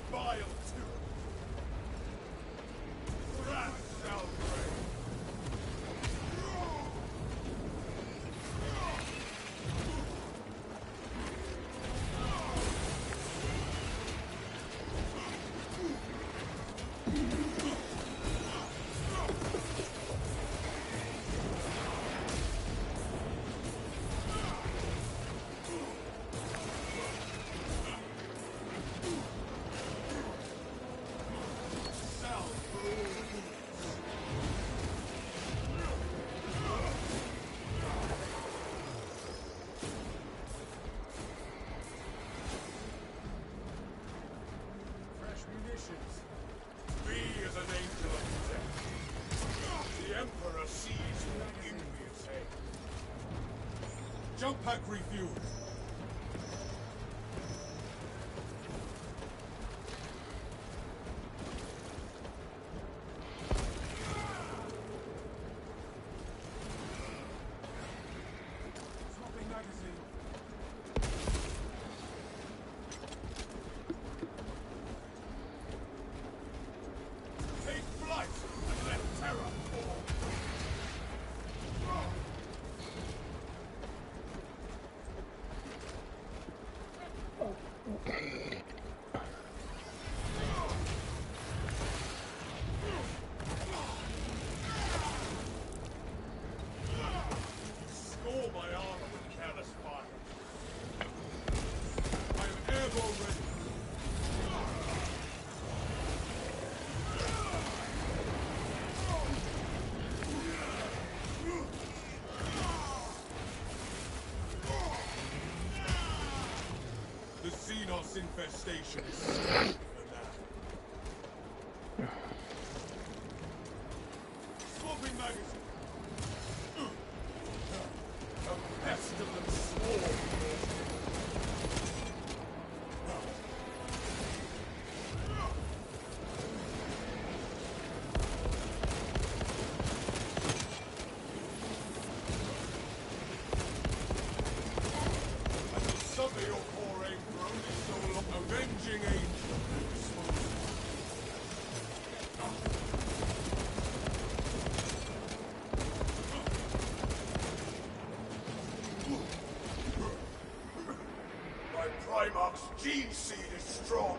Vile too. Wrath shall reign. Be as an angel of death. The Emperor sees your envious hate. Jump pack refused. Swapping magazine. Take flight and let terror fall. Score my armor with careless fire. I am airborne ready. The Xenos infestation is safe for now. Swapping magazine. A pestilent swarm. I shall suffer your poor aim for only so long. Avenging angel. My Primarch's gene seed is strong.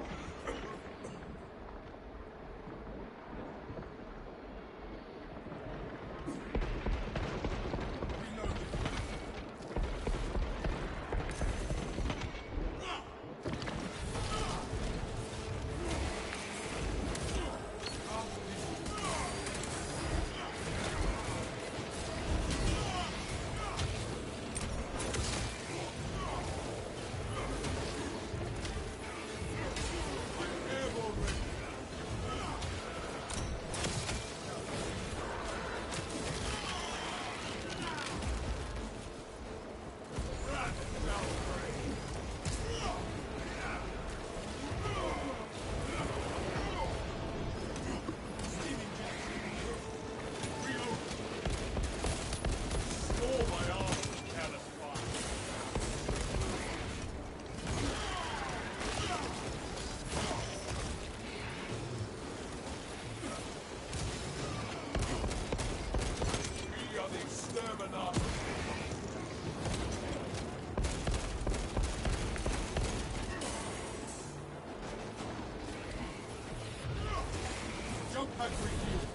Jump pack refused.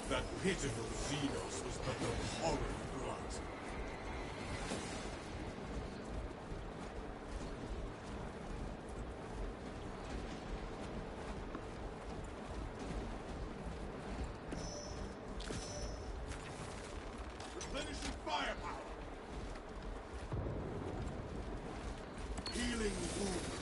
That pitiful Xenos was but the horrid blood. Replenishing firepower. Healing wounds.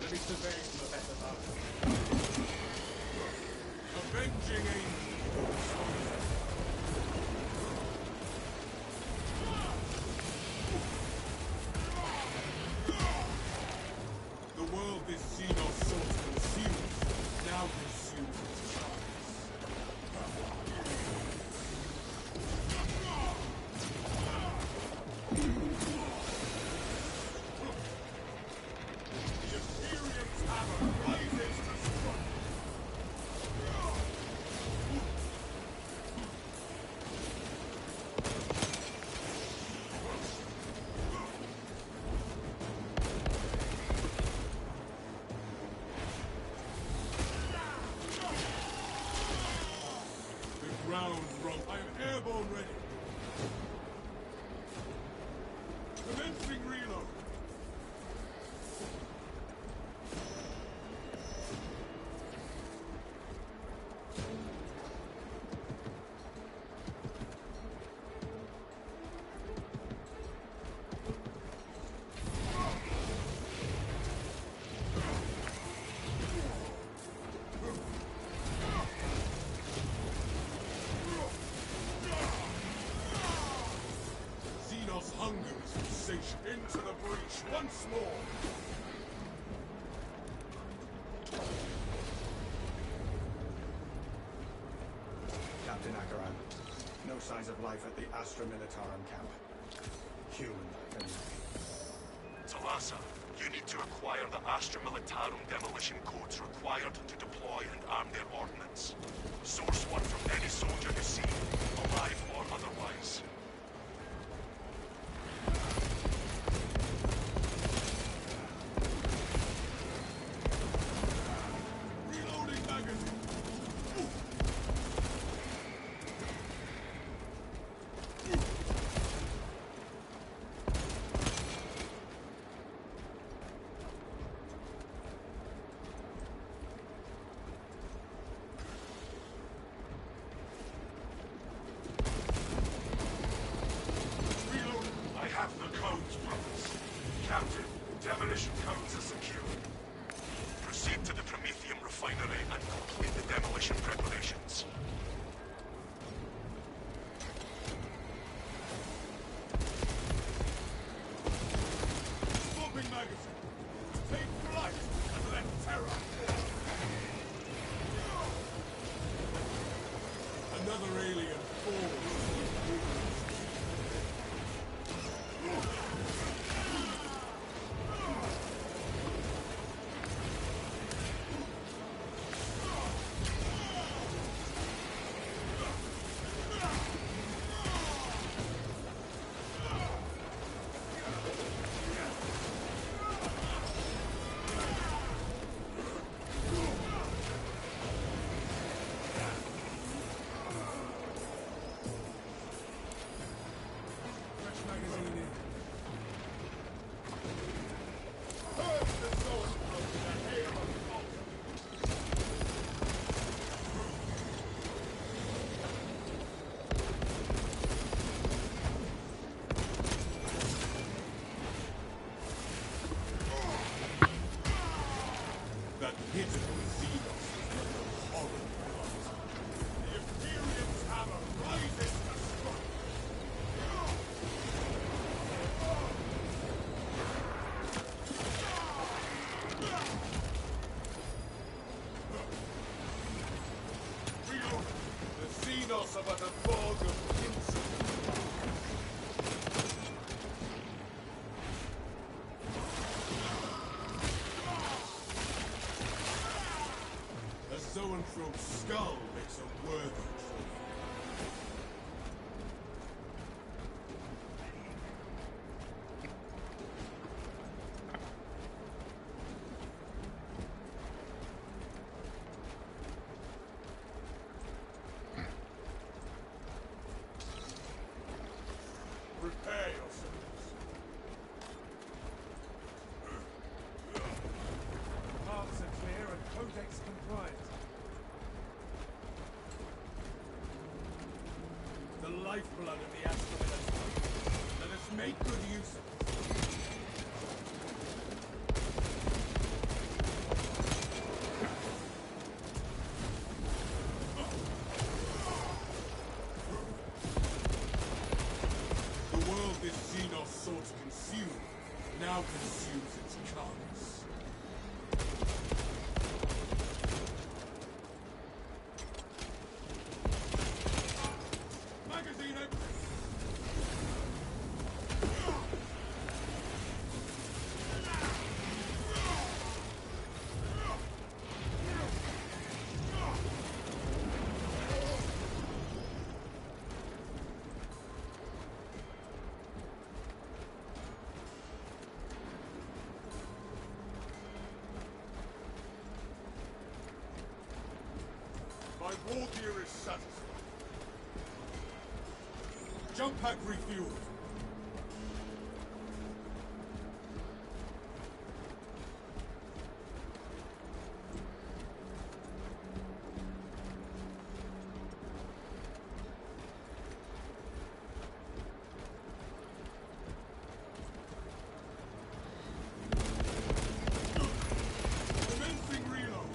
Let me survey to the better life. Avenging angel. once more. Captain Acheran, no signs of life at the Astra Militarum camp. Human, anyway. Talassa, you need to acquire the Astra Militarum demolition codes required to deploy and arm their ordnance. Source one from any soldier you see, alive or otherwise. Reloading magazine. I have the codes, brothers. Captain, demolition codes are secure. Proceed to the Prometheum refinery and complete the demolition preparations. Swapping magazine. Take flight and let terror. Another alien falls. That hidden Xenos is like a horror plot. The Imperium's hammer rises to strike. Reload. The Xenos are but a fog of insults. A zoanthrope's skull makes a worthy trophy. Prepare yourselves. Paths are clear and codex compliant. The lifeblood of the Astra Militarum. Let us make good use of it. The world this Xenos sought to consume now consumes its carcass. Magazine open! My war gear is satisfied. Jump pack refueled. Commencing reload.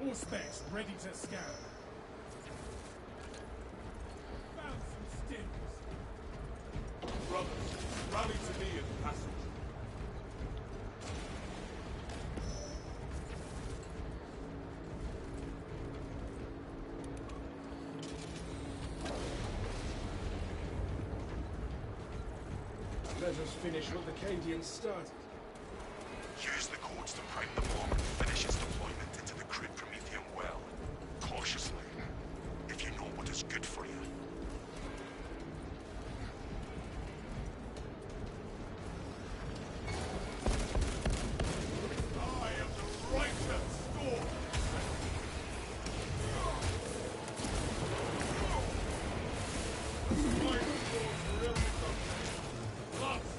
All specs ready to scan. Found some stims. Brothers, rally to me in the passage. Let us finish what the Cadians started. Use the codes to prime the bomb and finish its deployment into the crude Prometheum well. Cautiously, if you know what is good for you. I am the righteous storm. My storm really something. Lust.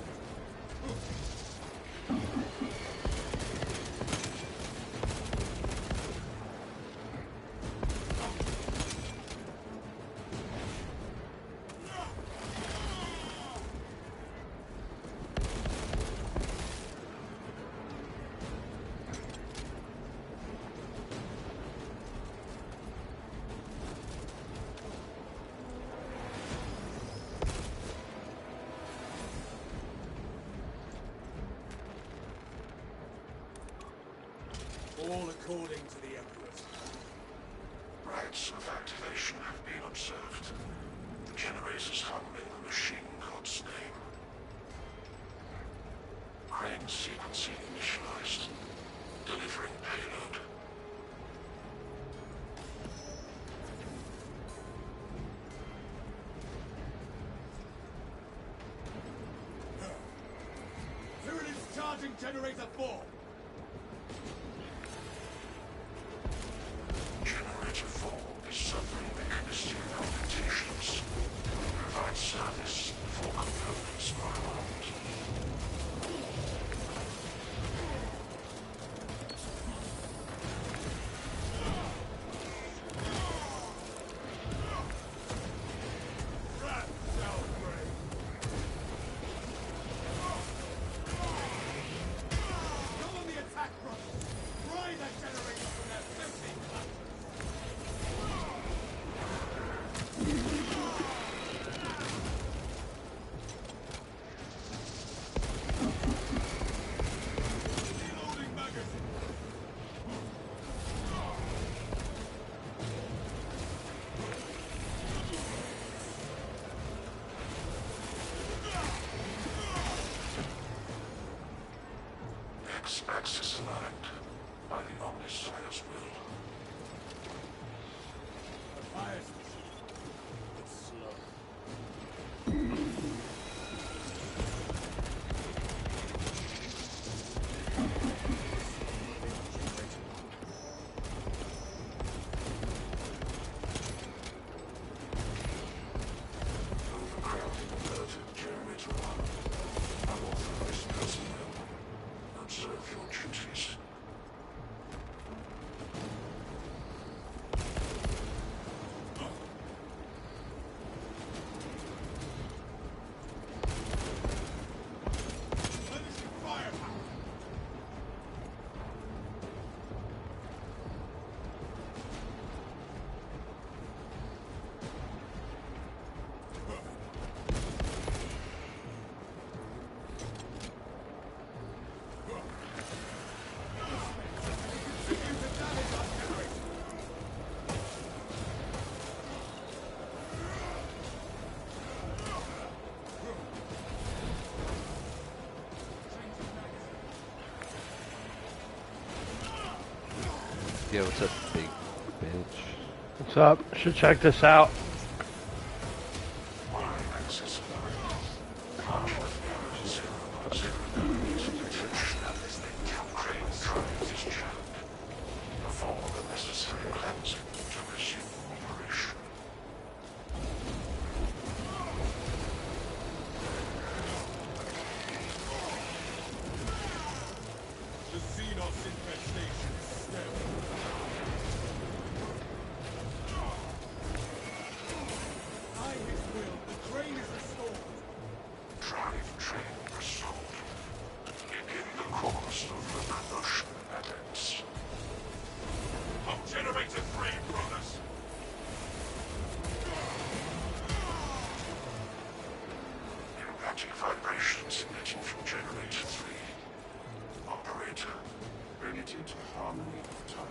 All according to the Emperor's. Rites of activation have been observed. The generator's handling the machine god's name. Crane sequencing initialized. Delivering payload. Tyranids charging generator 4. Generator 4 is suffering mechanistic complications. Provide service before components are alarmed. Rat shall break. Come on the attack, brothers. Pry that generator from their filthy clutches. Reloading magazine. X-axis aligned by the Omnissiah's will. The fire station. It's slow. Overcrowding alert generator 1. Unauthorized personnel. Observe your duties. Replenishing firepower. Continue to damage our generator. Yeah, what's up, big bitch? What's up? Should check this out. Access aligned. Partial errors 0.0 detection as they Crane drive this jump. Perform the necessary cleansing to resume operation. The Xenos infestation is stemming. By his will, the crane is restored. Drive train restored. Begin the course of the promotion edits. Up, united harmony of time.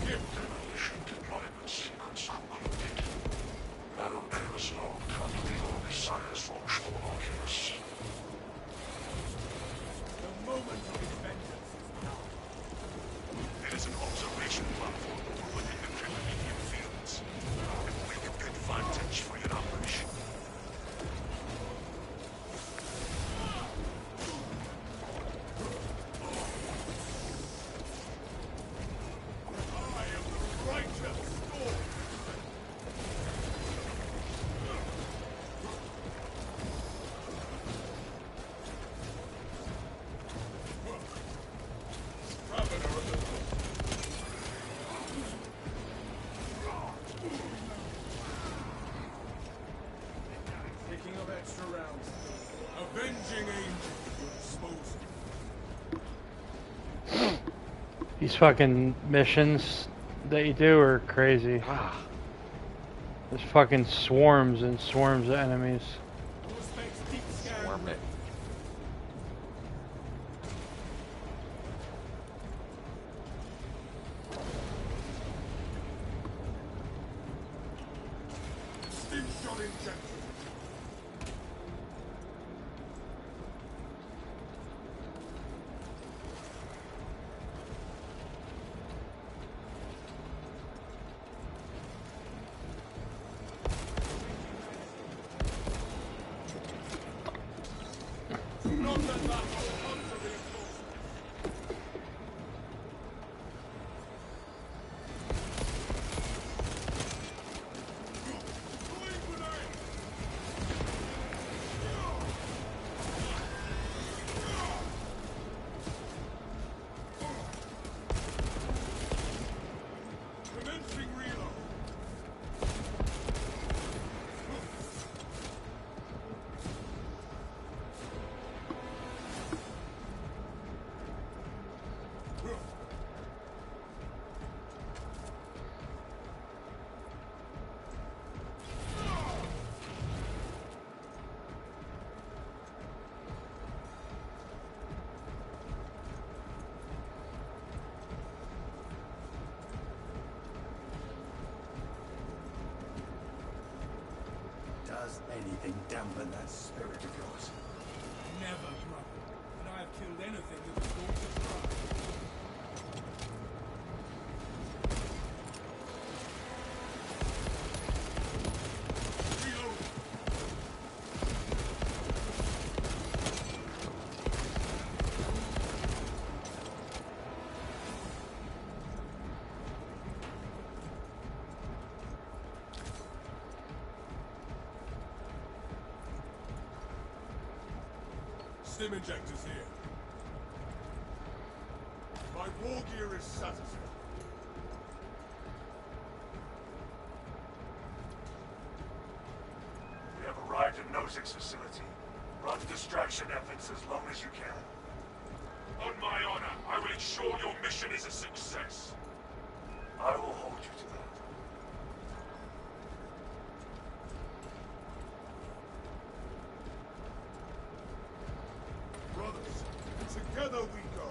Demolition deployment sequence concluded. Battle Chaos Log Continuing Science Functional Oculus. The moment of his vengeance is now. There is an observation platform within the Cremonian fields. It will make a good vantage for your operation. I am the righteous storm. Governor of the Picking up extra rounds. avenging angel will dispose of. These fucking missions that you do are crazy. There's fucking swarms and swarms of enemies. Prospects deep scan. Warm it. Stim shot injection. Not let that hold on to reinforcement. Throwing grenade. Commencing reload. Does anything dampen that spirit of yours? Never, brother. And I have killed anything that was thought to try. Reload. Stim injectors here. My war gear is satisfied. We have arrived at Nozick's facility. Run distraction efforts as long as you can. On my honor, I will ensure your mission is a success. I will hold you to that. Brothers, together we go.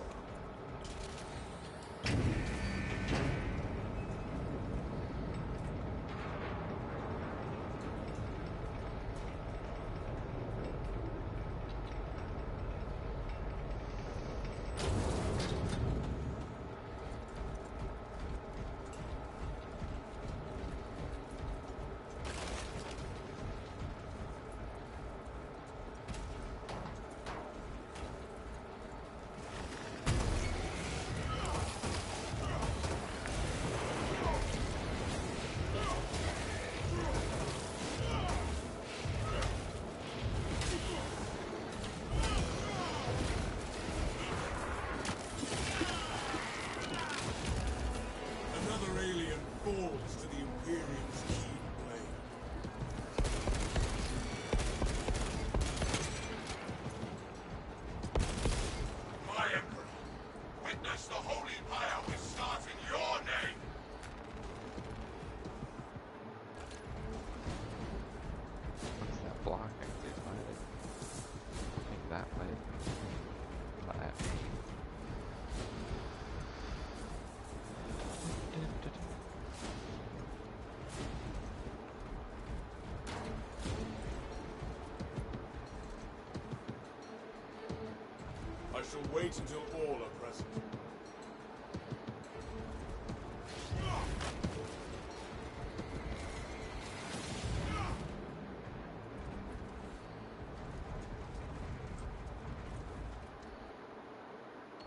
shall wait until all are present.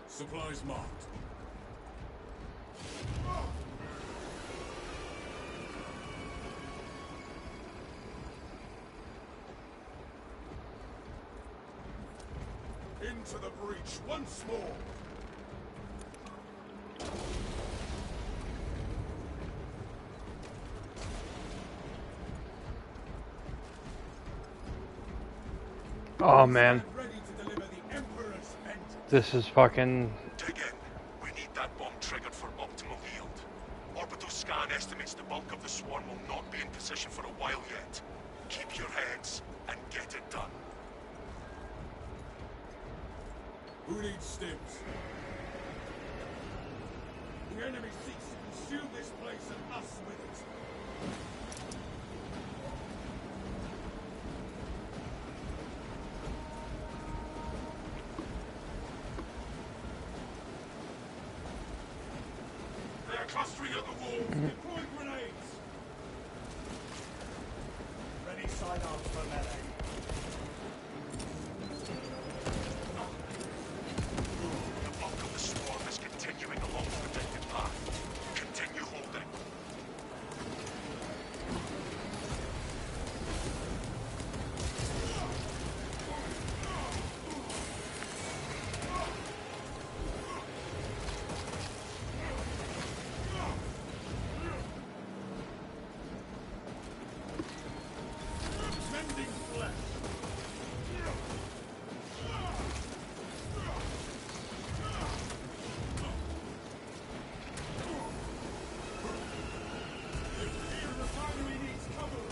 Supplies marked. Into the breach once more. Oh man, Ready to deliver the Emperor's vengeance. this is fucking. Dig in. We need that bomb triggered for optimal yield. Orbital scan estimates the bulk of the swarm will not be in position for a while yet. Keep your heads and get it done. Who needs stims? The enemy seeks to consume this place and us with it. They're clustering at the wall. Deploy grenades! Ready sidearms for melee. The bulk of the swarm is continuing along the predicted path. Continue holding. Mending flesh! The Imperial refinery needs cover!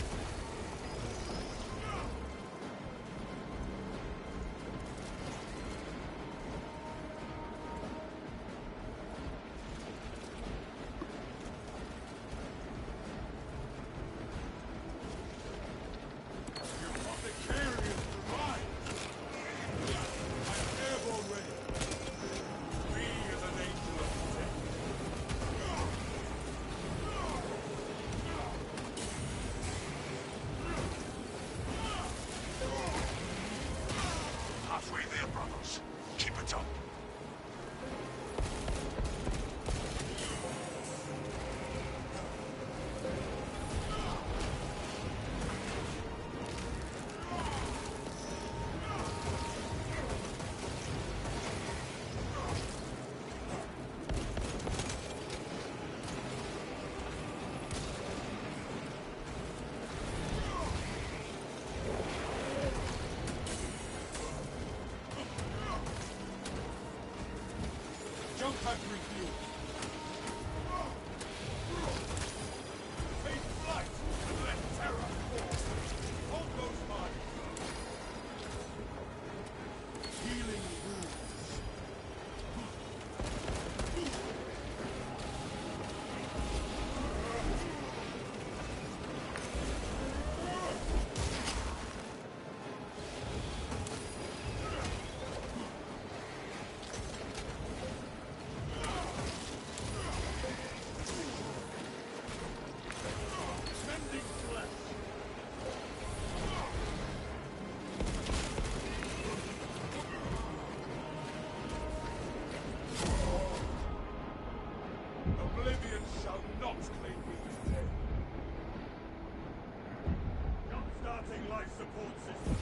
Your Apothecarius provides! I am airborne ready. We as an angel of protection. Halfway there, brothers. Keep it up. Jump pack refuel. Take flight and let terror fall. Hold those mines. Healing wounds. Mending flesh. Oblivion shall not claim me today. Jump-starting life support system.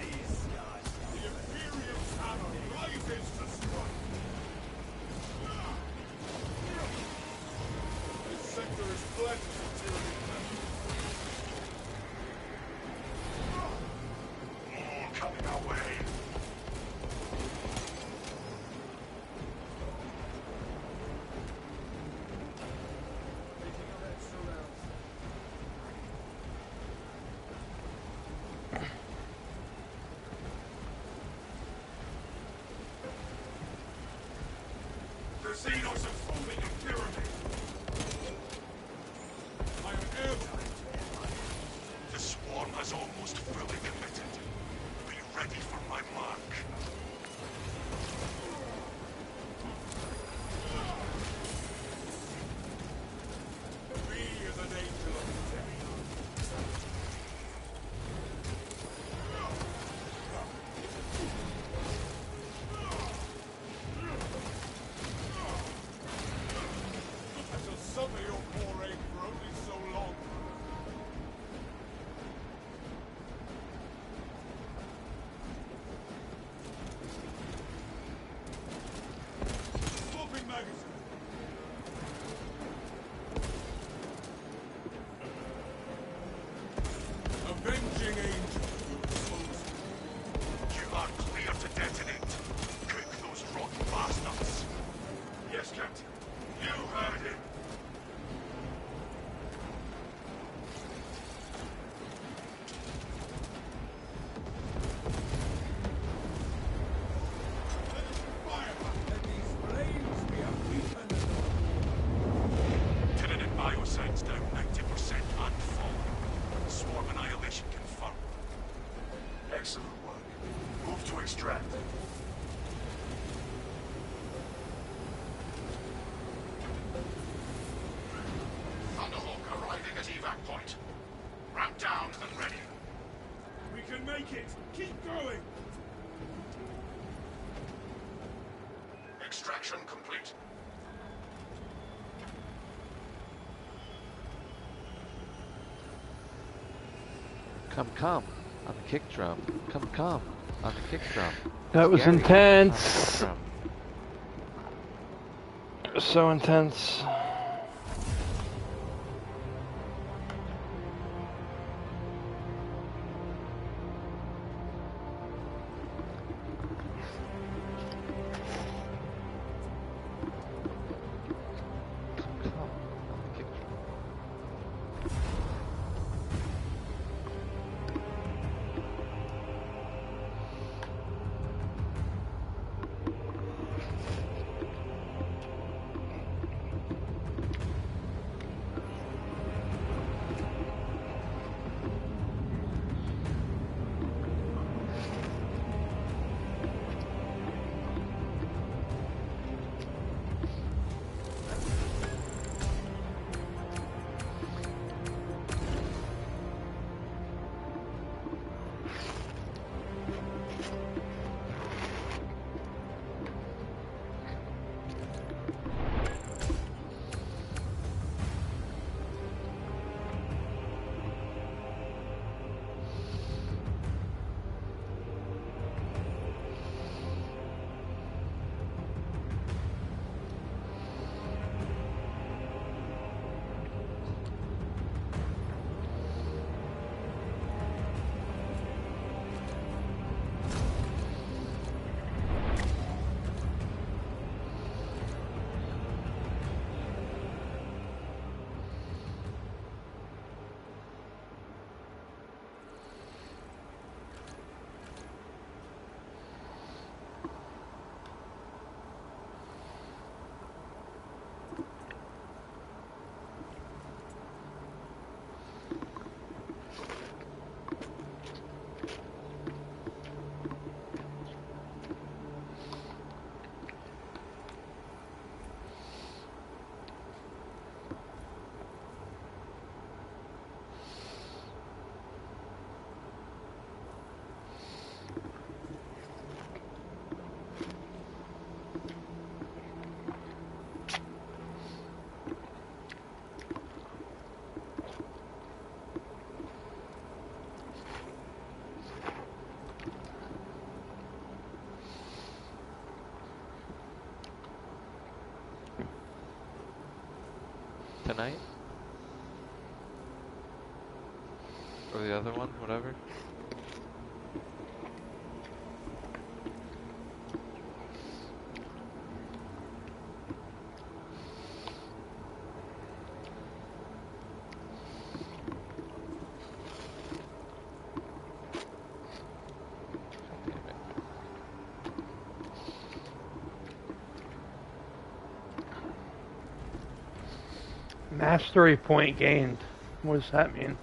These guys. The Imperium's hammer rises to strike. This sector is cleansed of tyranny. More coming our way. Taking up extra rounds. The Xenos are forming a pyramid. I am down 90% and falling. Swarm annihilation confirmed. Excellent work. Move to extract. Thunderhawk arriving at evac point. Ramp down and ready. We can make it! Keep going! Extraction complete. Come on the kick drum. Come on the kick drum. That was Gary, intense. on the kick drum. So intense. Come on the kick drum. Tonight? Or the other one, whatever. Mastery point gained. What does that mean?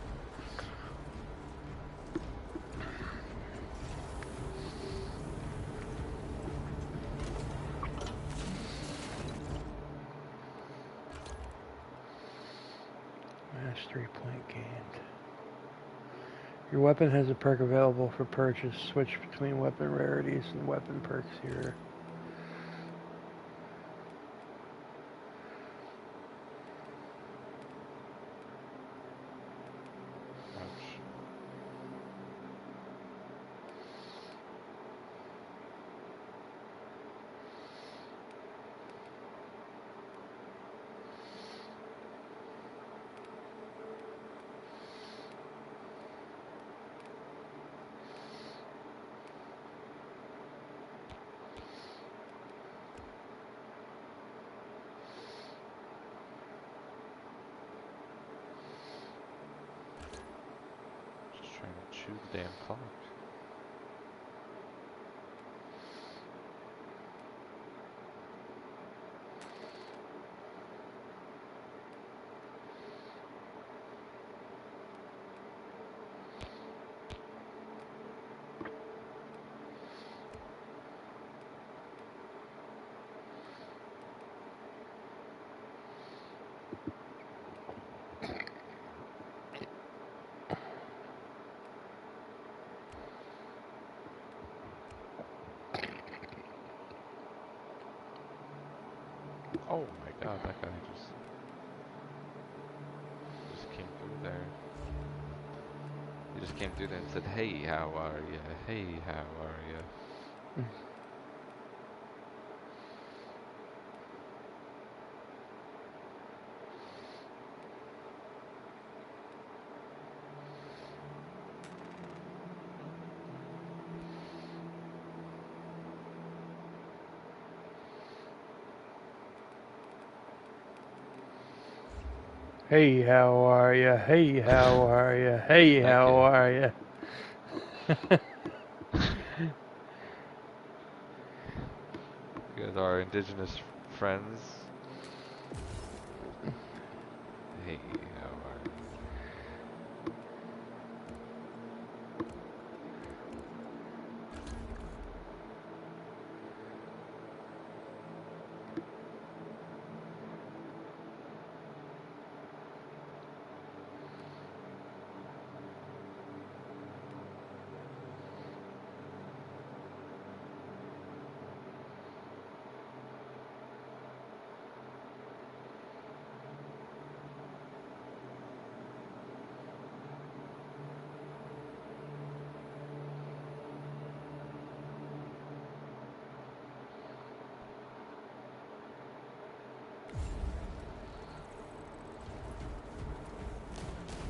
Mastery point gained. Your weapon has a perk available for purchase. Switch between weapon rarities and weapon perks here. Just trying to chew the damn clock. Oh my god, that guy just came through there. He just came through there and said, "Hey, how are ya? Hey, how are ya?" Hey, how are ya? Hey, how are ya? Hey, Thank how you. are ya? You guys are indigenous friends. Hey, how are you?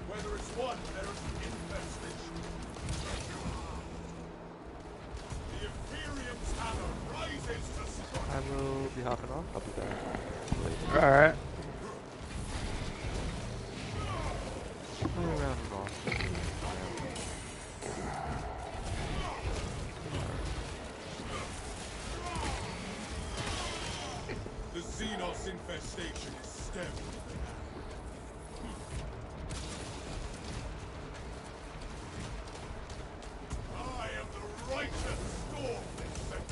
Where there is one, there is an infestation. The Imperium's hammer rises to strike. I will be hopping off. I'll be back later. Alright. Play around with all. The Xenos infestation is stemmed. I am the righteous storm they sent.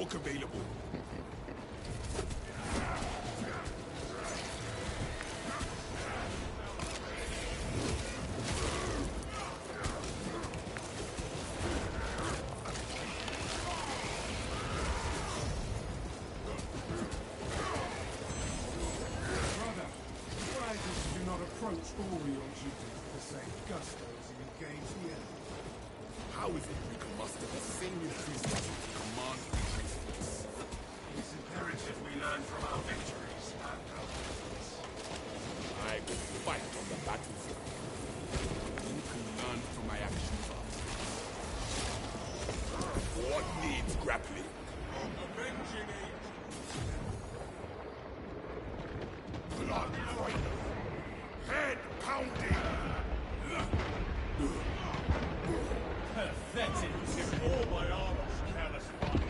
Hook available. Brother, why did you not approach all your duties with the same gusto as you engaged the enemy? How is it we can muster the same enthusiasm to command the resistance? It's imperative we learn from our victories and our lessons. I will fight on the battlefield. You can learn from my actions. What needs grappling? Avenging blood fighter. Head pounding. Pathetic! All my armor's careless fun.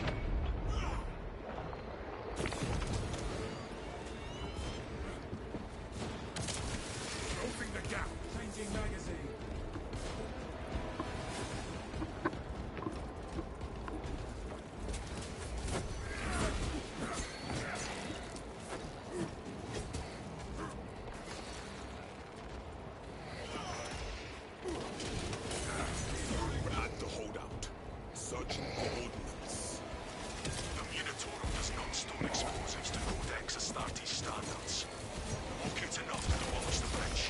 Closing the gap. Changing magazine. At the holdout. Searching for ordnance. The Munitorum does not store explosives to Codex Astartes standards. Locate enough to demolish the bridge.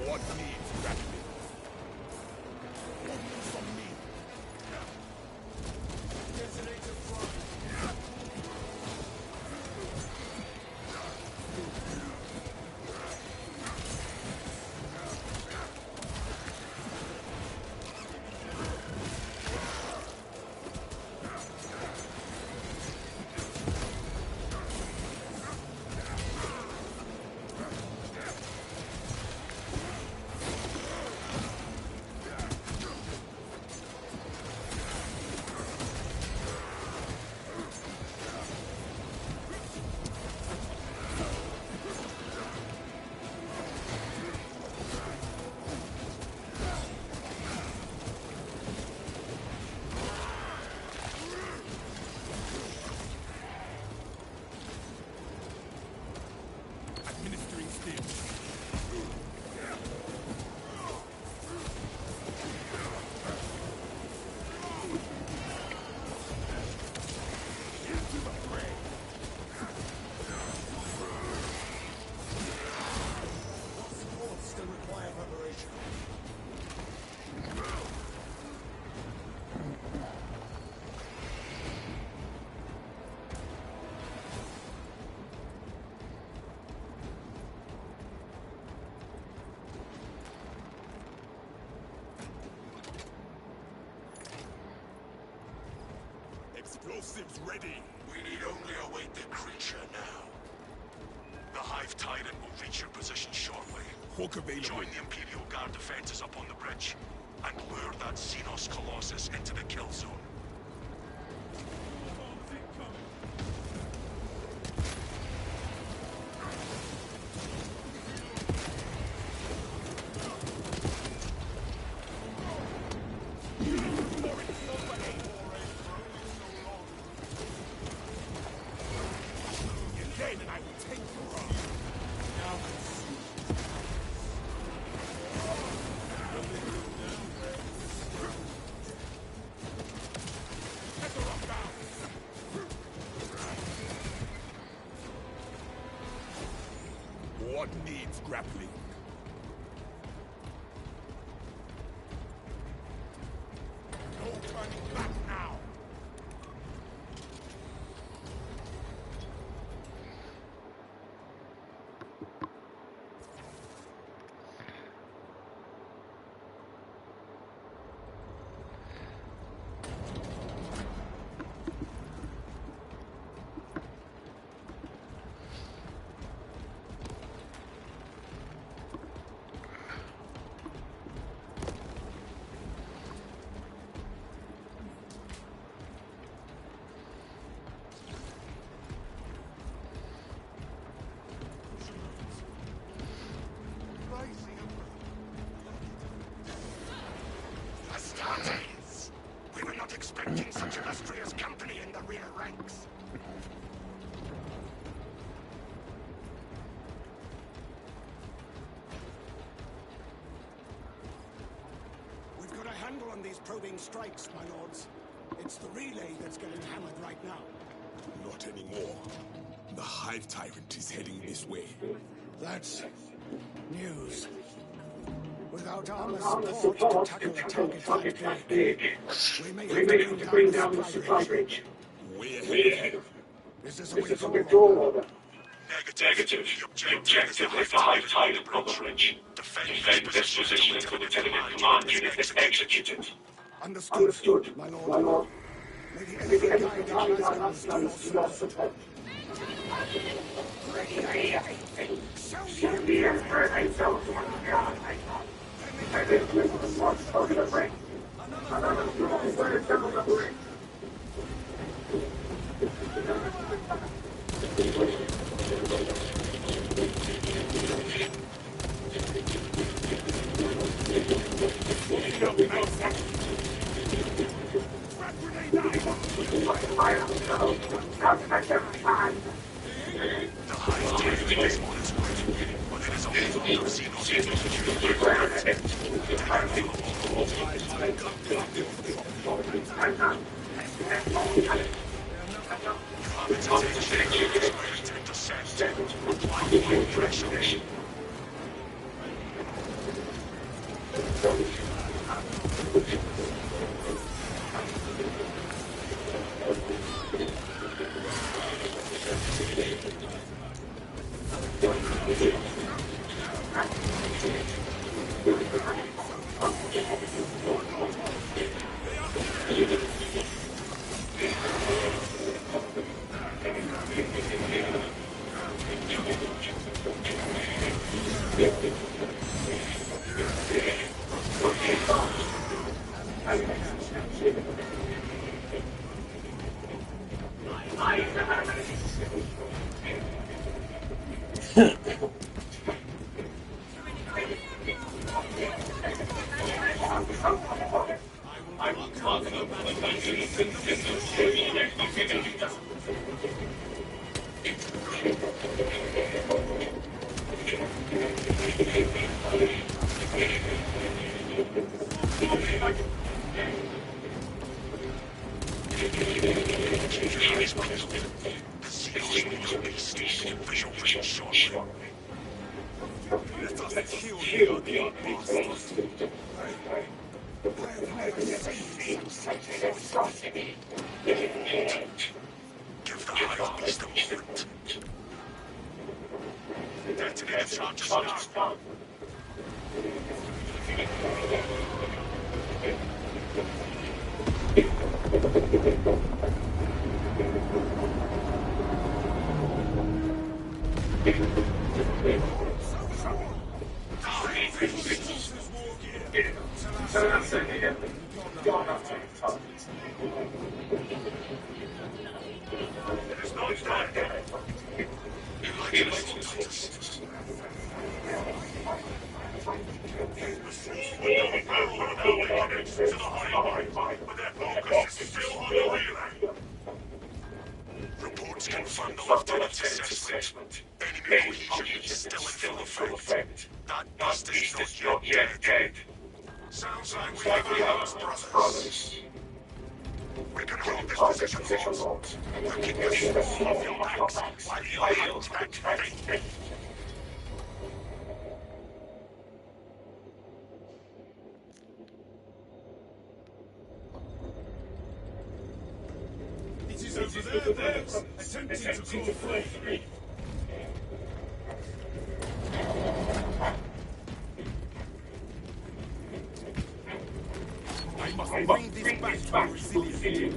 What needs grappling? Ordnance from me. Detonator prime. Administering stim. Into the fray. Supports still require preparation. Explosives ready. We need only await the creature now. The Hive Tyrant will reach your position shortly. Hook available. Join the Imperial Guard defenses up on the bridge, and lure that Xenos Colossus into the kill zone. Bombs incoming. You gain and I will take you on. Let the rock down. What needs grappling? No turning back now. ranks. We've got a handle on these probing strikes, my lords. It's the relay that's getting hammered right now. Not anymore. The Hive Tyrant is heading this way. That's news. Without armor support to tackle a target that big, we may have to bring down the supply bridge. Way ahead. Is this a withdrawal order? Negative. The objective is the Hive Tyrant on the bridge. Defend this position until Lieutenant Command unit is executed. Understood, my lord. May the enemy guide our guns to your support. Show me everything I don't want to God. I didn't live with what's over the ring. Another strong bird down the ring. The Hive Tyrant is on its way, but it is only from Xenos executed. Give the Hive Beast a moment. Detonate charges now. Reports confirm the lieutenant's assessment. Enemy cohesion is still in full effect. That bust is not yet dead. Sounds like we have our brothers. We can hold this position, Lord. We keep the full of your backs while your hands activate. It is over there, birds. Attempting to call free. I must bring this back to resilience.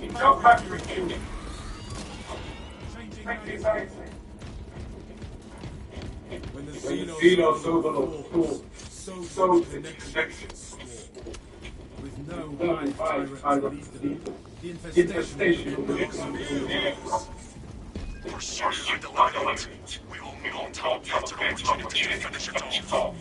Jump back for Changing magazine. When the Xenos overlord falls, so the Nexus swarm. With no hive tyrants beneath them, the infestation will become dangerous. Pursue and eliminate. We will not have a better opportunity to finish it off.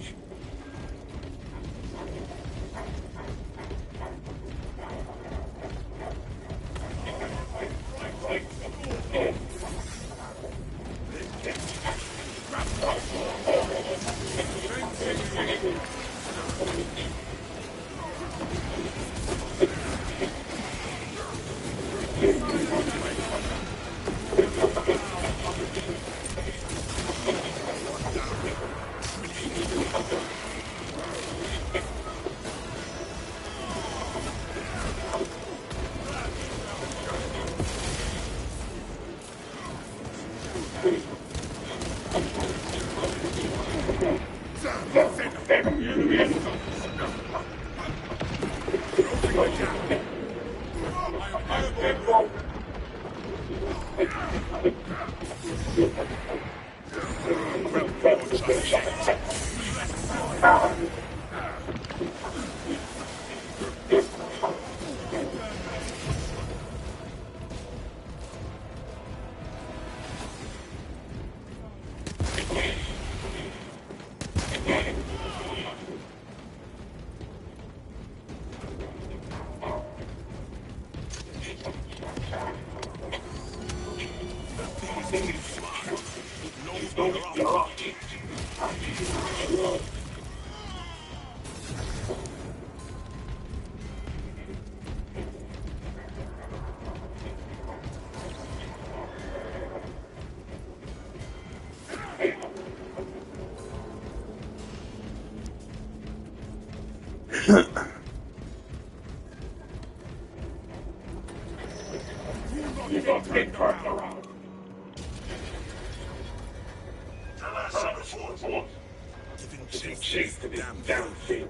Giving chase to this damn thing.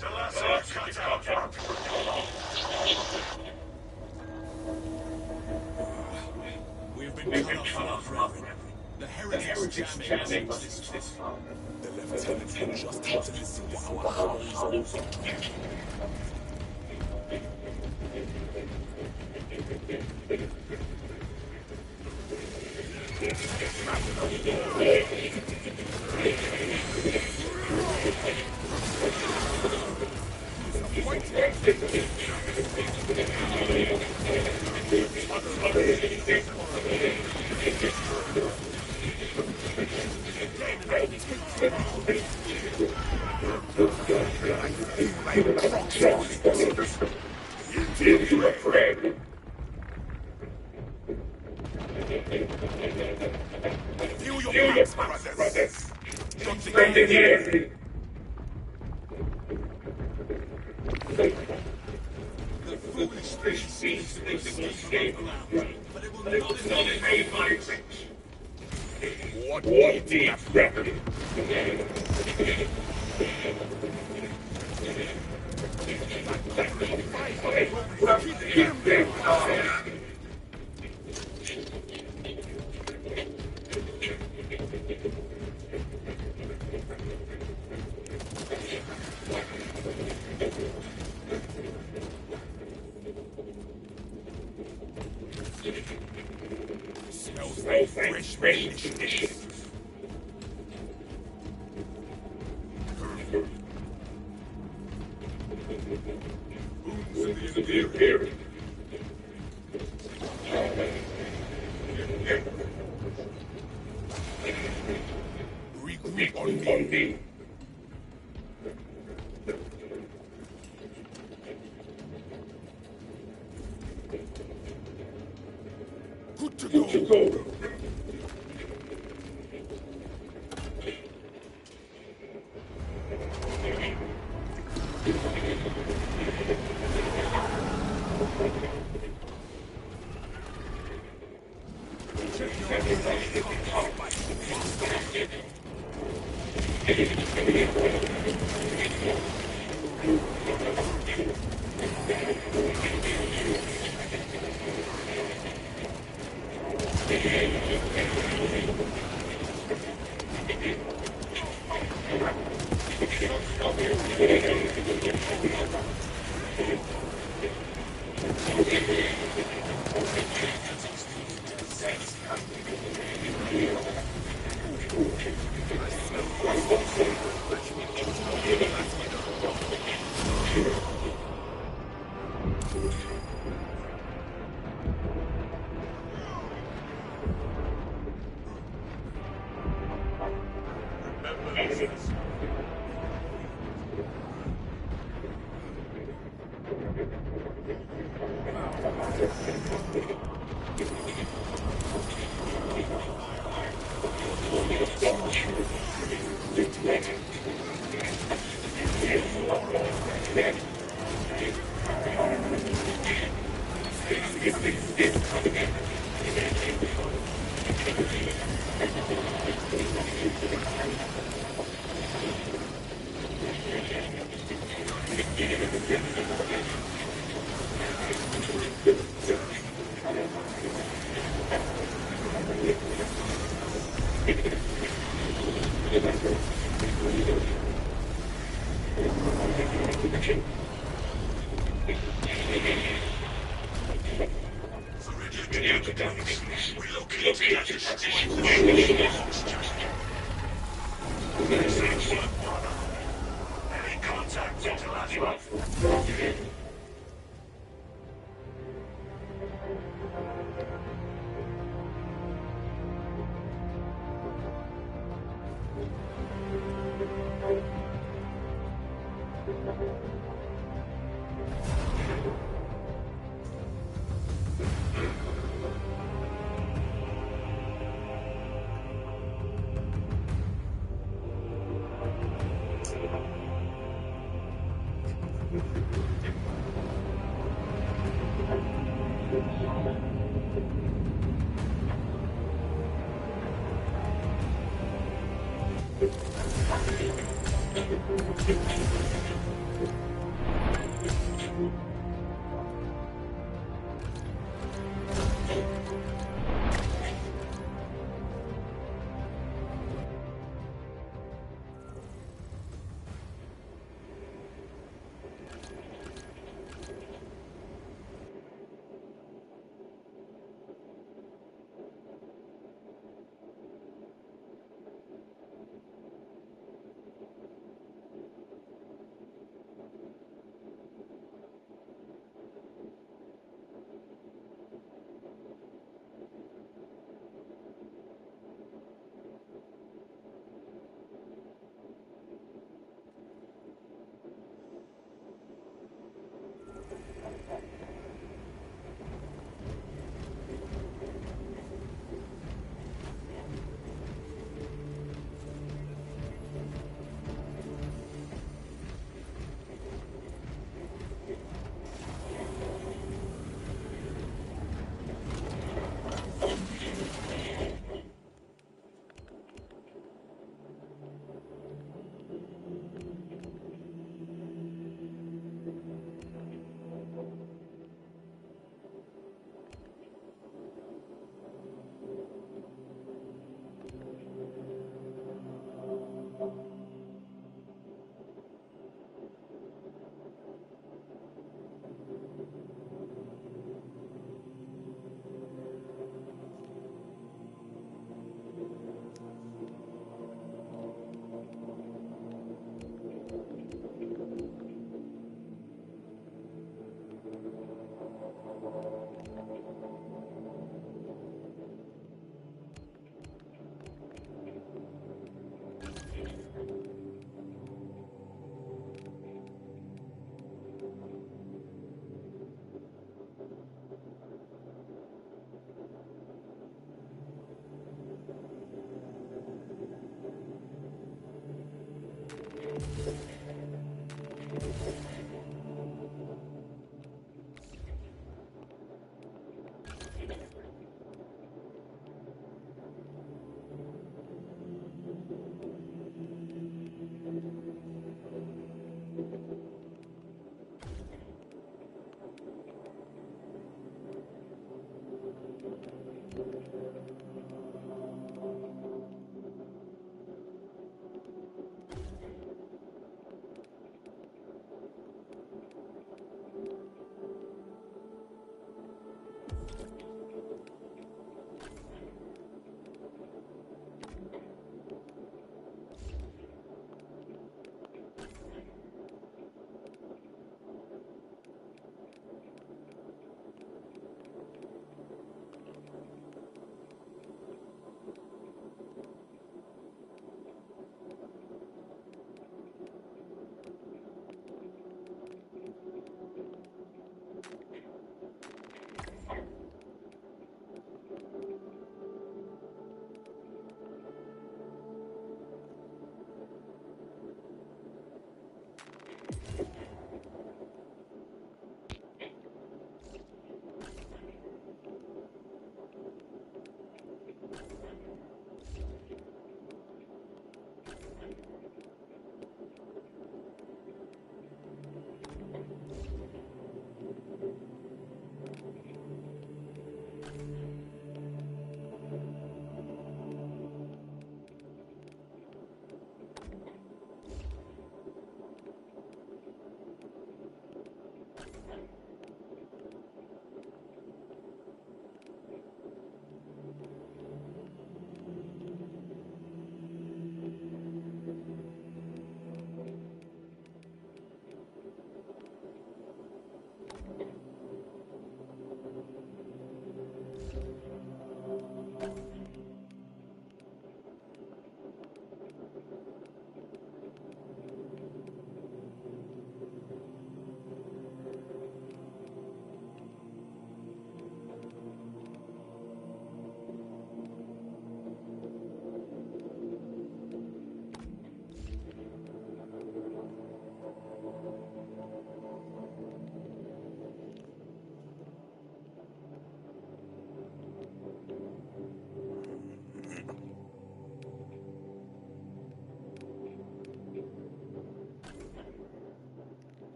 Cut out. We've been cut off forever. The heritage jamming us this far. The lieutenant just had to listen to our howls. What deep record? Smells like fresh mission. Regroup on me. Good to go.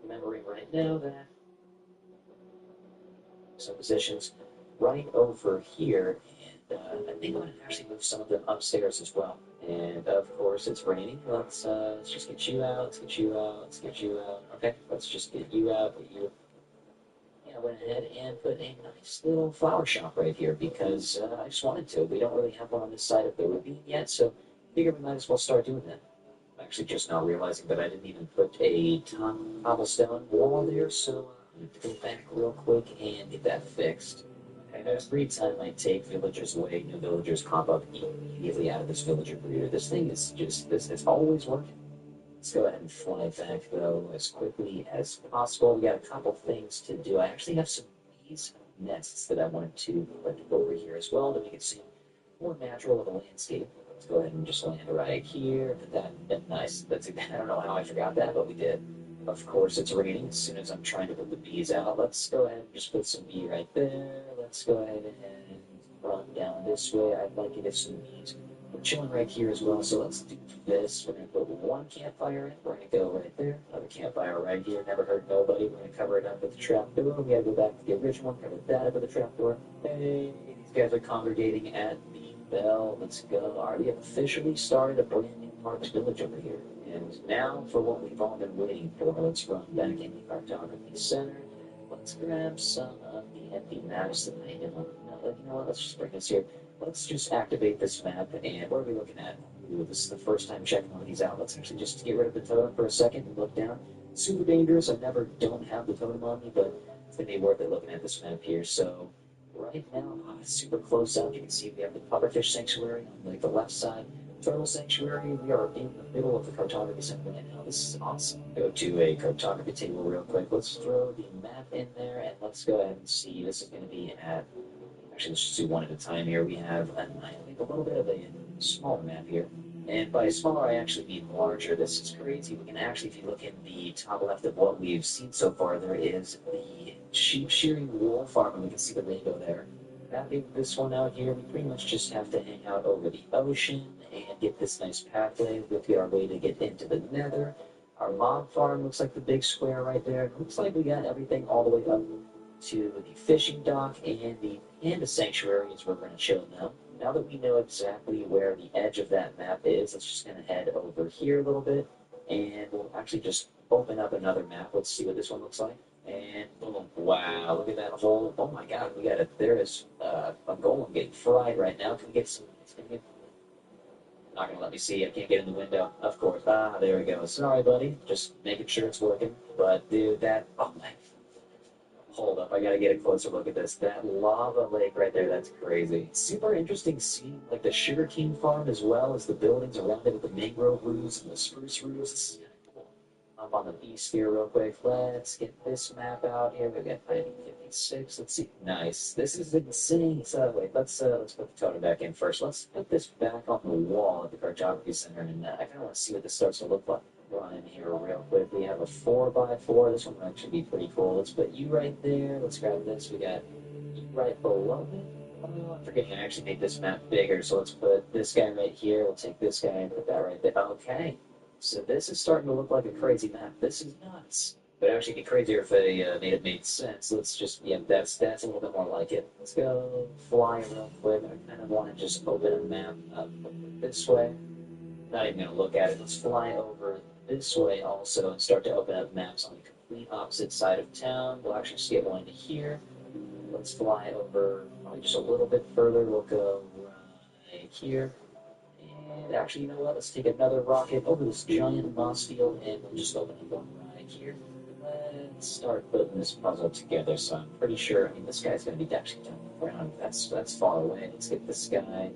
Remembering right now that some positions right over here, and I think I'm going to actually move some of them upstairs as well. And of course, it's raining. Let's just get you out. Let's get you out. Let's get you out. Okay, let's just get you out. Get you. Yeah, I went ahead and put a nice little flower shop right here because I just wanted to. We don't really have one on this side of the ravine yet, so I figured we might as well start doing that. I'm actually just now realizing that I didn't even put a cobblestone wall there, so I'm going to go back real quick and get that fixed. And every time I take villagers away, new villagers pop up immediately out of this villager breeder. This thing is just, it's always working. Let's go ahead and fly back, though, as quickly as possible. We got a couple things to do. I actually have some bees nests that I wanted to put over here as well to make it seem more natural of a landscape. Let's go ahead and just land right here. That's nice. I don't know how I forgot that, but we did. Of course, it's raining as soon as I'm trying to put the bees out. Let's go ahead and just put some bee right there. Let's go ahead and run down this way. I'd like it if some bees were chilling right here as well. So let's do this. We're going to put one campfire in. We're going to go right there. Another campfire right here. Never hurt nobody. We're going to cover it up with the trapdoor. We got to go back to the original one. Cover that up with the trapdoor. Hey, these guys are congregating at the bell. Let's go. Already have officially started a brand new Parks Village over here. And now for what we've all been waiting for. Let's run back in the cartography center. Let's grab some of the empty maps that I know. You know what? Let's just bring this here. Let's just activate this map. And what are we looking at? Ooh, this is the first time checking one of these out. Let's actually just get rid of the totem for a second and look down. Super dangerous. I never don't have the totem on me, but it's going to be worth it looking at this map here. So right now, super close up. You can see we have the pufferfish sanctuary on like the left side. Turtle sanctuary. We are in the middle of the cartography center right now. This is awesome. Go to a cartography table real quick. Let's throw the map in there and let's go ahead and see. This is going to be at. Actually, let's just do one at a time here. We have a little bit of a smaller map here. And by smaller, I actually mean larger. This is crazy. We can actually, if you look in the top left of what we've seen so far, there is the sheep shearing wool farm, and we can see the rainbow there. Wrapping this one out here, we pretty much just have to hang out over the ocean and get this nice pathway. We'll get our way to get into the nether. Our mob farm looks like the big square right there. It looks like we got everything all the way up to the fishing dock and the panda sanctuary is where we're going to chill now. Now that we know exactly where the edge of that map is, let's just kind of head over here a little bit, and we'll actually just open up another map. Let's see what this one looks like. And boom, wow, look at that hole. Oh my god, we got it. There is a golem getting fried right now. Can we get some? Not gonna let me see. I can't get in the window. Of course. Ah, there we go. Sorry, buddy. Just making sure it's working. But dude, that. Oh my. Hold up, I gotta get a closer look at this. That lava lake right there, that's crazy. Super interesting seeing like the sugarcane farm as well as the buildings around it with the mangrove roots and the spruce roots. This is kind of cool. Up on the beast here real quick. Let's get this map out here. We got 1956. Let's see. Nice. This is insane. So wait, let's put the totem back in first. Let's put this back on the wall at the cartography center, and I kind of want to see what this starts to look like. Run in here real quick. We have a 4x4. This one will actually be pretty cool. Let's put you right there. Let's grab this. We got you right below me. Oh, I'm forgetting I actually made this map bigger. So let's put this guy right here. We'll take this guy and put that right there. Okay. So this is starting to look like a crazy map. This is nuts. But actually it'd be crazier if it made sense. Let's just, yeah, that's a little bit more like it. Let's go fly real quick. I kind of want to just open a map up this way. Not even going to look at it. Let's fly over this way also and start to open up maps on the complete opposite side of town. We'll actually just get one to here. Let's fly over probably just a little bit further. We'll go right here. And actually, you know what? Let's take another rocket over this giant moss field and we'll just open up one right here. Let's start putting this puzzle together. So I'm pretty sure, I mean, this guy's going to be actually down the ground. That's far away. Let's get this guy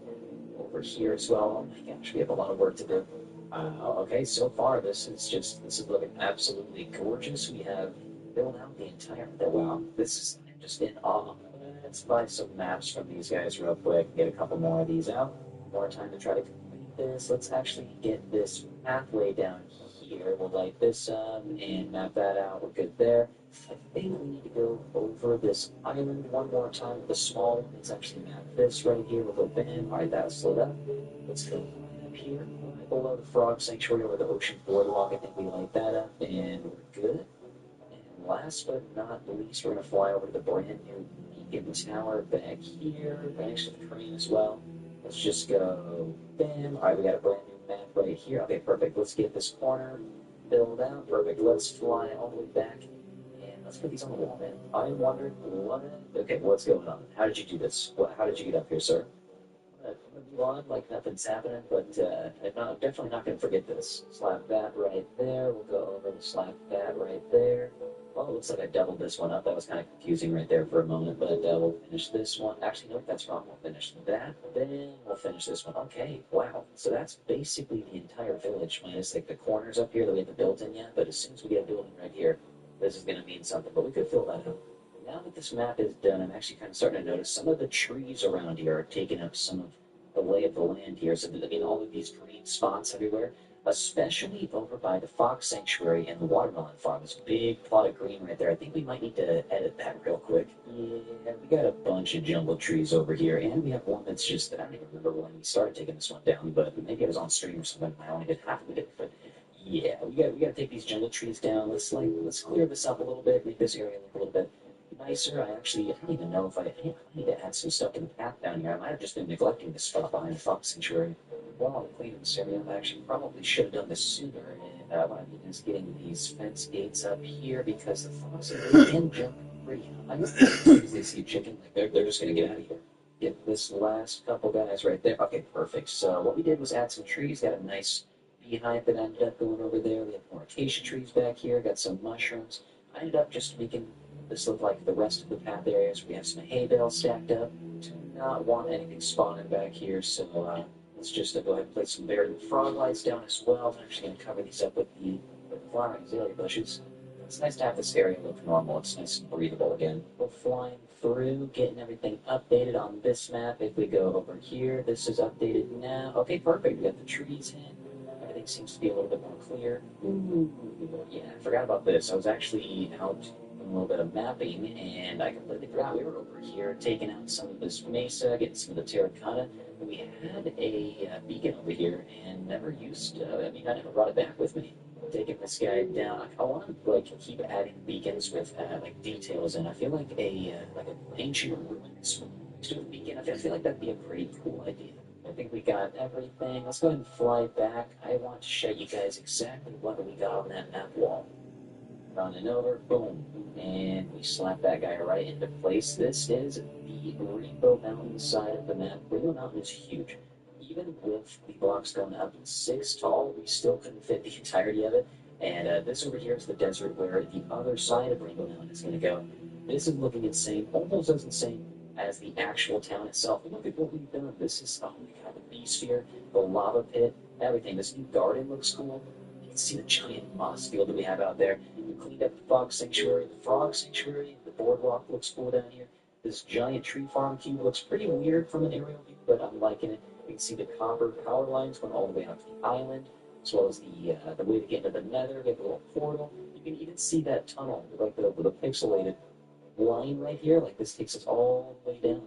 over here as well. Oh my gosh, we have a lot of work to do. Okay, so far this is looking absolutely gorgeous. We have built out the entire. Wow, this is I'm just in awe. Let's buy some maps from these guys real quick. Get a couple more of these out. More time to try to complete this. Let's actually get this pathway down here. We'll light this up and map that out. We're good there. I think we need to go over this island one more time with the small one. Let's actually map this right here. We'll go bam. Alright, that's slowed up. Let's go up here. Right below the frog sanctuary or the ocean boardwalk. I think we light that up and we're good. And last but not least, we're going to fly over to the brand new beacon tower back here. Next to the crane as well. Let's just go bam. Alright, we got a brand new map right here. Okay, perfect. Let's get this corner filled out. Perfect. Let's fly all the way back. Let's put these on the wall, man. I'm wondering what's going on? How did you do this? How did you get up here, sir? I'm gonna move on like nothing's happening, but I'm definitely not going to forget this. Slap that right there. We'll go over and slap that right there. Well, it looks like I doubled this one up. That was kind of confusing right there for a moment, but we'll finish this one. Actually, no, that's wrong. We'll finish that, then we'll finish this one. Okay, wow. So that's basically the entire village, minus like the corners up here that we haven't built in yet, but as soon as we get a building right here, this is going to mean something, but we could fill that out. Now that this map is done, I'm actually kind of starting to notice some of the trees around here are taking up some of the lay of the land here. So, I mean, all of these green spots everywhere, especially over by the fox sanctuary and the watermelon farm. This big plot of green right there. I think we might need to edit that real quick. Yeah, we got a bunch of jungle trees over here, and we have one that's just, I don't even remember when we started taking this one down, but maybe it was on stream or something. I only did half of it, but yeah, we gotta take these jungle trees down. Let's clear this up a little bit, make this area look a little bit nicer. I don't even know if I need to add some stuff to the path down here. I might have just been neglecting this spot behind the fox sanctuary. While I'm cleaning this area, I actually probably should have done this sooner. what I mean is getting these fence gates up here because the foxes can jump pretty high. Because they see chicken, like they're just going to get out of here. Get this last couple guys right there. Okay, perfect. So what we did was add some trees. Got a nice beehive that ended up going over there. We have more acacia trees back here. Got some mushrooms. I ended up just making this look like the rest of the path areas. We have some hay bales stacked up. Do not want anything spawning back here, so let's just go ahead and place some berry frog lights down as well. I'm actually going to cover these up with the flowering azalea bushes. It's nice to have this area look normal. It's nice and breathable again. We're flying through, getting everything updated on this map. If we go over here, this is updated now. Okay, perfect. We got the trees in. Everything seems to be a little bit more clear. Ooh, yeah, I forgot about this. I was actually out doing a little bit of mapping, and I completely forgot we were over here taking out some of this mesa, getting some of the terracotta. We had a beacon over here and never used. I never brought it back with me. Taking this guy down. I want to keep adding beacons with details, and I feel like an ancient ruin next to a beacon. I feel like that'd be a pretty cool idea. I think we got everything. Let's go ahead and fly back. I want to show you guys exactly what we got on that map wall. Running over, boom, and we slap that guy right into place. This is the Rainbow Mountain side of the map. Rainbow Mountain is huge. Even with the blocks going up 6 tall, we still couldn't fit the entirety of it. And this over here is the desert where the other side of Rainbow Mountain is going to go. This is looking insane, almost as insane as the actual town itself. Look at what we've done. This is, oh my god, the bee sphere, the lava pit, everything. This new garden looks cool. You can see the giant moss field that we have out there. We cleaned up the fox sanctuary, the frog sanctuary, the boardwalk looks cool down here. This giant tree farm cube looks pretty weird from an aerial view, but I'm liking it. You can see the copper power lines going all the way out to the island, as well as the way to get into the nether. We have a little portal. You can even see that tunnel, like the pixelated line right here. Like this takes us all the way down.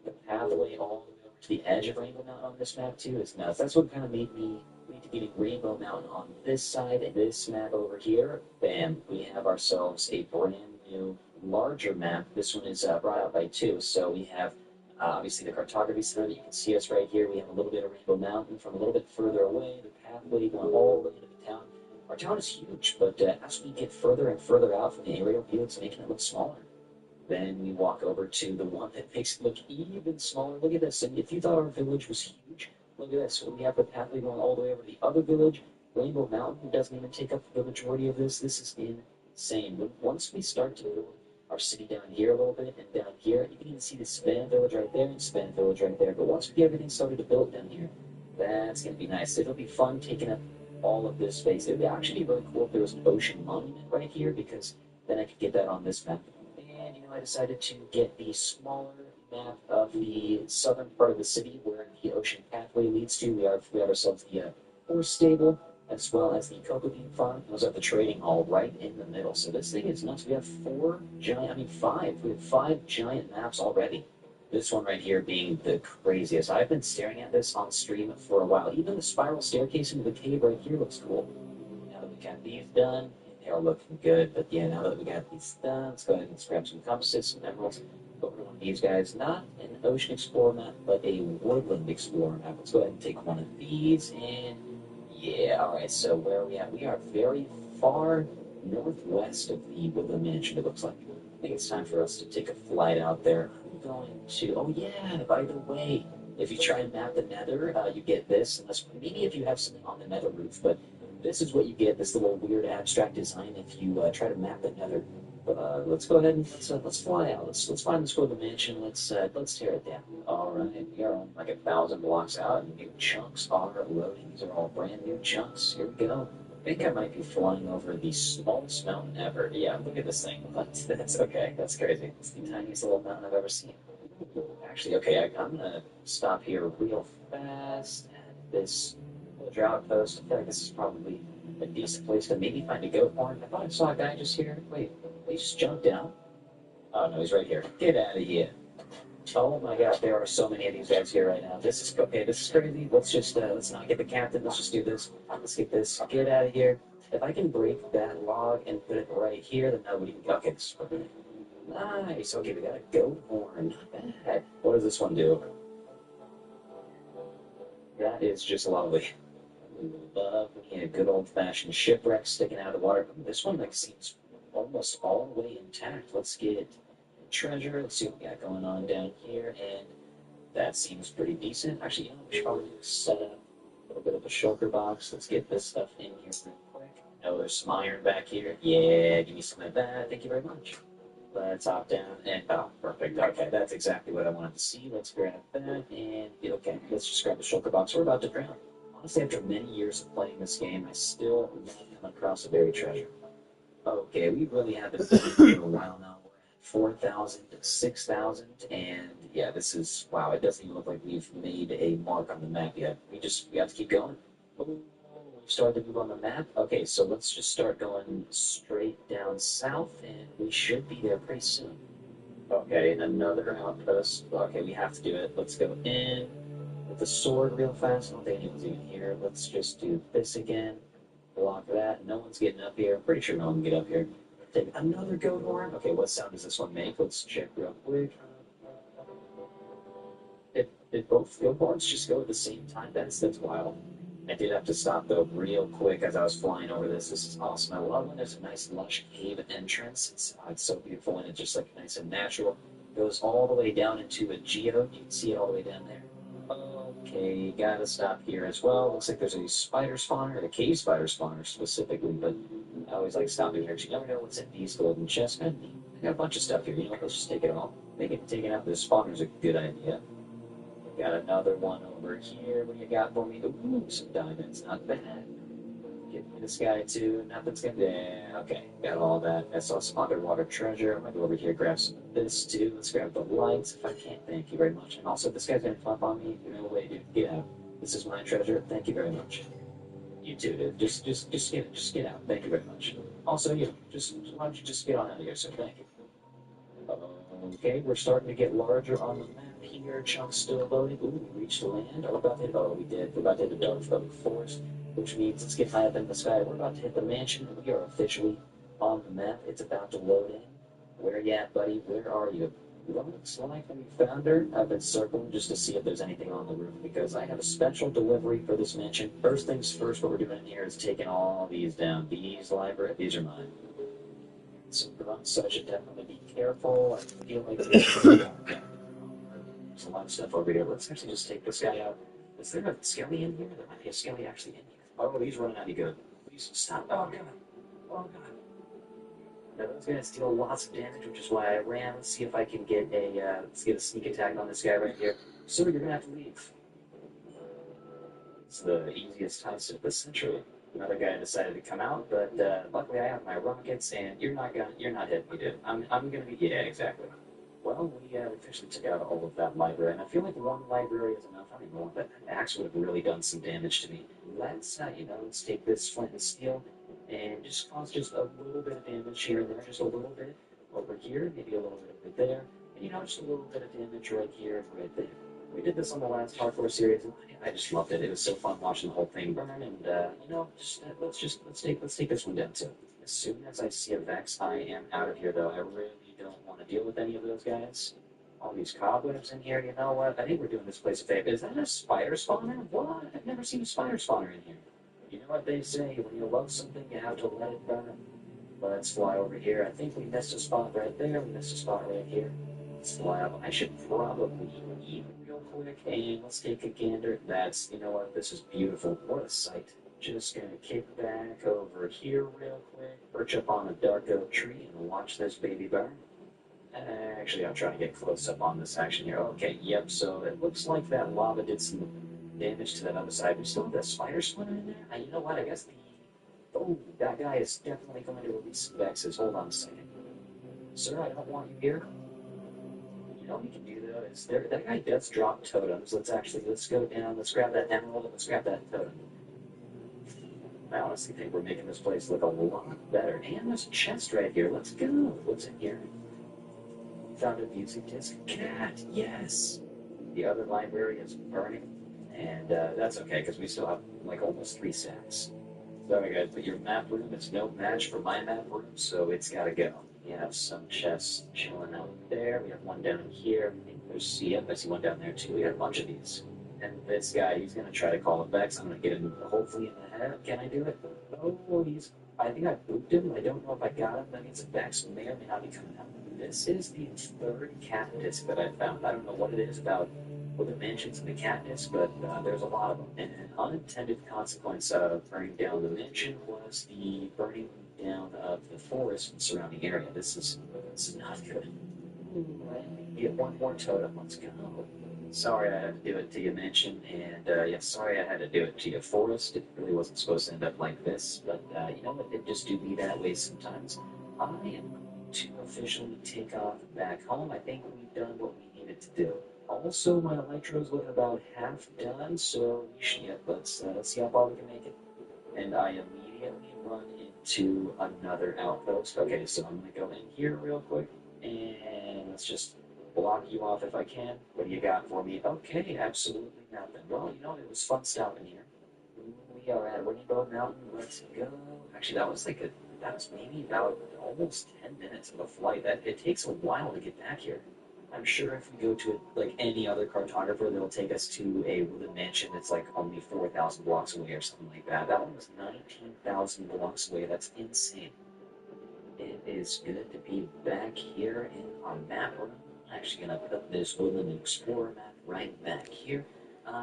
The pathway all the way over to the edge of Rainbow Mountain on this map too is nuts. That's what kind of made me need to get Rainbow Mountain on this side and this map over here. Bam, we have ourselves a brand new, larger map. This one is brought out by 2, so we have obviously the cartography center that you can see us right here. We have a little bit of Rainbow Mountain from a little bit further away, the pathway going all the way into the town. Our town is huge, but as we get further and further out from the aerial view, it's making it look smaller. Then we walk over to the one that makes it look even smaller. Look at this. And if you thought our village was huge, look at this. We have the pathway going all the way over to the other village. Rainbow Mountain doesn't even take up the majority of this. This is insane. But once we start to build our city down here a little bit and down here, you can even see the Span Village right there and Span Village right there. But once we get everything started to build down here, that's going to be nice. It'll be fun taking up all of this space. It would actually be really cool if there was an ocean monument right here, because then I could get that on this map. And, I decided to get the smaller map of the southern part of the city where the ocean pathway leads to. We have ourselves the horse stable, as well as the cocoa bean farm. Those are the trading hall right in the middle. So this thing is nuts. We have 5. We have 5 giant maps already. This one right here being the craziest. I've been staring at this on stream for a while. Even the spiral staircase into the cave right here looks cool. Now that we got these done, they're looking good. But yeah, now that we got these done, let's go ahead and grab some compasses, some emeralds. Over to one of these guys. Not an Ocean Explorer map, but a Woodland Explorer map. Let's go ahead and take one of these and yeah, alright, so where are we at? We are very far northwest of the Woodland Mansion, it looks like. I think it's time for us to take a flight out there. I'm going to... Oh yeah, by the way, if you try and map the nether, you get this. Unless, maybe if you have something on the nether roof, but this is what you get, this little weird abstract design if you try to map the nether. But let's go ahead and let's fly out. Let's find this Woodland Mansion. Let's tear it down. All right, we are on like 1,000 blocks out, and new chunks are loading. These are all brand new chunks. Here we go. I think I might be flying over the smallest mountain ever. Yeah, look at this thing. That's okay. That's crazy. It's the tiniest little mountain I've ever seen. Actually, okay, I'm gonna stop here real fast at this little drought post. I feel like this is probably a decent place to maybe find a goat horn. I thought I saw a guy just here. Wait. He just jumped down. Oh no, he's right here. Get out of here. Oh my gosh, there are so many of these guys here right now. This is okay, this is crazy. Let's not get the captain, let's just do this. Let's get this. Get out of here. If I can break that log and put it right here, then nobody can okay, this is perfect. Nice. Okay, we got a goat horn. Not bad. What does this one do? That is just lovely. We love looking at good old-fashioned shipwrecks sticking out of the water. This one like seems almost all the way intact. Let's get treasure. Let's see what we got going on down here, and that seems pretty decent. Actually, you know, we should probably set up a little bit of a shulker box. Let's get this stuff in here real quick. Oh, there's some iron back here. Yeah, give me some of that. Thank you very much. Let's hop down and oh, perfect. Okay, that's exactly what I wanted to see. Let's grab that and okay, let's just grab the shulker box. We're about to drown. Honestly, after many years of playing this game, I still love coming across a buried treasure. Okay, we really have been playing for a while now. We're at 4,000 to 6,000, and yeah, this is wow. It doesn't even look like we've made a mark on the map yet. We have to keep going. We've started to move on the map. Okay, so let's just start going straight down south, and we should be there pretty soon. Okay, another outpost. Okay, we have to do it. Let's go in with the sword real fast. I don't think anyone's even here. Let's just do this again. Block that. No one's getting up here. I'm pretty sure no one can get up here. Take another goat horn. Okay, what sound does this one make? Let's check real quick. Did both goat horns just go at the same time? That's wild. I did have to stop though real quick as I was flying over this. This is awesome. I love when there's a nice lush cave entrance. It's so beautiful and it's just like nice and natural. It goes all the way down into a geode. You can see it all the way down there. Okay, gotta stop here as well. Looks like there's a spider spawner, a cave spider spawner specifically, but I always like stopping here because you never know what's in these golden chests. Man, I got a bunch of stuff here. You know what? Let's just take it all. Taking out this spawner is a good idea. Got another one over here. What do you got for me? Ooh, some diamonds. Not bad. Get me this guy too. Nothing's gonna. Yeah, okay. Got all that. I saw some underwater treasure. I'm gonna go over here grab some of this too. Let's grab the lights if I can. Thank you very much. And also, this guy's gonna flop on me. No way, dude. Get out. This is my treasure. Thank you very much. You too, dude. Just get out. Thank you very much. Also, you why don't you just get on out of here, sir? Thank you. Okay, we're starting to get larger on the map here. Chunks still loading. Ooh, we reached the land. We're about to hit, we did. We're about to hit the Dark Forest, which means let's get high up in the sky. We're about to hit the mansion. We are officially on the map. It's about to load in. Where you at, buddy? Where are you? Looks like we found her. I've been circling just to see if there's anything on the roof because I have a special delivery for this mansion. First things first, what we're doing in here is taking all these down. These these are mine. So I should definitely be careful. I feel like there's a lot of stuff over here. Let's actually just take this guy out. Is there a skelly in here? There might be a skelly actually in here. Oh, he's running out of good. Please stop. Oh, God. Oh, God. Now, that's going to deal lots of damage, which is why I ran. Let's see if I can get let's get a sneak attack on this guy right here. Sir, you're going to have to leave. It's the easiest heist of the century. Another guy decided to come out, but luckily I have my rockets, and you're not hitting me, dude. I'm gonna be, yeah, exactly. Well, we officially took out all of that library, and I feel like one library is enough. I don't even want that axe would have really done some damage to me. Let's let's take this flint and steel, and just cause just a little bit of damage here and there, just a little bit over here, maybe a little bit over there, and just a little bit of damage right here and right there. We did this on the last hardcore series, and I just loved it. It was so fun watching the whole thing burn, and let's take this one down too. As soon as I see a Vex, I am out of here. Though I really don't want to deal with any of those guys. All these cobwebs in here. You know what? I think we're doing this place a favor. Is that a spider spawner? What? I've never seen a spider spawner in here. You know what they say? When you love something, you have to let it burn. Let's fly over here. I think we missed a spot right there. We missed a spot right here. Let's fly up. I should probably eat real quick, and let's take a gander. That's, you know what, this is beautiful. What a sight. Just gonna kick back over here real quick, perch up on a dark oak tree, and watch this baby burn. Actually, I'll try to get close up on this action here. Okay, yep, so it looks like that lava did some damage to that other side. We still have that spider splinter in there. And you know what, I guess that guy is definitely going to release some Vexes. Hold on a second. Sir, I don't want you here. You know what we can do though is that guy does drop totems. Let's go down, let's grab that emerald, let's grab that totem. I honestly think we're making this place look a lot better. And there's a chest right here. Let's go. What's in here? Found a music disc. Cat, yes! The other library is burning. And that's okay, because we still have like almost 3 sacks. Sorry guys, but your map room is no match for my map room, so it's gotta go. We have some chests chilling out there. We have one down here. I see one down there too. We got a bunch of these. And this guy, he's gonna try to call him back, so I'm gonna get him hopefully in the head. Can I do it? Oh, I think I booped him. I don't know if I got him. That means the Vex may or may not be coming out. This is the third cat disc that I found. I don't know what it is about with the mansions and the cat disc, but there's a lot of them. And an unintended consequence of burning down the mansion was the burning down of the forest and surrounding area. This is not good. Get one more totem. Let's go. Sorry I had to do it to you, Mansion, and yeah, sorry I had to do it to you, Forest. It really wasn't supposed to end up like this, but you know what? It just do be that way sometimes. I am going to officially take off back home. I think we've done what we needed to do. Also, my Electro's looking about half done, so we should, yeah, let's see how far we can make it. And I immediately run into another outpost. Okay, so I'm going to go in here real quick, and let's just block you off if I can. What do you got for me? Okay, absolutely nothing. Well, you know, it was fun stopping here. We are at Rainbow Mountain. Let's go. Actually, that was maybe about almost 10 minutes of a flight. It takes a while to get back here. I'm sure if we go to like any other cartographer, they'll take us to a wooded mansion that's like only 4,000 blocks away or something like that. That one was 19,000 blocks away. That's insane. It is good to be back here in our map. I'm actually going to put this Woodland Explorer map right back here.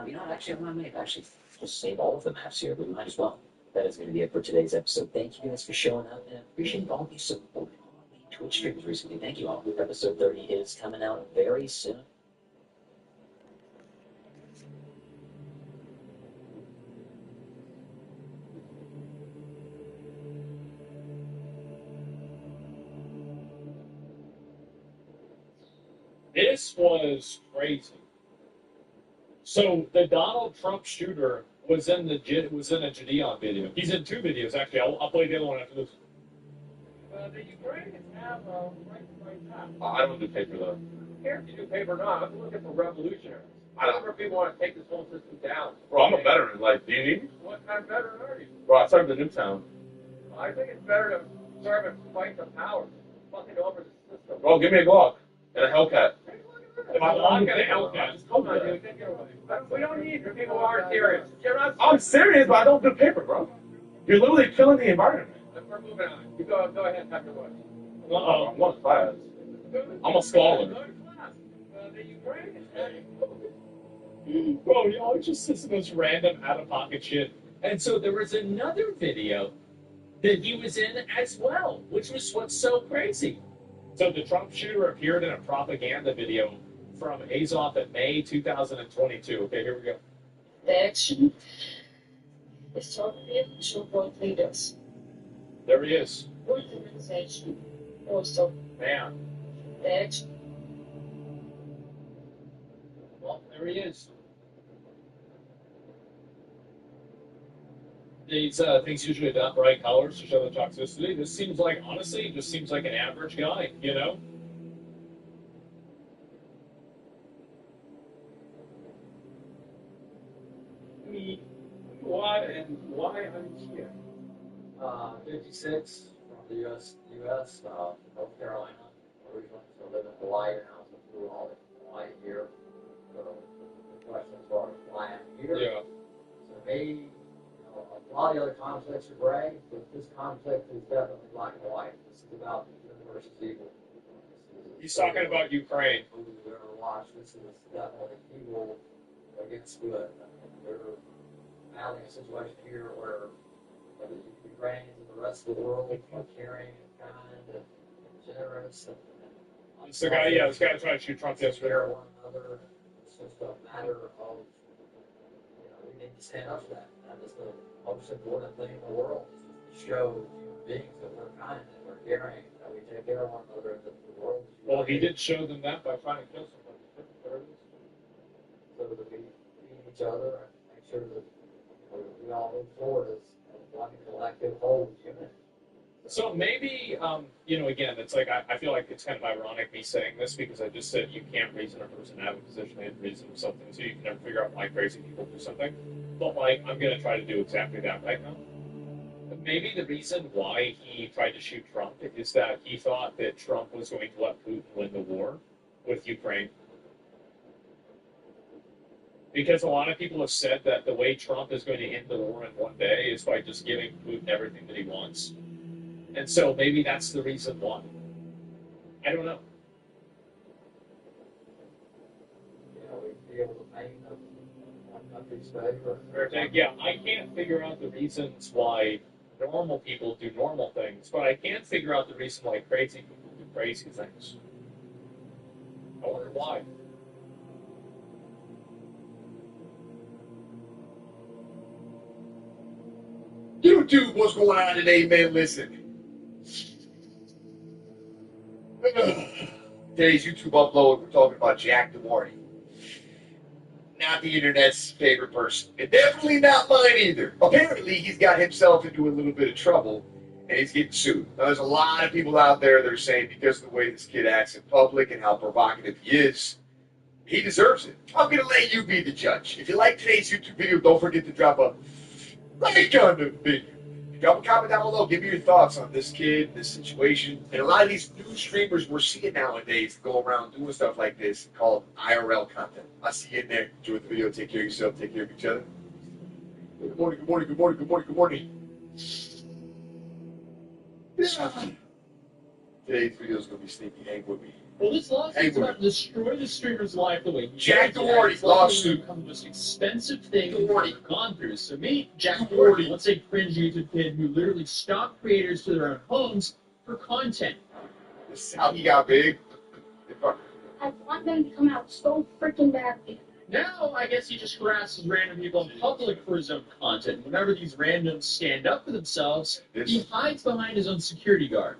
You know what, actually, I might actually just save all of the maps here, but we might as well. That is going to be it for today's episode. Thank you guys for showing up, and I appreciate all the support on the Twitch streams recently. Thank you all. Episode 30 is coming out very soon. This was crazy. So the Donald Trump shooter was in a Gideon video. He's in two videos actually. I'll play the other one after this. The Ukrainians have right now. I don't do paper though. I don't care if you do paper or not. I'm looking for revolutionaries. I don't know if people want to take this whole system down. Bro, I'm a veteran. Like, do you need me? What kind of veteran are you? Bro, I served in Newtown. I think it's better to serve and fight the powers. Fucking over the system. Bro, give me a Glock and a Hellcat. If I'm not gonna Hellcat, come on, dude. Take it away. We don't need people who aren't serious. I'm serious, but I don't do paper, bro. You're literally killing the environment. We're moving on. You go ahead, Dr. Wood. I'm one class. I'm a scholar. The Ukrainians. Bro, y'all just listen to this random out-of-pocket shit. And so there was another video that he was in as well, which was what's so crazy. So the Trump shooter appeared in a propaganda video from Azov in May 2022. Okay, here we go. The action is targeted to world leaders. There he is. Organization also. Man. The action. Well, there he is. These things usually adopt bright colors to show the toxicity. This seems like, honestly, just seems like an average guy, you know? What and why are you here? 56 from the U.S., North Carolina, originally, so live in Hawaii now, so through all the Hawaii here. So the question as far as why I'm here. Yeah. So maybe, a lot of the other conflicts are gray, but this conflict is definitely black and white. This is about good versus evil. He's talking about Ukraine. Movie we've ever watched, this is definitely evil against good. We're having a situation here where the Ukrainians and the rest of the world are caring and kind and generous. It's the guy, yeah, this guy tried to shoot Trump yesterday. One another. It's just a matter of, we need to stand up for that. That is the most important thing in the world, is to show human beings that we're kind and we're caring, that we take care of one another, and that the world is Well, he did show them that by trying to kill somebody. so that we feed each other and make sure that we all move forward as one collective whole unit. So maybe, again, it's like, I feel like it's kind of ironic me saying this because I just said you can't reason a person out of a position they reason with something, so you can never figure out why crazy people do something. But, I'm going to try to do exactly that right now. But maybe the reason why he tried to shoot Trump is that he thought that Trump was going to let Putin win the war with Ukraine. Because a lot of people have said that the way Trump is going to end the war in one day is by just giving Putin everything that he wants. And so maybe that's the reason why. I don't know. We'd be able to paint one country's favor. Yeah, I can't figure out the reasons why normal people do normal things, but I can figure out the reason why crazy people do crazy things. I wonder why. YouTube, what's going on today, man? Listen. Today's YouTube upload, we're talking about Jack Duarte. Not the internet's favorite person. And definitely not mine either. Apparently, he's got himself into a little bit of trouble, and he's getting sued. Now, there's a lot of people out there that are saying because of the way this kid acts in public and how provocative he is, he deserves it. I'm going to let you be the judge. If you like today's YouTube video, don't forget to drop a like on the video. Drop a comment down below. Give me your thoughts on this kid, this situation. And a lot of these new streamers we're seeing nowadays go around doing stuff like this called IRL content. I'll see you in there. Enjoy the video. Take care of yourself. Take care of each other. Good morning, good morning, good morning, good morning, good morning. Today's video is going to be sneaky. Hang with me. Well, this lawsuit's about to destroy the streamer's life the way Jack Duarte lawsuit. Become the most expensive thing we've gone through. So meet Jack Duarte, let's say cringe YouTube kid who literally stopped creators to their own homes for content. This is how he got big. I want them to come out so freaking badly. Now, I guess he just harasses random people in public for his own content. Whenever these randoms stand up for themselves, he hides behind his own security guard.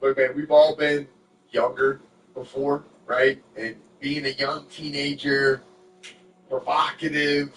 Look, man, we've all been younger before, right? And being a young teenager, provocative,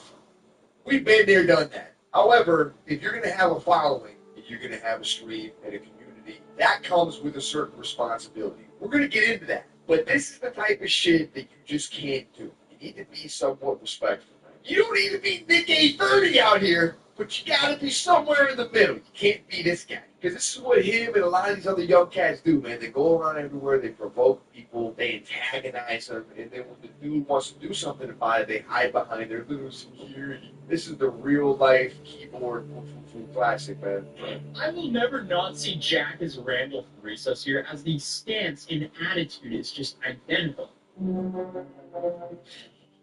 we've been there, done that. However, if you're going to have a following, if you're going to have a stream and a community, that comes with a certain responsibility. We're going to get into that. But this is the type of shit that you just can't do. You need to be somewhat respectful. You don't need to be Nick A30 out here, but you got to be somewhere in the middle. You can't be this guy. Because this is what him and a lot of these other young cats do, man. They go around everywhere, they provoke people, they antagonize them, and then when the dude wants to do something about it, they hide behind their little security. This is the real-life keyboard classic, man. I will never not see Jack as Randall from Recess here, as the stance and attitude is just identical.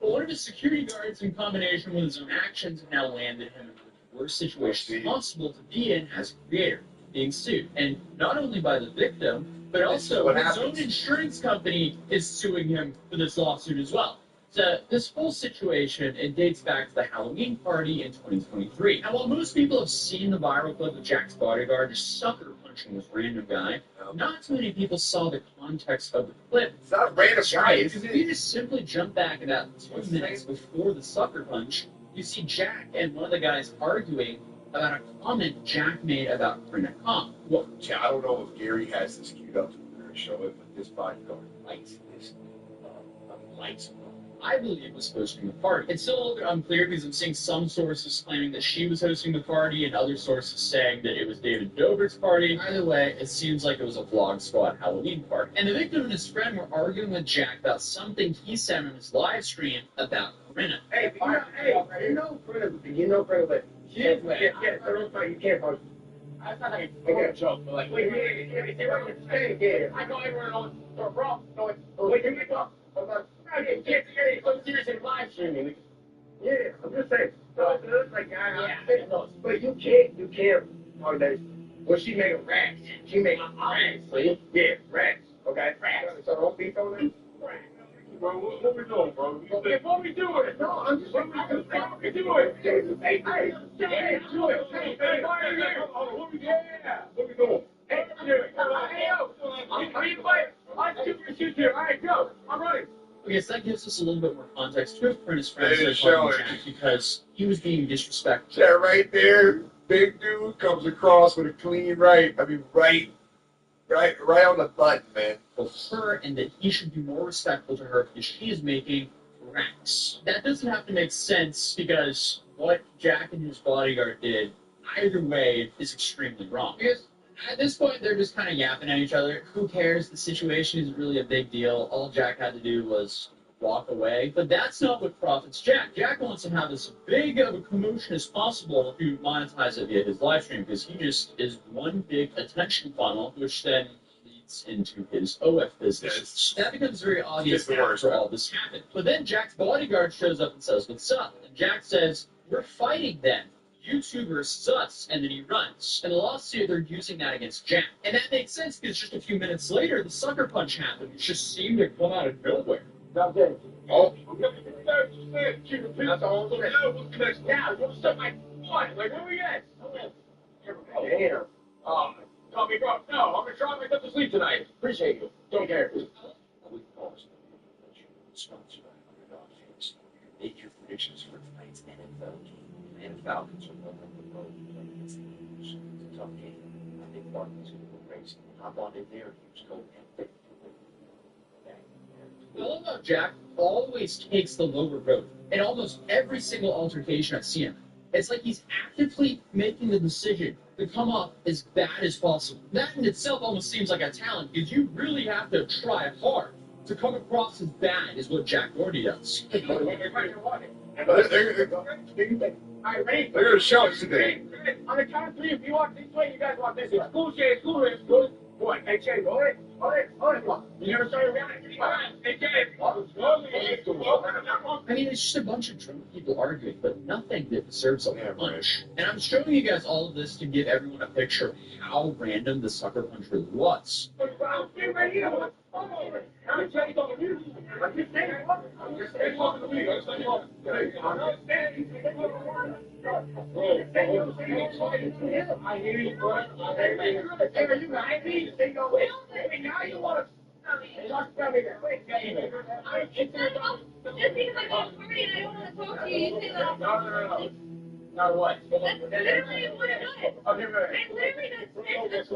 But one of his security guards, in combination with his own actions, have now landed him in the worst situation possible to be in as a creator, being sued. And not only by the victim, but also his own insurance company is suing him for this lawsuit as well. So this whole situation, it dates back to the Halloween party in 2023. And while most people have seen the viral clip of Jack's bodyguard just sucker punching this random guy, not too many people saw the context of the clip. It's not a random guy, isn't If you just simply jump back about 2 minutes before the sucker punch, you see Jack and one of the guys arguing about a comment Jack made about Brenna. Well, I don't know if Gary has this queued up to show it, but this bodyguard lights this lights. I believe was hosting the party. It's still a little bit unclear because I'm seeing some sources claiming that she was hosting the party and other sources saying that it was David Dobrik's party. Either way, it seems like it was a Vlog Squad Halloween party. And the victim and his friend were arguing with Jack about something he said on his live stream about Brenna. Hey, you know Brenna, but yeah, you can't post. I thought I could a joke, but like, wait, I know everyone on the bro. Wait, can we talk? I'm seriously live streaming. Yeah, I'm just saying. So it looks like but you can't. Oh, well, she made a racks. She made racks. Yeah, racks. Okay. Racks. So don't beat on them. Bro, what we doing, bro? What we doing? No, I'm just saying. What we doing? Hey, do it. Hey, what we doing? Hey, all right, go. I'm running. I guess that gives us a little bit more context to Brenna's friends Jack because he was being disrespectful. That right there, big dude comes across with a clean right. I mean, right on the button, man. For her, and that he should be more respectful to her because she is making racks. That doesn't have to make sense because what Jack and his bodyguard did, either way, is extremely wrong. Yes. At this point, they're just kind of yapping at each other. Who cares? The situation isn't really a big deal. All Jack had to do was walk away. But that's not what profits Jack. Jack wants to have as big of a commotion as possible to monetize it via his live stream, because he just is one big attention funnel, which then leads into his OF business. That becomes very obvious after all this happened. But then Jack's bodyguard shows up and says, "What's up?" And Jack says, "We're fighting them. YouTuber sus," and then he runs. In the lawsuit, they're using that against Jack. And that makes sense because just a few minutes later, the sucker punch happened, which just seemed to come out of nowhere. Okay. Oh. That's all. What's the next? Yeah, what's up, my boy? Like, where we at? Here. Call me, bro. No, I'm gonna try myself to sleep tonight. Appreciate you. Don't care. Sponsored by Underdog Fantasy. Make your predictions for tonight's NFL game. And Falcons are one of the road against the Eagles. It's a tough game. I think Barkley's going to go crazy. Hop on in there and use code M50. I love how Jack always takes the lower road in almost every single altercation I see him. It's like he's actively making the decision to come off as bad as possible. That in itself almost seems like a talent, because you really have to try hard to come across as bad as what Jack Doherty does. They're going to show us today. On the count of three, if you walk this way, you guys walk this way. School, Jay, school, school. Boy, hey, Jay, hold it. You never started around. Hey, Jay. I mean, it's just a bunch of drunk people arguing, but nothing that deserves a punch. And I'm showing you guys all of this to give everyone a picture of how random the sucker punch really was. I hear you, bro. Are you lying me? They go, now you want to talk about me. Not what? That's literally what it was. I literally just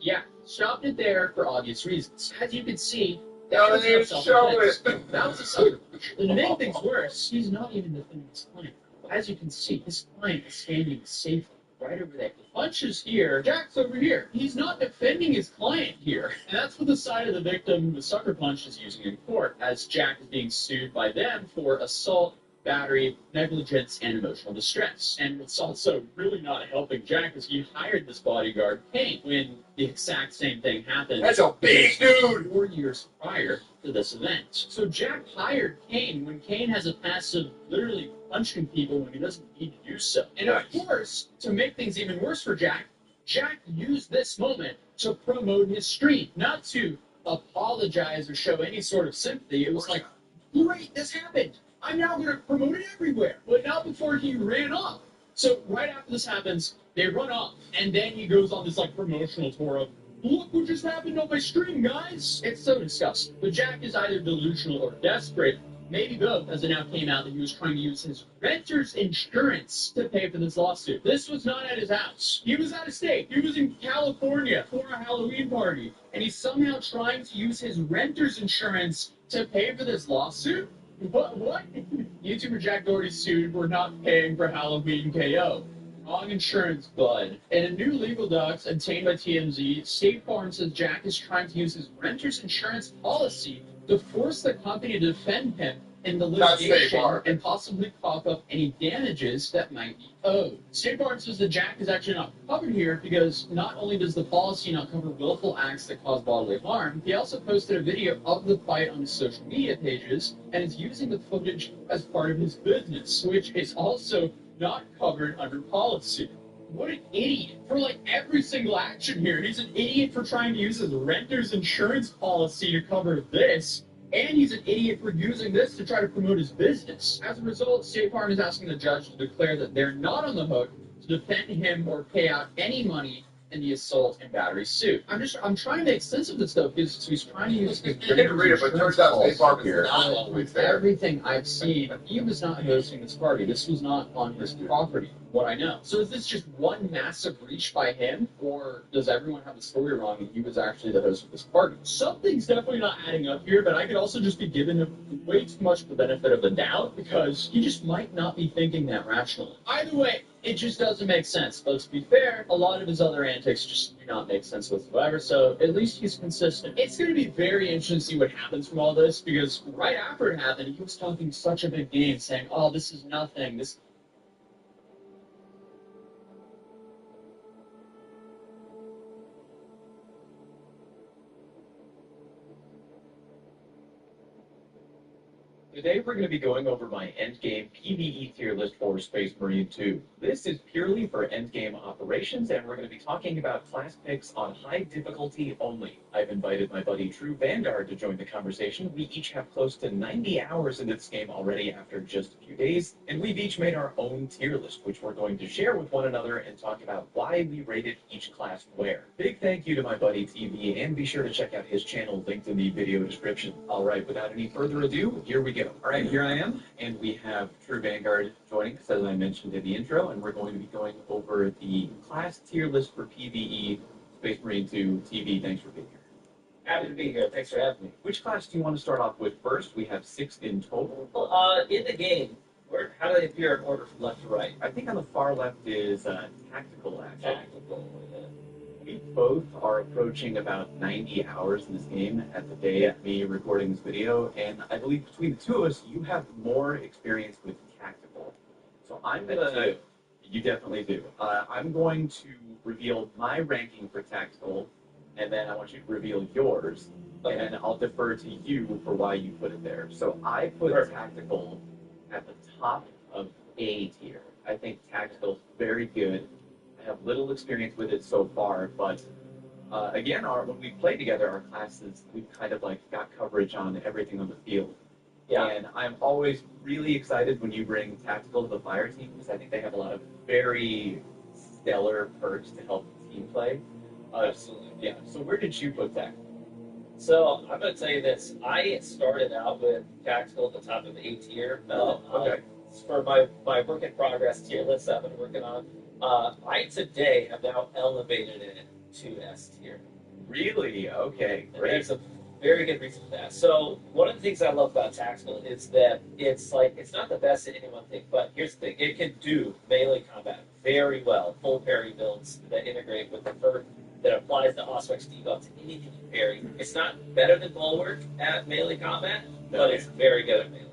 Yeah, stopped it there for obvious reasons. As you can see, That was a sucker punch. And to make things worse, he's not even defending his client. As you can see, his client is standing safely right over there. The punch is here, Jack's over here. He's not defending his client here. And that's what the side of the victim the sucker punch is using in court, as Jack is being sued by them for assault, battery, negligence, and emotional distress. And what's also really not helping Jack is he hired this bodyguard, Kane, when the exact same thing happened. That's a big dude! 4 years prior to this event. So Jack hired Kane when Kane has a past of literally punching people when he doesn't need to do so. And of course, to make things even worse for Jack, Jack used this moment to promote his stream, not to apologize or show any sort of sympathy. It was like, great, this happened. I'm now going to promote it everywhere. But not before he ran off. So right after this happens, they run off. And then he goes on this like promotional tour of, look what just happened on my stream, guys. It's so disgusting. But Jack is either delusional or desperate. Maybe both, as it now came out that he was trying to use his renter's insurance to pay for this lawsuit. This was not at his house. He was out of state. He was in California for a Halloween party. And he's somehow trying to use his renter's insurance to pay for this lawsuit? What? YouTuber Jack Doherty sued for not paying for Halloween KO. Wrong insurance, bud. In a new legal docs obtained by TMZ, State Farm says Jack is trying to use his renter's insurance policy to force the company to defend him in the litigation and possibly cough up any damages that might be owed. State Farm says that Jack is actually not covered here because not only does the policy not cover willful acts that cause bodily harm, he also posted a video of the fight on his social media pages and is using the footage as part of his business, which is also not covered under policy. What an idiot. For like every single action here, he's an idiot for trying to use his renter's insurance policy to cover this, and he's an idiot for using this to try to promote his business. As a result, State Farm is asking the judge to declare that they're not on the hook to defend him or pay out any money and the assault and battery suit. I'm trying to make sense of this stuff because he's trying to use his Can't read it, but it turns out State Farm is not always there. Everything I've seen, he was not hosting this party. This was not on his property, what I know. So is this just one massive reach by him, or does everyone have the story wrong and he was actually the host of this party? Something's definitely not adding up here, but I could also just be giving him way too much of the benefit of the doubt because he just might not be thinking that rationally. Either way, it just doesn't make sense. But to be fair, a lot of his other antics just do not make sense whatsoever, so at least he's consistent. It's going to be very interesting to see what happens from all this, because right after it happened, he was talking such a big game, saying, oh, this is nothing, this... Today we're going to be going over my endgame PvE tier list for Space Marine 2. This is purely for endgame operations, and we're going to be talking about class picks on high difficulty only. I've invited my buddy True Vanguard to join the conversation. We each have close to 90 hours into this game already after just a few days, and we've each made our own tier list, which we're going to share with one another and talk about why we rated each class where. Big thank you to my buddy TV, and be sure to check out his channel linked in the video description. Alright, without any further ado, here we go. Alright, here I am, and we have True Vanguard joining us, as I mentioned in the intro, and we're going to be going over the class tier list for PvE Space Marine 2. TV, thanks for being here. Happy to be here. Thanks for having me. Which class do you want to start off with first? We have 6 in total. In the game, how do they appear in order from left to right? I think on the far left is tactical action. Tactical, yeah. We both are approaching about 90 hours in this game at the day of me recording this video, and I believe between the two of us, you have more experience with tactical. So I'm gonna... You definitely do. I'm going to reveal my ranking for tactical, and then I want you to reveal yours, and then I'll defer to you for why you put it there. So I put tactical at the top of A tier. I think tactical is very good. I have little experience with it so far, but again, when we play together, our classes, we've kind of like got coverage on everything on the field. Yeah. And I'm always really excited when you bring tactical to the fire team, because I think they have a lot of very stellar perks to help team play. Absolutely. Yeah. So where did you put tactical? So I'm going to tell you this. I started out with tactical at the top of A tier. Okay. For my work in progress tier list I've been working on, I today have now elevated it to S tier. Really? Okay, And great. there's a very good reason for that. So one of the things I love about tactical is that it's not the best at any one thing, but here's the thing: it can do melee combat very well. Full parry builds that integrate with the perk that applies the Auspex debuff to anything you parry. It's not better than Bulwark at melee combat, but it's very good at melee.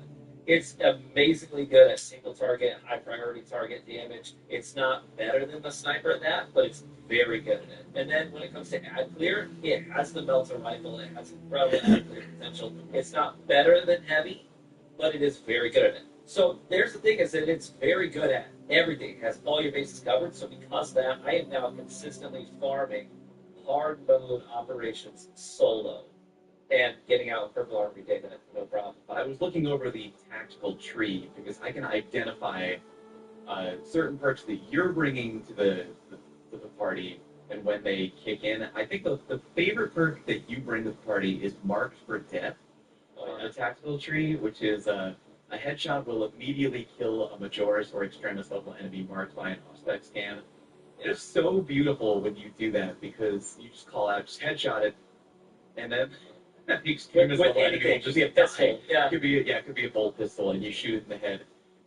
It's amazingly good at single target, high priority target damage. It's not better than the sniper at that, but it's very good at it. And then when it comes to ad clear, it has the melter rifle. It has incredible ad clear potential. It's not better than heavy, but it is very good at it. So there's the thing, is that it's very good at everything. It has all your bases covered. So because of that, I am now consistently farming hard mode operations solo and getting out Purple Arm every day, then no problem. I was looking over the tactical tree because I can identify certain perks that you're bringing to the party and when they kick in. I think the favorite perk that you bring to the party is Marked for Death on the tactical tree, which is a headshot will immediately kill a Majoris or Extremis level enemy marked by an Auspex scan. It is so beautiful when you do that because you just call out, just headshot it, and then the Extremis level enemy will just be a pistol. Yeah. It could be a bolt pistol, and you shoot it in the head,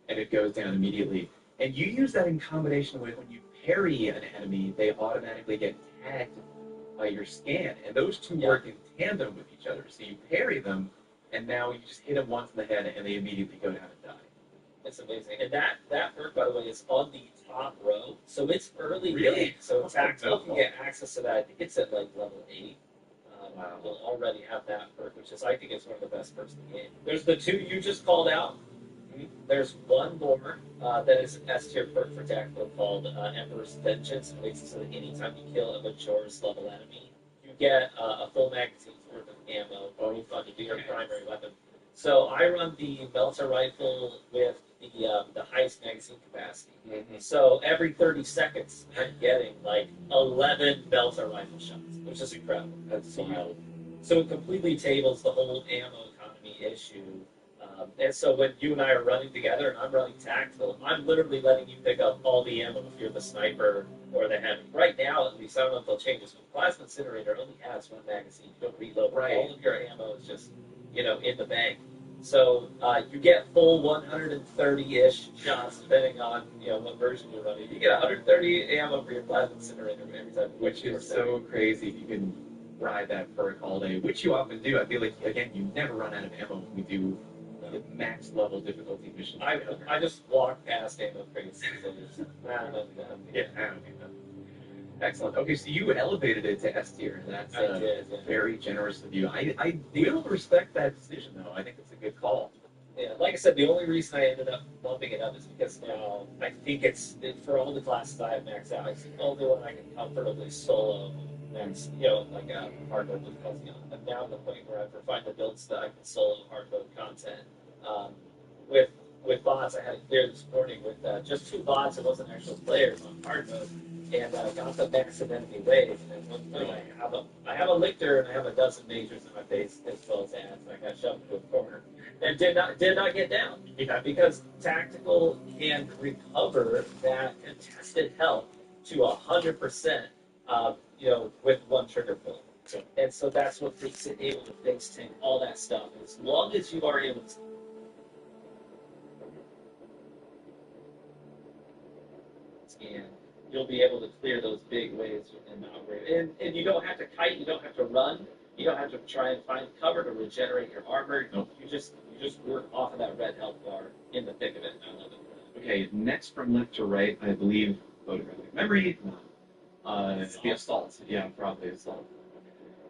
and it goes down immediately. And you use that in combination with when you parry an enemy, they automatically get tagged by your scan, and those two work in tandem with each other. So you parry them, and now you just hit them once in the head, and they immediately go down and die. It's amazing. And that perk, by the way, is on the top row, so it's early Really? game. So tactical can get access to that. I think it's at like level 8. Wow. We'll already have that perk, which is, I think, is one of the best perks in the game. There's the two you just called out. There's one more that is an S tier perk for tactical called Emperor's Vengeance. It makes it so that anytime you kill a Majoris level enemy, you get a full magazine's worth of ammo, or fun to do your primary weapon. So I run the Melter Rifle with the highest magazine capacity. So every 30 seconds, I'm getting like 11 Belter rifle shots, which is incredible. That's wild. So it completely tables the whole ammo economy issue. And so when you and I are running together and I'm running tactical, I'm literally letting you pick up all the ammo if you're the sniper or the heavy. Right now, at least, I don't know if they'll change this, but Plasma Incinerator only has one magazine. You don't reload. Right. All of your ammo is just, in the bank. So you get full 130-ish shots, depending on what version you're running. You get 130 ammo for your Plasma Incinerator every time. Which is so crazy. You can ride that perk all day, which you often do. I feel like, again, you never run out of ammo when we do the max level difficulty missions. I just walk past ammo crates. So I don't know. Yeah, I don't do that. Excellent. Okay, so you elevated it to S tier, and that's I did, yeah. very generous of you. I will respect that decision, though. I think it's a good call. Yeah, like I said, the only reason I ended up bumping it up is because now I think for all the classes I have maxed out, it's the only one I can comfortably solo max, like a hard mode difficulty on. I'm now at the point where I've refined the builds that I can solo hard mode content. With bots, I had it clear this morning with just 2 bots. It wasn't actual players on hard mode, and got the massive enemy wave. And one point, I have a lictor and I have a dozen majors in my face as well as ads. I got shoved into a corner and did not get down. Yeah. Because tactical can recover that contested health to 100%. With one trigger pull. And so that's what makes it able to face tank all that stuff. As long as you are able to scan, you'll be able to clear those big waves and not worry. And you don't have to kite, you don't have to run, you don't have to try and find cover to regenerate your armor. Nope. You just work off of that red health bar in the thick of it. I love it. Okay, next from left to right, I believe, photographic memory. The assault. Yeah, probably assault.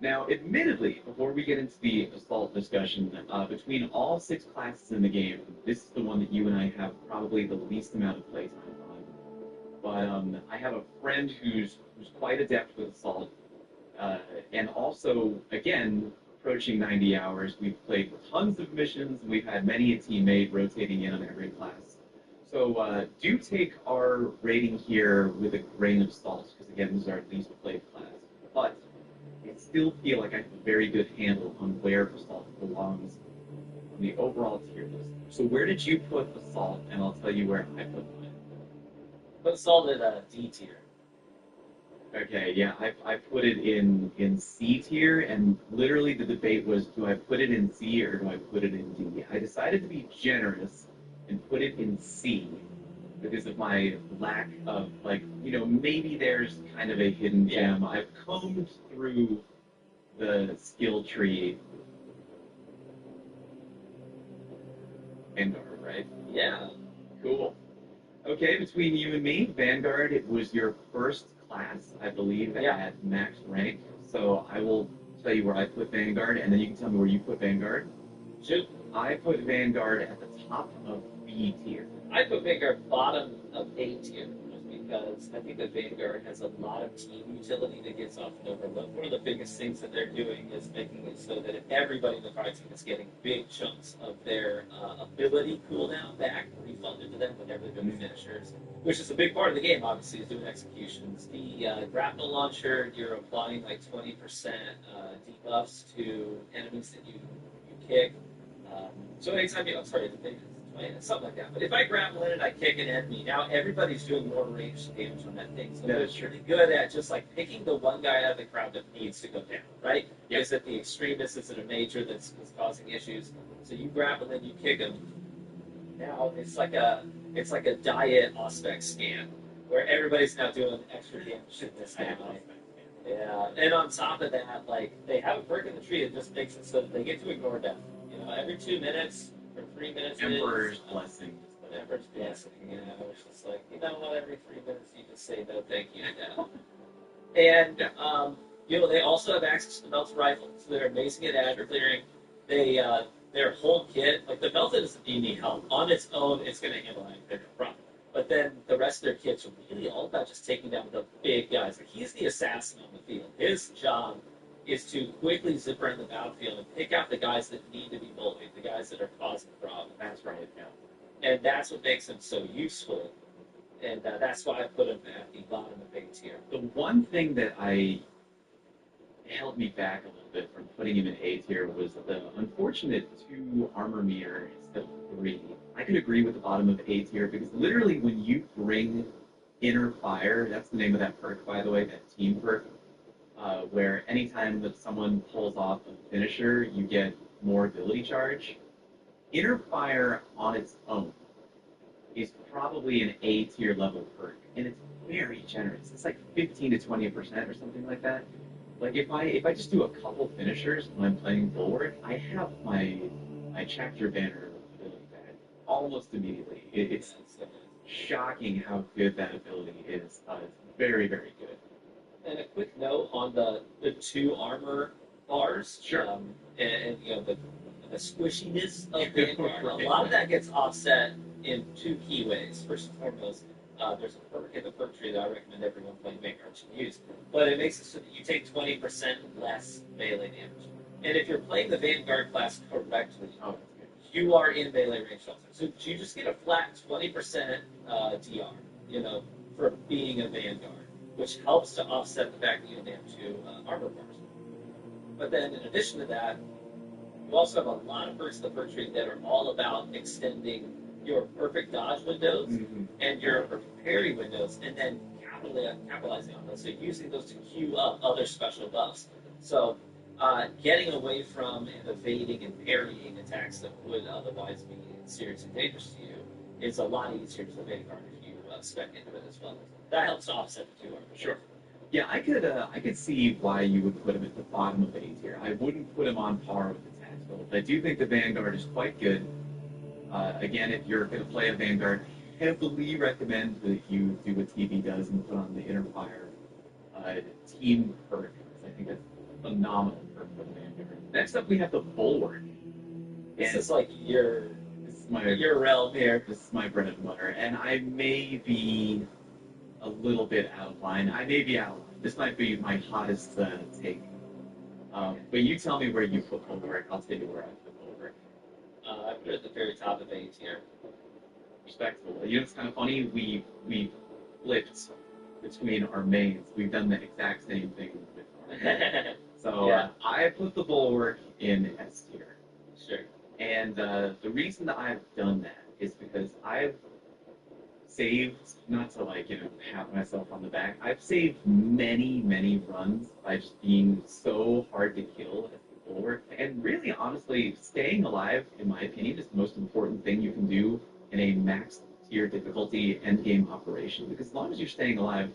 Now, admittedly, before we get into the assault discussion, between all 6 classes in the game, this is the one that you and I have probably the least amount of playtime on. But I have a friend who's quite adept with assault, and also, again, approaching 90 hours. We've played tons of missions, and we've had many a teammate rotating in on every class. So do take our rating here with a grain of salt, because again, this is our least played class. But I still feel like I have a very good handle on where Assault belongs on the overall tier list. So where did you put Assault? And I'll tell you where I put mine. Put Assault at D tier. Okay, yeah, I put it in C tier, and literally the debate was, do I put it in C or do I put it in D? I decided to be generous and put it in C because of my lack of, maybe there's kind of a hidden gem. I've combed through the skill tree. Vanguard, right? Yeah. Cool. Okay, between you and me, Vanguard, it was your first class, I believe, at max rank. So I will tell you where I put Vanguard, and then you can tell me where you put Vanguard. Shoot. I put Vanguard at the top of B tier. I put Vanguard bottom of A tier just because I think that Vanguard has a lot of team utility that gets often overlooked. One of the biggest things that they're doing is making it so that everybody in the fight team is getting big chunks of their ability cooldown back refunded to them whenever they're doing finishers, which is a big part of the game, obviously, is doing executions. The grapnel launcher, you're applying like 20% debuffs to enemies that you kick. So anytime you, something like that. But if I grapple in it, I kick an enemy. Now everybody's doing more ranged damage on that thing. So they're really good at just like picking the one guy out of the crowd that needs to go down, right? Yep. Is it the extremist? Is it a major that's causing issues? So you grapple and you kick him. Now it's like a diet Auspex scan where everybody's now doing extra damage to this guy. Yeah, and on top of that, like they have a perk in the tree that just makes it so that they get to ignore death. Every 2 minutes or 3 minutes. Emperor's blessing. Emperor's blessing. It's just like, every 3 minutes you just say no, thank you now. And they also have access to the melted rifle, so they're amazing at aggro clearing. They their whole kit, like the melted doesn't need any help on its own. It's going to handle it problem. But then the rest of their kits are really all about just taking down the big guys. Like he's the assassin on the field. His job is to quickly zip around the battlefield and pick out the guys that need to be bullied, the guys that are causing the problem. That's right, yeah. and that's what makes him so useful. And that's why I put him at the bottom of A tier. The one thing that held me back a little bit from putting him in A tier was the unfortunate 2 armor meter instead of 3. I could agree with the bottom of A tier because literally when you bring Inner Fire, that's the name of that perk, by the way, that team perk, where anytime that someone pulls off a finisher, you get more ability charge. Inner Fire on its own is probably an A tier level perk, and it's very generous. It's like 15 to 20% or something like that. Like if I just do a couple finishers when I'm playing Bulwark, I have my chapter banner ability back almost immediately. It's shocking how good that ability is. It's very, very good. And a quick note on the 2 armor bars. Sure. And you know the squishiness of Vanguard. A lot of that gets offset in 2 key ways. First and foremost, there's a perk in the perk tree that I recommend everyone playing Vanguard should use. But it makes it so that you take 20% less melee damage. And if you're playing the Vanguard class correctly, you are in melee range also. So you just get a flat 20% DR, you know, for being a Vanguard, which helps to offset the fact that you only have 2 armor bars. But then in addition to that, you also have a lot of perks in the perk tree that are all about extending your perfect dodge windows and your perfect parry windows, and then capitalizing on those. So using those to queue up other special buffs. So getting away from and evading and parrying attacks that would otherwise be seriously dangerous to you is a lot easier to the Vanguard if you spec into it as well. That helps to offset the 2 armor. Sure. Yeah, I could see why you would put him at the bottom of A tier. I wouldn't put him on par with the Tactical. I do think the Vanguard is quite good. Again, if you're going to play a Vanguard, heavily recommend that you do what TV does and put on the Inner Fire team perk. I think that's a phenomenal perk for the Vanguard. Next up, we have the Bulwark. This is like your realm here. This is my bread and butter, and I may be a little bit out of line. I may be out of line. This might be my hottest take. But you tell me where you put Bulwark. I'll tell you where I put Bulwark. I put it at the very top of A tier. Respectable. You know, it's kind of funny. We flipped between our mains. We've done the exact same thing with our mains. So Yeah. I put the Bulwark in S tier. Sure. And the reason that I've done that is because I've saved, not to pat myself on the back, I've saved many runs by just being so hard to kill as the Bulwark. And really, honestly, staying alive, in my opinion, is the most important thing you can do in a max tier difficulty endgame operation. Because as long as you're staying alive,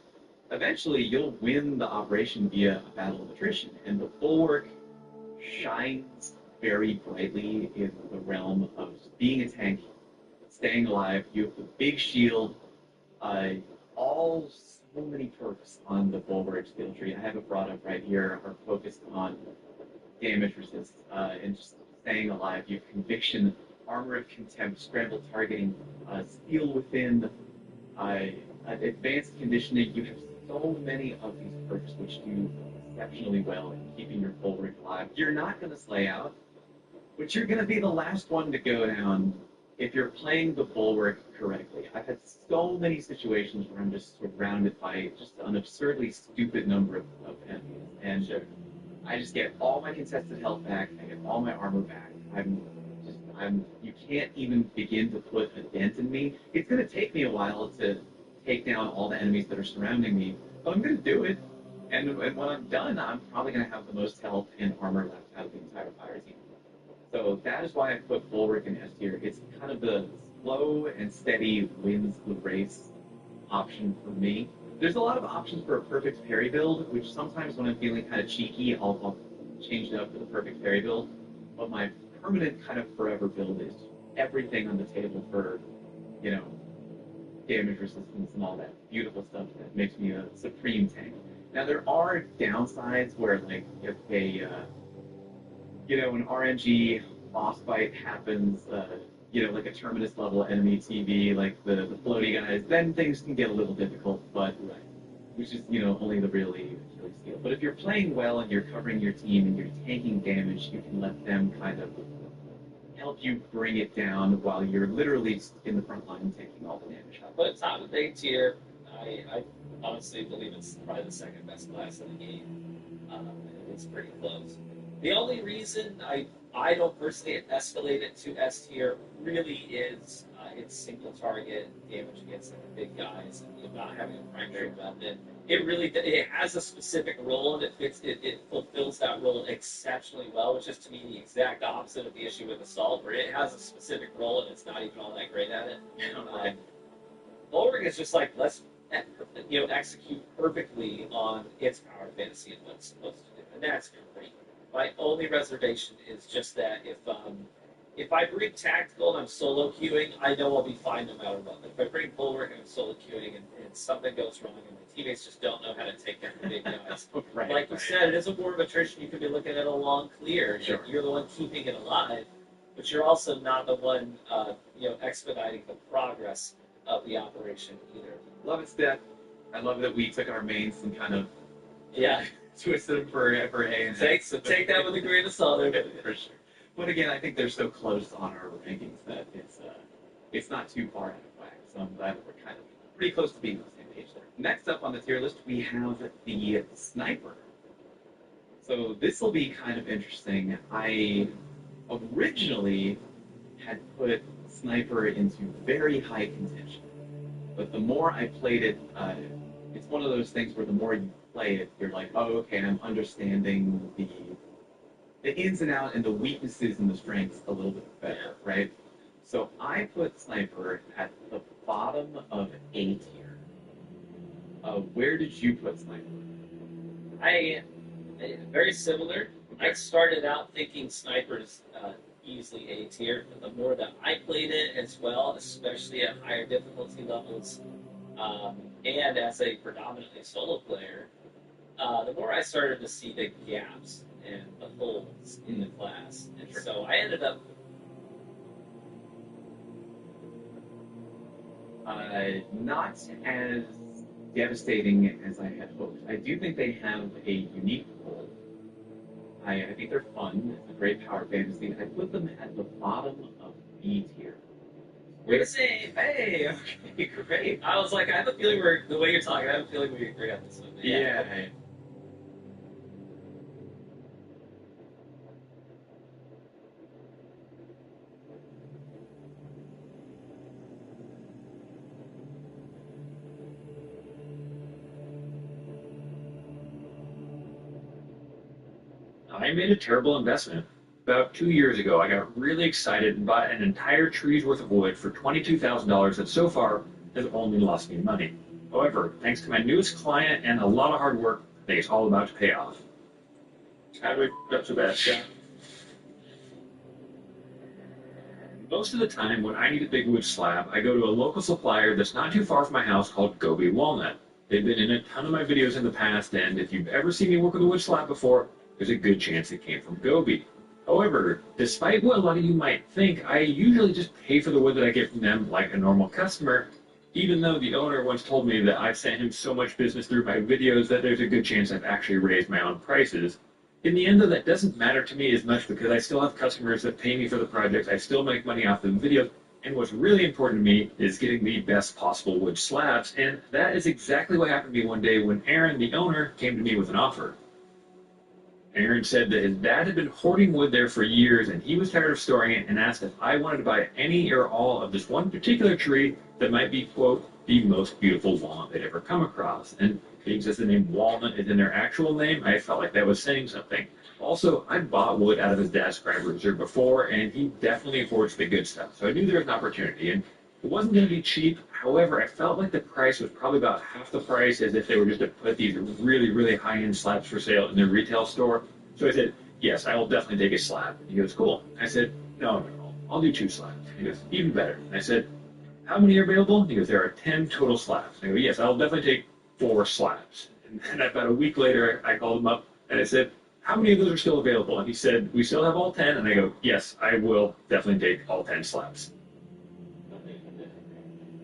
eventually you'll win the operation via a battle of attrition. And the Bulwark shines very brightly in the realm of being a tank, staying alive. You have the big shield, all so many perks on the Bulwark skill tree. I have it brought up right here, are focused on damage resist and just staying alive. You have Conviction, Armor of Contempt, Scramble Targeting, Steel Within, Advanced Conditioning. You have so many of these perks which do exceptionally well in keeping your Bulwark alive. You're not going to slay out, but you're going to be the last one to go down if you're playing the Bulwark correctly. I've had so many situations where I'm just surrounded by just an absurdly stupid number of enemies, and I just get all my contested health back, I get all my armor back. You can't even begin to put a dent in me. It's going to take me a while to take down all the enemies that are surrounding me, but I'm going to do it. And when I'm done, I'm probably going to have the most health and armor left out of the entire fire team. So that is why I put Bulwark in S tier. It's kind of the slow and steady wins the race option for me. There's a lot of options for a perfect parry build, which sometimes when I'm feeling kind of cheeky, I'll change it up to the perfect parry build. But my permanent kind of forever build is everything on the table for, damage resistance and all that beautiful stuff that makes me a supreme tank. Now there are downsides where if an RNG boss fight happens, like a Terminus level enemy TV, like the floaty guys, then things can get a little difficult, but which is, only the really steal. But if you're playing well and you're covering your team and you're taking damage, you can let them kind of help you bring it down while you're literally in the front line taking all the damage. But top of A tier, I honestly believe it's probably the second best class in the game. It's pretty close. The only reason I don't personally escalate it to S tier really is its single target damage against the big guys and not having a primary weapon. It has a specific role and it fulfills that role exceptionally well, which is to me the exact opposite of the issue with Assault, where it has a specific role and it's not even all that great at it. Bulwark is just like, let's execute perfectly on its power fantasy and what it's supposed to do, and that's great. My only reservation is just that if I bring Tactical and I'm solo queuing, I know I'll be fine no matter what. But if I bring Bulwark and I'm solo queuing and something goes wrong and my teammates just don't know how to take down the big guys, like you said, it is a war of attrition. You could be looking at a long clear. Sure. You're the one keeping it alive, but you're also not the one expediting the progress of the operation either. Love its death. I love that we took our mains and kind of twisted them for A and take that with a grain of salt. For sure. But again, I think they're so close on our rankings that it's not too far out of whack. So I'm glad that we're kind of pretty close to being on the same page there. Next up on the tier list, we have the Sniper. So this will be kind of interesting. I originally had put Sniper into very high contention, but the more I played it, it's one of those things where the more you play it, you're like, oh, okay, I'm understanding the ins and outs and the weaknesses and the strengths a little bit better, right? So I put Sniper at the bottom of A tier. Where did you put Sniper? Very similar. I started out thinking Sniper is easily A tier, but the more that I played it as well, especially at higher difficulty levels, and as a predominantly solo player, the more I started to see the gaps and the holes in the class. And so I ended up not as devastating as I had hoped. I do think they have a unique role. I think they're fun. It's a great power fantasy. I put them at the bottom of B tier. We're the same. Hey, okay, great. I was like, I have a feeling the way you're talking, I have a feeling we agree on this one. Yeah. Okay. I made a terrible investment. About 2 years ago, I got really excited and bought an entire tree's worth of wood for $22,000 that so far has only lost me money. However, thanks to my newest client and a lot of hard work, I think it's all about to pay off. That's the best. Most of the time, when I need a big wood slab, I go to a local supplier that's not too far from my house called Gobi Walnut. They've been in a ton of my videos in the past, and if you've ever seen me work with a wood slab before, there's a good chance it came from Gobi. However, despite what a lot of you might think, I usually just pay for the wood that I get from them like a normal customer, even though the owner once told me that I've sent him so much business through my videos that there's a good chance I've actually raised my own prices. In the end, though, that doesn't matter to me as much because I still have customers that pay me for the project, I still make money off the videos, and what's really important to me is getting the best possible wood slabs, and that is exactly what happened to me one day when Aaron, the owner, came to me with an offer. Aaron said that his dad had been hoarding wood there for years and he was tired of storing it and asked if I wanted to buy any or all of this one particular tree that might be, quote, the most beautiful walnut they'd ever come across. And being since the name walnut is in their actual name, I felt like that was saying something. Also, I bought wood out of his dad's scrap reserve before and he definitely affords the good stuff. So I knew there was an opportunity and it wasn't going to be cheap. However, I felt like the price was probably about half the price as if they were just to put these really, really high-end slabs for sale in their retail store. So I said, yes, I will definitely take a slab. He goes, cool. I said, no, I'll do 2 slabs. He goes, even better. And I said, how many are available? He goes, there are 10 total slabs. I go, yes, I'll definitely take 4 slabs. And then about a week later, I called him up and I said, how many of those are still available? And he said, we still have all 10. And I go, yes, I will definitely take all 10 slabs.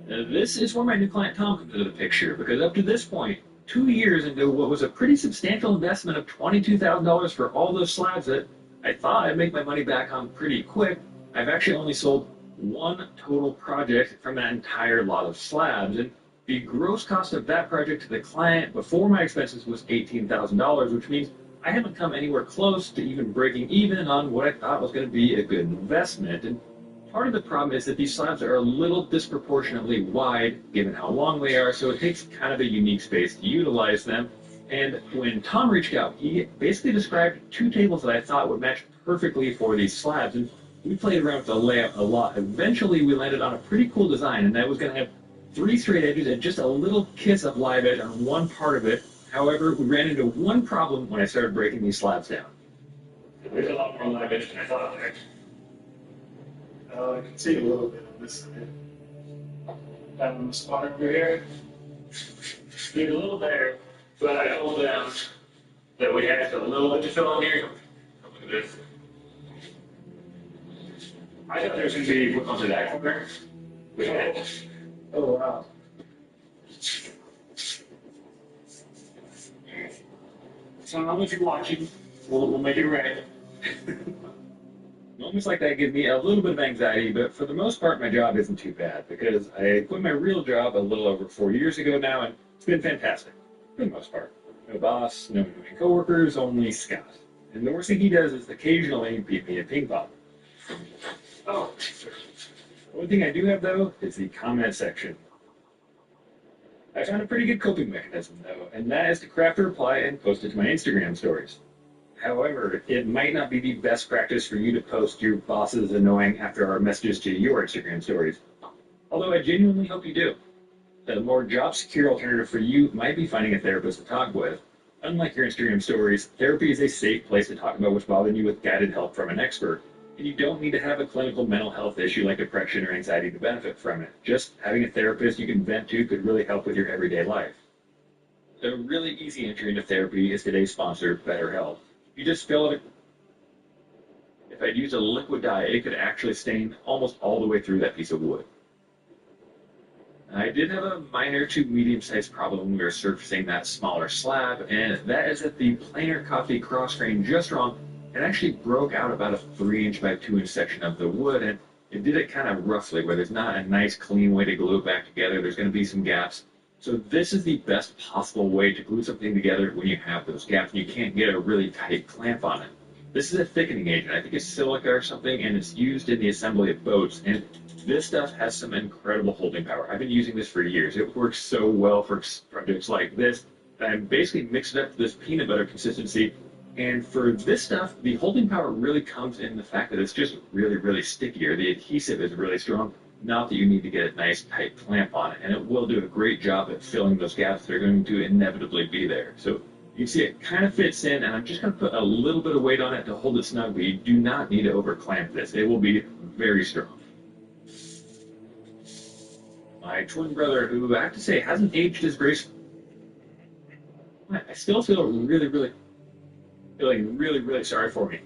This is where my new client Tom comes into the picture, because up to this point, 2 years into what was a pretty substantial investment of $22,000 for all those slabs that I thought I'd make my money back on pretty quick, I've actually only sold one total project from that entire lot of slabs, and the gross cost of that project to the client before my expenses was $18,000, which means I haven't come anywhere close to even breaking even on what I thought was going to be a good investment. And part of the problem is that these slabs are a little disproportionately wide given how long they are, so it takes kind of a unique space to utilize them. And when Tom reached out, he basically described two tables that I thought would match perfectly for these slabs, and we played around with the layout a lot. Eventually, we landed on a pretty cool design, and that was going to have 3 straight edges and just a little kiss of live edge on one part of it. However, we ran into one problem when I started breaking these slabs down. There's a lot more live edge than I thought there. I can see a little bit on this side. Down on the spot over here. There's a little there, but I told them that we had a little bit to fill in here. Look at this. I thought there was going to be what onto that corner. We had. Oh wow. So how much you're watching? We'll make it right. Moments like that give me a little bit of anxiety, but for the most part, my job isn't too bad because I quit my real job a little over 4 years ago now, and it's been fantastic for the most part. No boss, no annoying coworkers, only Scott. And the worst thing he does is occasionally beat me at ping pong. Oh, one thing I do have though is the comment section. I found a pretty good coping mechanism though, and that is to craft a reply and post it to my Instagram stories. However, it might not be the best practice for you to post your boss's annoying after-hour messages to your Instagram stories. Although I genuinely hope you do. A more job-secure alternative for you might be finding a therapist to talk with. Unlike your Instagram stories, therapy is a safe place to talk about what's bothering you with guided help from an expert. And you don't need to have a clinical mental health issue like depression or anxiety to benefit from it. Just having a therapist you can vent to could really help with your everyday life. A really easy entry into therapy is today's sponsor, BetterHelp. You just fill it. If I'd used a liquid dye, it could actually stain almost all the way through that piece of wood. I did have a minor to medium-sized problem when we were surfacing that smaller slab, and that is that the planer caught the cross grain just wrong and actually broke out about a 3-inch by 2-inch section of the wood, and it did it kind of roughly, where there's not a nice clean way to glue it back together. There's going to be some gaps. So this is the best possible way to glue something together when you have those gaps and you can't get a really tight clamp on it. This is a thickening agent. I think it's silica or something, and it's used in the assembly of boats. And this stuff has some incredible holding power. I've been using this for years. It works so well for projects like this that I basically mixed it up to this peanut butter consistency. And for this stuff, the holding power really comes in the fact that it's just really, really stickier. The adhesive is really strong. Not that you need to get a nice tight clamp on it, and it will do a great job at filling those gaps that are going to inevitably be there. So you can see it kind of fits in, and I'm just going to put a little bit of weight on it to hold it snug, but you do not need to over clamp this. It will be very strong. My twin brother, who I have to say hasn't aged as gracefully, I still feel really sorry for me.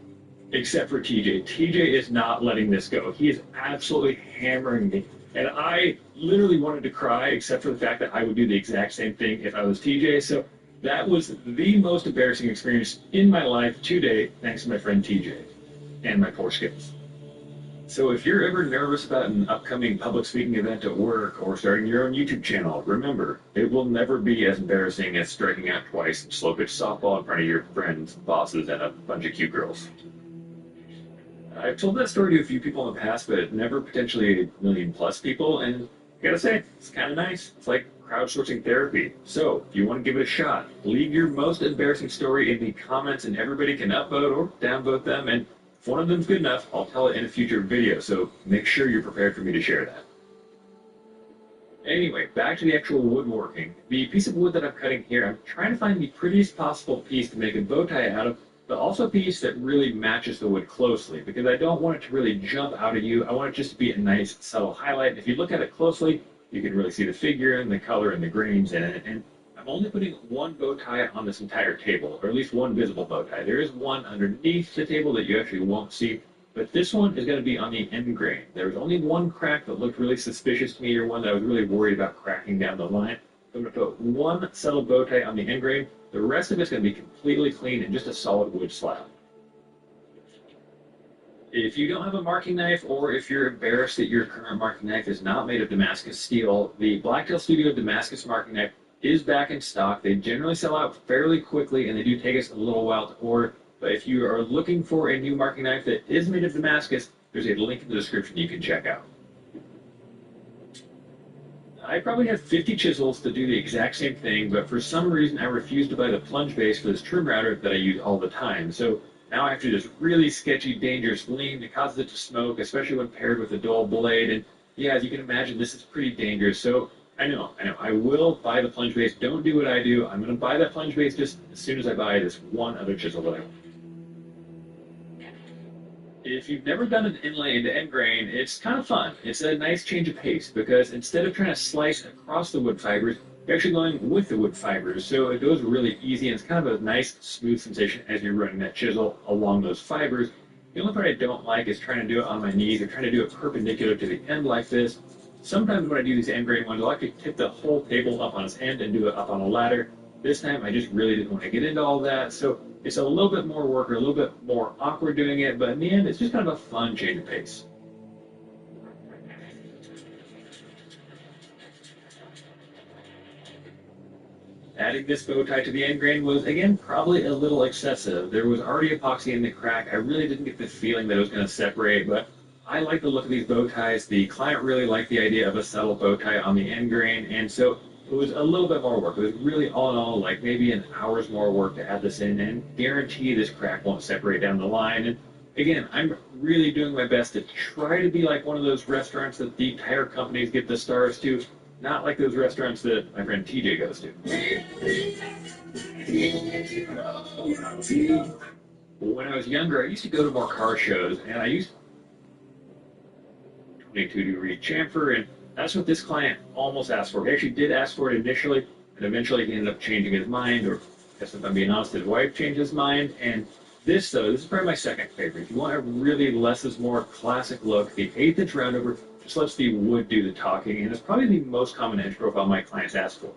Except for TJ. TJ is not letting this go. He is absolutely hammering me. And I literally wanted to cry, except for the fact that I would do the exact same thing if I was TJ. So that was the most embarrassing experience in my life today, thanks to my friend TJ and my poor skills. So if you're ever nervous about an upcoming public speaking event at work or starting your own YouTube channel, remember, it will never be as embarrassing as striking out twice in slow-pitch softball in front of your friends, bosses, and a bunch of cute girls. I've told that story to a few people in the past, but never potentially 1 million+ people, and I gotta say, it's kind of nice. It's like crowdsourcing therapy. So, if you want to give it a shot, leave your most embarrassing story in the comments and everybody can upvote or downvote them, and if one of them's good enough, I'll tell it in a future video, so make sure you're prepared for me to share that. Anyway, back to the actual woodworking. The piece of wood that I'm cutting here, I'm trying to find the prettiest possible piece to make a bow tie out of, but also a piece that really matches the wood closely, because I don't want it to really jump out at you. I want it just to be a nice, subtle highlight. If you look at it closely, you can really see the figure and the color and the grains in it. And I'm only putting one bow tie on this entire table, or at least one visible bow tie. There is one underneath the table that you actually won't see, but this one is going to be on the end grain. There was only one crack that looked really suspicious to me, or one that I was really worried about cracking down the line. So I'm going to put one subtle bow tie on the end grain. The rest of it's going to be completely clean and just a solid wood slab. If you don't have a marking knife, or if you're embarrassed that your current marking knife is not made of Damascus steel, the Blacktail Studio Damascus marking knife is back in stock. They generally sell out fairly quickly, and they do take us a little while to order. But if you are looking for a new marking knife that is made of Damascus, there's a link in the description you can check out. I probably have 50 chisels to do the exact same thing, but for some reason I refuse to buy the plunge base for this trim router that I use all the time. So now I have to do this really sketchy, dangerous lean that causes it to smoke, especially when paired with a dull blade. And yeah, as you can imagine, this is pretty dangerous. So I know, I will buy the plunge base. Don't do what I do. I'm going to buy that plunge base just as soon as I buy this one other chisel that I want. If you've never done an inlay into end grain, it's kind of fun. It's a nice change of pace because instead of trying to slice across the wood fibers, you're actually going with the wood fibers. So it goes really easy, and it's kind of a nice, smooth sensation as you're running that chisel along those fibers. The only part I don't like is trying to do it on my knees or trying to do it perpendicular to the end like this. Sometimes when I do these end grain ones, I like to tip the whole table up on its end and do it up on a ladder. This time I just really didn't want to get into all that, so it's a little bit more work or a little bit more awkward doing it, but in the end it's just kind of a fun change of pace. Adding this bow tie to the end grain was, again, probably a little excessive. There was already epoxy in the crack. I really didn't get the feeling that it was going to separate, but I like the look of these bow ties. The client really liked the idea of a subtle bow tie on the end grain, and so it was a little bit more work. It was really, all in all, like maybe an hour's more work to add this in, and guarantee this crack won't separate down the line. And again, I'm really doing my best to try to be like one of those restaurants that the tire companies give the stars to, not like those restaurants that my friend TJ goes to. When I was younger, I used to go to more car shows, and I used 22-degree chamfer, and that's what this client almost asked for. He actually did ask for it initially, and eventually he ended up changing his mind, or I guess if I'm being honest, his wife changed his mind. And this, though, this is probably my second favorite. If you want a really less is more classic look, the 1/8" roundover just lets the wood do the talking, and it's probably the most common edge profile my clients ask for.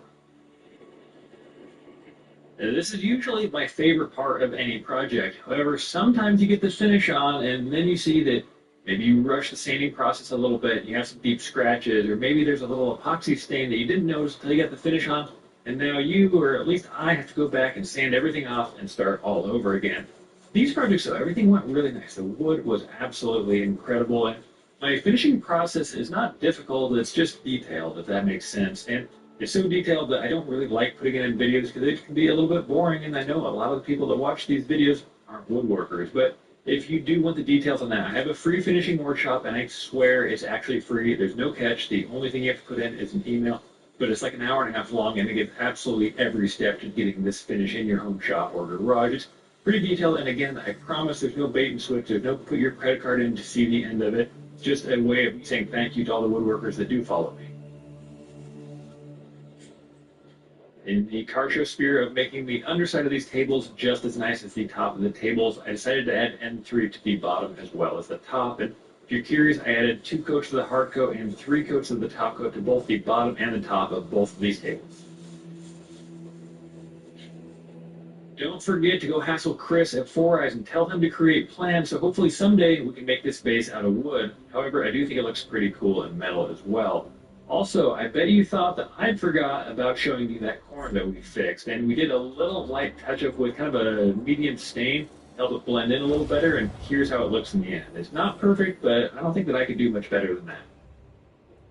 This is usually my favorite part of any project. However, sometimes you get the finish on, and then you see that maybe you rush the sanding process a little bit, you have some deep scratches, or maybe there's a little epoxy stain that you didn't notice until you got the finish on, and now you, or at least I, have to go back and sand everything off and start all over again. These projects, though, everything went really nice. The wood was absolutely incredible, and my finishing process is not difficult, it's just detailed, if that makes sense. And it's so detailed that I don't really like putting it in videos because it can be a little bit boring, and I know a lot of the people that watch these videos aren't woodworkers, but if you do want the details on that, I have a free finishing workshop, and I swear it's actually free. There's no catch. The only thing you have to put in is an email, but it's like an hour and a half long, and it gives absolutely every step to getting this finish in your home shop or garage. It's pretty detailed, and again, I promise there's no bait and switch. There's no put your credit card in to see the end of it. It's just a way of saying thank you to all the woodworkers that do follow me. In the car show spirit of making the underside of these tables just as nice as the top of the tables, I decided to add M3 to the bottom as well as the top. And if you're curious, I added 2 coats of the hard coat and 3 coats of the top coat to both the bottom and the top of both of these tables. Don't forget to go hassle Chris at 4 Eyes and tell him to create plans, so hopefully someday we can make this base out of wood. However, I do think it looks pretty cool in metal as well. Also, I bet you thought that I'd forgot about showing you that corn that we fixed, and we did a little light touch-up with kind of a medium stain, help it blend in a little better, and here's how it looks in the end. It's not perfect, but I don't think that I could do much better than that.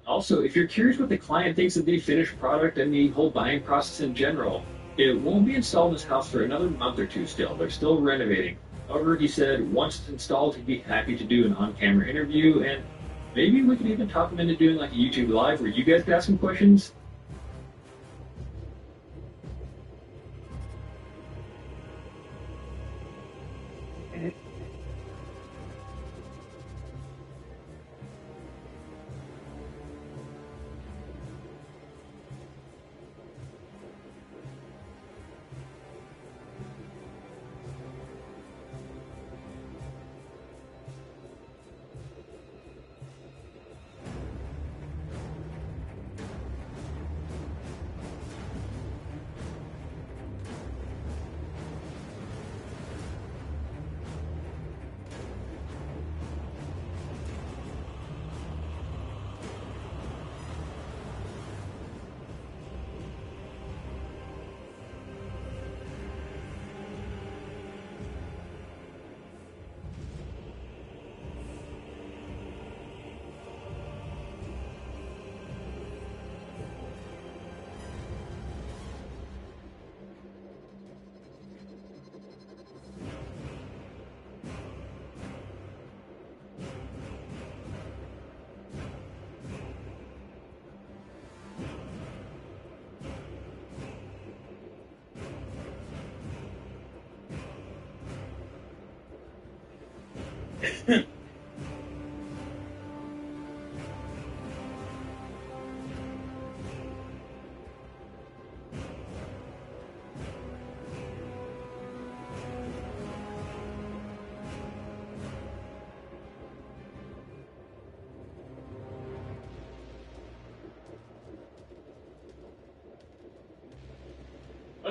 Also, if you're curious what the client thinks of the finished product and the whole buying process in general, it won't be installed in this house for another month or two still. They're still renovating. However, he said once it's installed, he'd be happy to do an on-camera interview, and maybe we could even talk him into doing like a YouTube Live where you guys could ask him questions.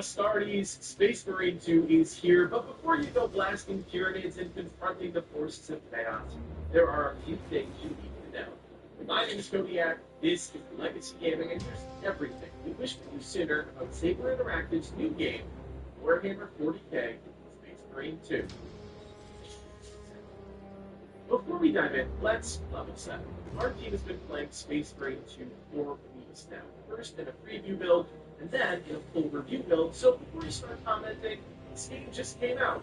Astartes, Space Marine 2 is here, but before you go blasting pyramids and confronting the forces of chaos, there are a few things you need to know. My name is Kodiak, this is Legacy Gaming, and here's everything we wish to consider about Saber Interactive's new game, Warhammer 40k, Space Marine 2. Before we dive in, let's level set. Our team has been playing Space Marine 2 for weeks now. First in a preview build, and then in a full review build, so before you start commenting, this game just came out.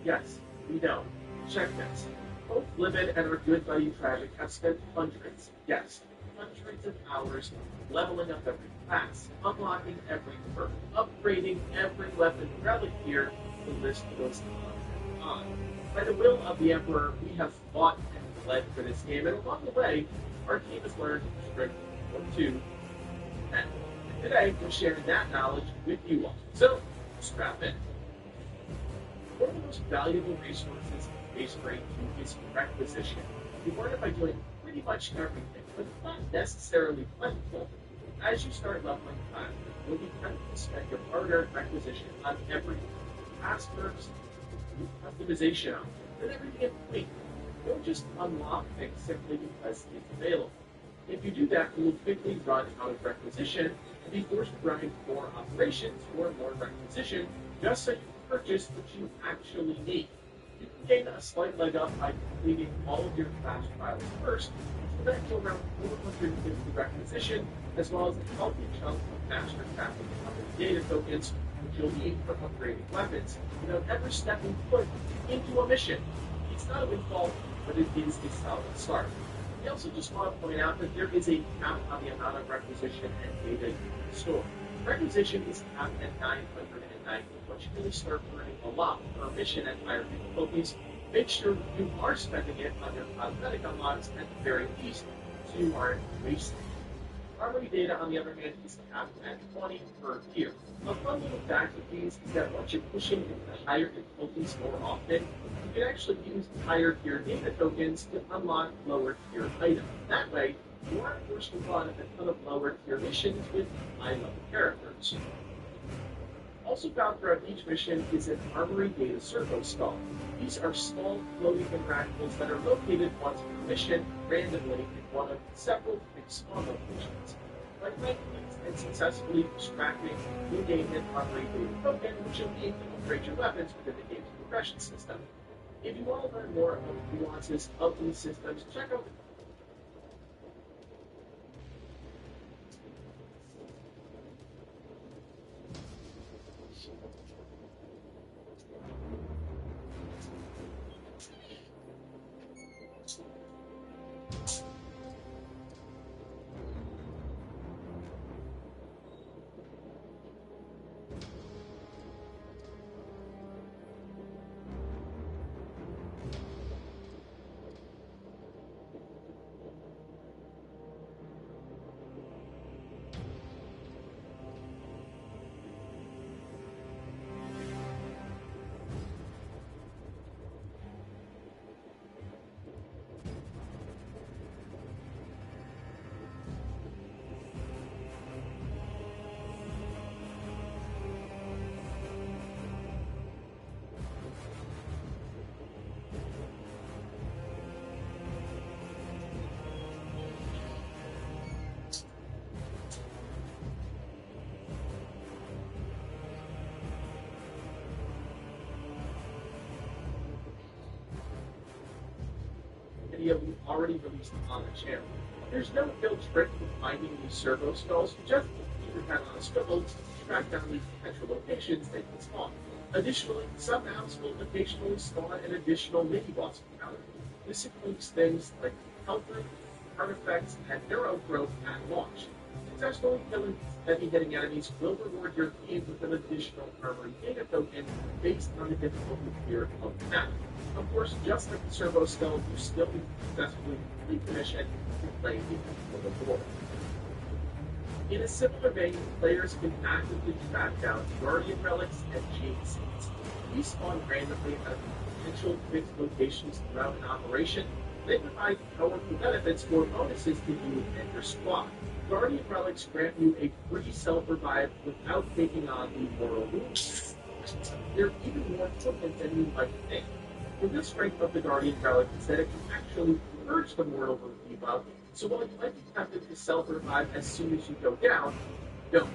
Yes, we know. Check this. Both Livid and our good buddy Tragic have spent hundreds, yes, hundreds of hours leveling up every class, unlocking every perk, upgrading every weapon relic here, the list goes on. By the will of the Emperor, we have fought and bled for this game, and along the way, our team has learned strict 1, 2, and today, we're sharing that knowledge with you all. So, strap in. One of the most valuable resources in Space Marine 2 is requisition. You learn it by doing pretty much everything, but it's not necessarily plentiful. As you start leveling class, you'll be tempted to spend your hard-earned requisition on everything. Task perks, customization options, and everything in between. Don't just unlock things simply because it's available. If you do that, you will quickly run out of requisition and be forced to grind more operations or more requisition just so you can purchase what you actually need. You can gain a slight leg up by completing all of your flash trials first, so that you'll around 450 requisition, as well as a healthy chunk of master crafting data tokens, which you'll need for upgrading weapons, without ever stepping foot into a mission. It's not a windfall, but it is a solid start. We also just want to point out that there is a cap on the amount of requisition and data you can store. Requisition is capped at 990, but you really start earning a lot per mission at higher difficulties. Make sure you are spending it on your cosmetic unlocks at the very least, so you aren't wasting it. Armory data, on the other hand, is capped at 20 per tier. A fun little fact with these is that once you're pushing into the higher difficulties more often, you can actually use higher tier data tokens to unlock lower tier items. That way, you aren't forced to run a ton of lower tier missions with high level characters. Also found throughout each mission is an Armory data servo stall. These are small floating interactables that are located once per mission randomly in one of several fixed spawn locations. Like right-clicks and successfully extracting new game and Armory data token, which you'll need to upgrade your weapons within the game's progression system. If you want to learn more about the nuances of these systems, check out the video we've already released on the channel. There's no real trick with finding these servo skulls, just keep your head on a swivel to track down these potential locations they can spawn. Additionally, some maps will occasionally spawn an additional mini-boss encounter. This includes things like health root, artifacts, and neuro growth at launch. Successfully killing heavy-hitting enemies will reward your team with an additional armory data token based on the difficulty tier of the map. Of course, just like the Servo Skull, you still need to successfully complete the mission and play the board. In a similar vein, players can actively track down Guardian Relics and Gene Seeds. These spawn randomly at potential fixed locations throughout an operation. They provide powerful benefits or bonuses to you and your squad. Guardian Relics grant you a free self-revive without taking on the mortal wounds. They're even more potent than you might think. The real strength of the Guardian Relic is that it can actually purge the mortal wound debuff, so while you might be tempted to self-revive as soon as you go down, don't.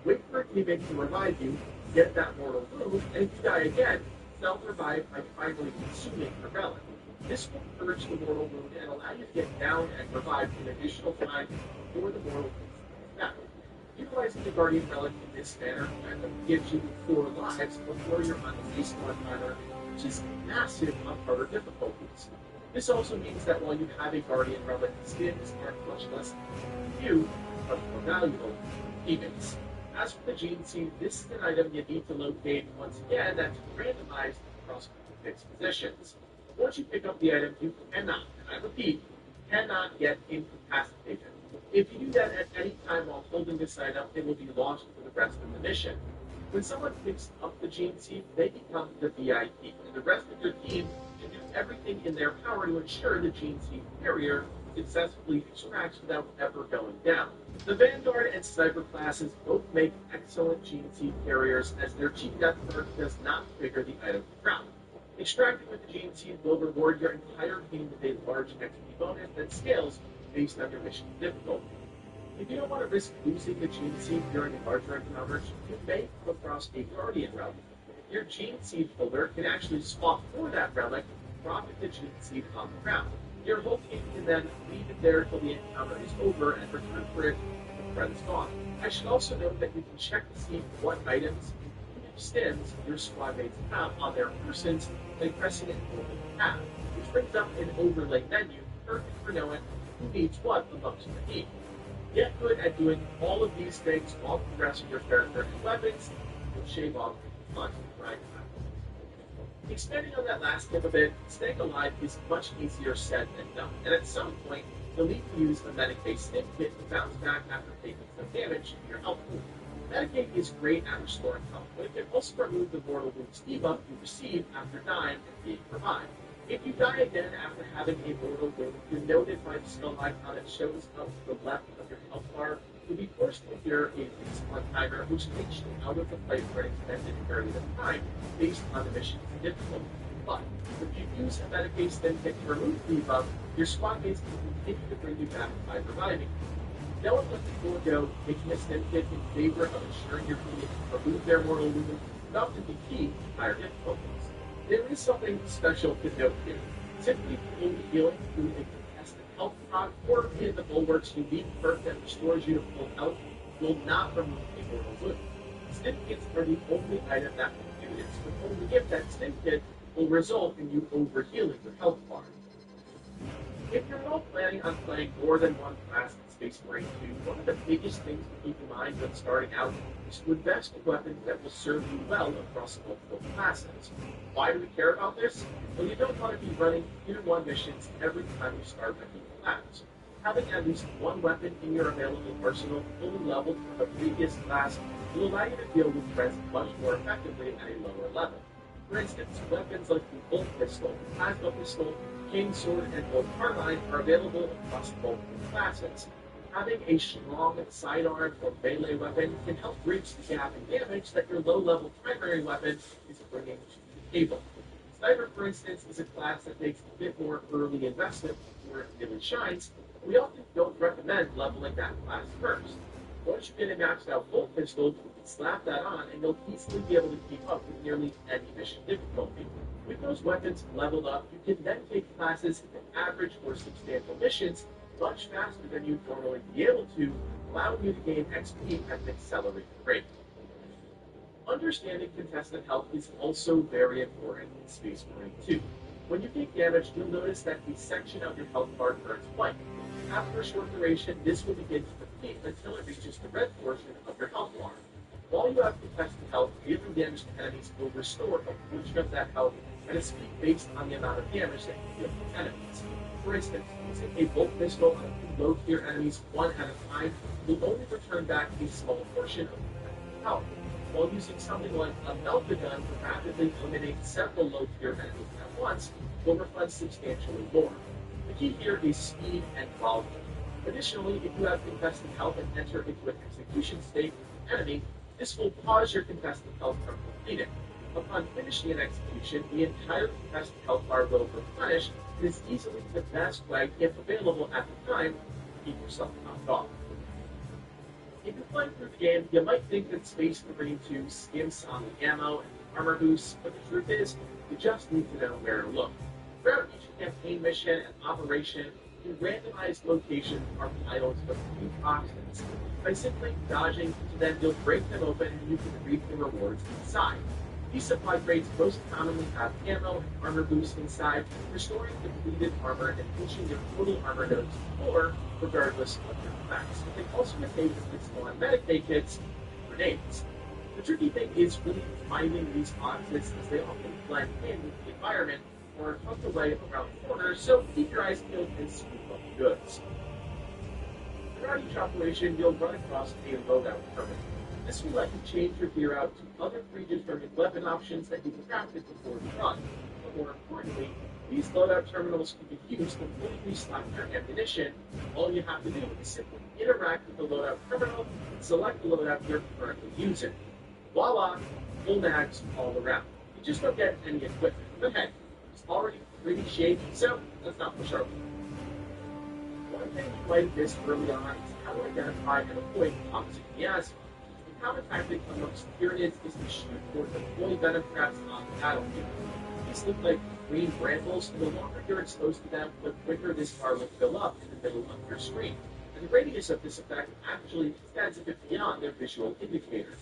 Wait for a teammate to revive you, get that mortal wound, and if you die again, self-revive by finally consuming the relic. This will purge the mortal wound and allow you to get down and revive an additional time before the mortal wound is back. Utilizing the Guardian Relic in this manner gives you 4 lives before you're on the baseline timer, which is massive on harder difficulties. This also means that while you have a Guardian Relic, skins are much less few, but more valuable teammates. As for the Gene Seed, this is an item you need to locate once again that's randomized across fixed positions. Once you pick up the item, you cannot, and I repeat, cannot get incapacitated. If you do that at any time while holding this item, it will be lost for the rest of the mission. When someone picks up the Gene Seed, they become the VIP, and the rest of your team can do everything in their power to ensure the Gene Seed carrier successfully extracts without ever going down. The Vanguard and Sniper classes both make excellent Gene Seed carriers, as their Gene Death perk does not trigger the item drop. Extracting with the Gene Seed will reward your entire team with a large XP bonus that scales based on your mission difficulty. If you don't want to risk losing the Gene Seed during a larger encounters, you may come across a Guardian Relic. Your Gene Seed holder can actually swap for that relic, dropping the Gene Seed on the ground. Your whole team can then leave it there until the encounter is over and return for it when the threat is gone. I should also note that you can check to see what items stims your squad mates have on their persons by pressing and holding tab, which brings up an overlay menu, perfect for knowing who needs what amongst your team. Get good at doing all of these things while progressing your character and weapons, and shave off fun right now. Expanding on that last tip a bit, staying alive is much easier said than done, and at some point, you'll need to use a medic-based stim kit to bounce back after taking some damage in your health pool. Medicaid is great at restoring health, but it can also remove the mortal wounds debuff you receive after dying and being revived. If you die again after having a mortal wound, you're noted by the skull icon that shows up to the left of your health bar. You'll be forced to hear a respawn timer, which takes you out of the play for an extended period of time based on the mission's difficulty. But if you use a Medicaid stim kit to remove the debuff, your squad mates can continue to bring you back by reviving you. Knowing what to forego, taking a stim kit in favor of ensuring your team remove their mortal wound would often be key to higher difficulties. There is something special to note here. Simply pulling the healing through a contested health proc or in the Bulwark's unique perk that restores you to full health will not remove a mortal wound. Stim kits are the only item that can do this, but only if that stim kit will result in you overhealing your health bar. If you're at all planning on playing more than one class in Space Marine 2, one of the biggest things to keep in mind when starting out is to invest in weapons that will serve you well across multiple classes. Why do we care about this? Well, you don't want to be running Tier 1 missions every time you start a new class. Having at least one weapon in your available arsenal fully leveled from the previous class will allow you to deal with threats much more effectively at a lower level. For instance, weapons like the Bolt Pistol, Plasma Pistol, King Sword, and Bolt Carbine are available across multiple classes. Having a strong sidearm or melee weapon can help bridge the gap in damage that your low-level primary weapon is bringing to the table. Sniper, for instance, is a class that makes a bit more early investment before it really shines. We often don't recommend leveling that class first. Once you get a maxed out Bolt Pistol, you can slap that on and you'll easily be able to keep up with nearly any mission difficulty. With those weapons leveled up, you can then take classes into average or substantial missions much faster than you'd normally be able to, allowing you to gain XP at an accelerated rate. Understanding contestant health is also very important in Space Marine 2. When you take damage, you'll notice that the section of your health bar turns white. After a short duration, this will begin to complete until it reaches the red portion of your health bar. While you have contested health, dealing damage to enemies will restore a portion of that health at a speed based on the amount of damage that you deal to enemies. For instance, using a bolt pistol on a few low-tier enemies one at a time will only return back a small portion of the health, while using something like a melt-the-gun to rapidly eliminate several low-tier enemies at once will refund substantially more. The key here is speed and volume. Additionally, if you have contested health and enter into an execution state with an enemy, this will pause your contested health from completing. Upon finishing an execution, the entire contested health bar will replenish and is easily the best way, if available at the time, to keep yourself knocked off. If you're playing through the game, you might think that Space Marine 2 skims on the ammo and the armor boosts, but the truth is, you just need to know where to look. Throughout each campaign mission and operation, in randomized locations are piles of few toxins. By simply dodging into them, you'll break them open and you can reap the rewards inside. These supply crates most commonly have ammo and armor boosts inside, restoring depleted armor and pushing your total armor nodes to 4, regardless of your effects. But they also contain small medic bay kits and grenades. The tricky thing is really finding these boxes, as they often blend in with the environment or are tucked away around corners, so keep your eyes peeled and scoop up the goods. Throughout each operation, you'll run across a loadout terminal. This will let you change your gear out to other predetermined weapon options that you crafted before you run. But more importantly, these loadout terminals can be used to fully restock your ammunition. All you have to do is simply interact with the loadout terminal and select the loadout you're currently using. Voila! Full mags all around. You just don't get any equipment. But hey, it's already pretty shaky, so let's not push our luck. One thing you might have missed early on is how to identify and avoid toxic miasma. The common tactic amongst Tyranids is to shoot or deploy venom traps on the battlefield. These look like green brambles, and the longer you're exposed to them, the quicker this bar will fill up in the middle of your screen. And the radius of this effect actually extends a bit beyond their visual indicator.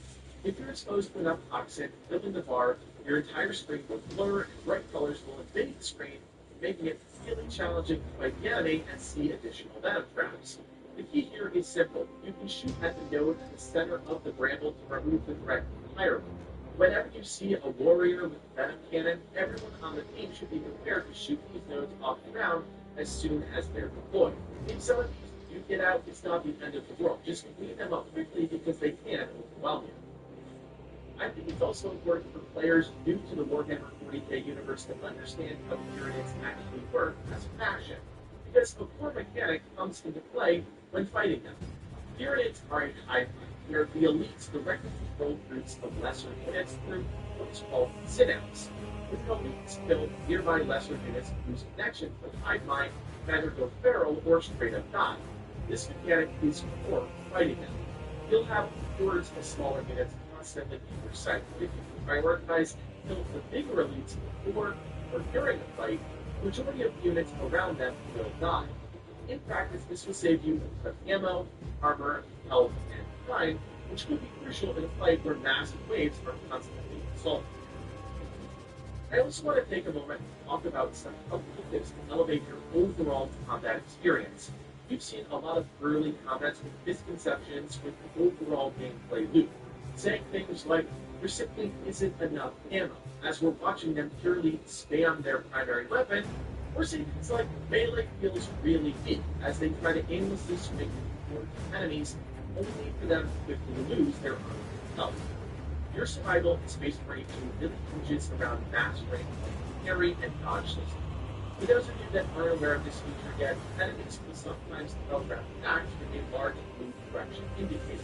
If you're exposed to enough toxin filling the bar, your entire screen will blur and bright colors will invade the screen, making it really challenging to fight the enemy and see additional venom traps. The key here is simple. You can shoot at the node in the center of the bramble to remove the threat entirely. Whenever you see a warrior with a venom cannon, everyone on the team should be prepared to shoot these nodes off the ground as soon as they're deployed. If some of these do get out, it's not the end of the world. Just clean them up quickly because they can overwhelm you. I think it's also important for players new to the Warhammer 40k universe to understand how Tyranids actually work as a faction, because a core mechanic comes into play when fighting them. Tyranids are a hive mind, where the elites directly control groups of lesser units through what is called synapse. When the elites kill nearby lesser units whose connection to the hive mind either go feral or straight up die. This mechanic is core to fighting them. You'll have hordes of smaller units constantly in your sight. If you prioritize and kill the bigger elites before or during a fight, the majority of units around them will die. In practice, this will save you of ammo, armor, health, and time, which could be crucial in a fight where massive waves are constantly assaulted. I also want to take a moment to talk about some helpful tips to elevate your overall combat experience. You've seen a lot of early comments with misconceptions with the overall gameplay loop, saying things like, there simply isn't enough ammo, as we're watching them purely spam their primary weapon, or saying things like, melee feels really weak, as they try to aimlessly swing toward enemies, only for them to quickly lose their armor and health. Your survival in Space Marine 2 really hinges around mastering the parry and dodge system. For those of you that aren't aware of this feature yet, enemies will sometimes develop rapid attacks with a large blue direction indicator.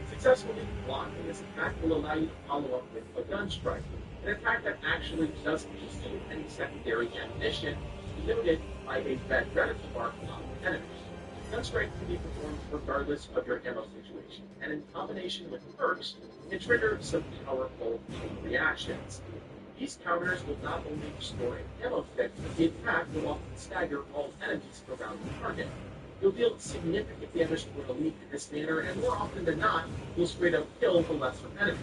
Successfully blocking this attack will allow you to follow up with a gun strike, an attack that actually doesn't consume any secondary ammunition, denoted by a red reticle mark on the enemy. Gun strike can be performed regardless of your ammo situation, and in combination with perks, can trigger some powerful chain reactions. These counters will not only restore an ammo fix, but the attack will often stagger all enemies around the target. You'll deal significant damage to an elite in this manner, and more often than not, you'll straight up kill the lesser enemy.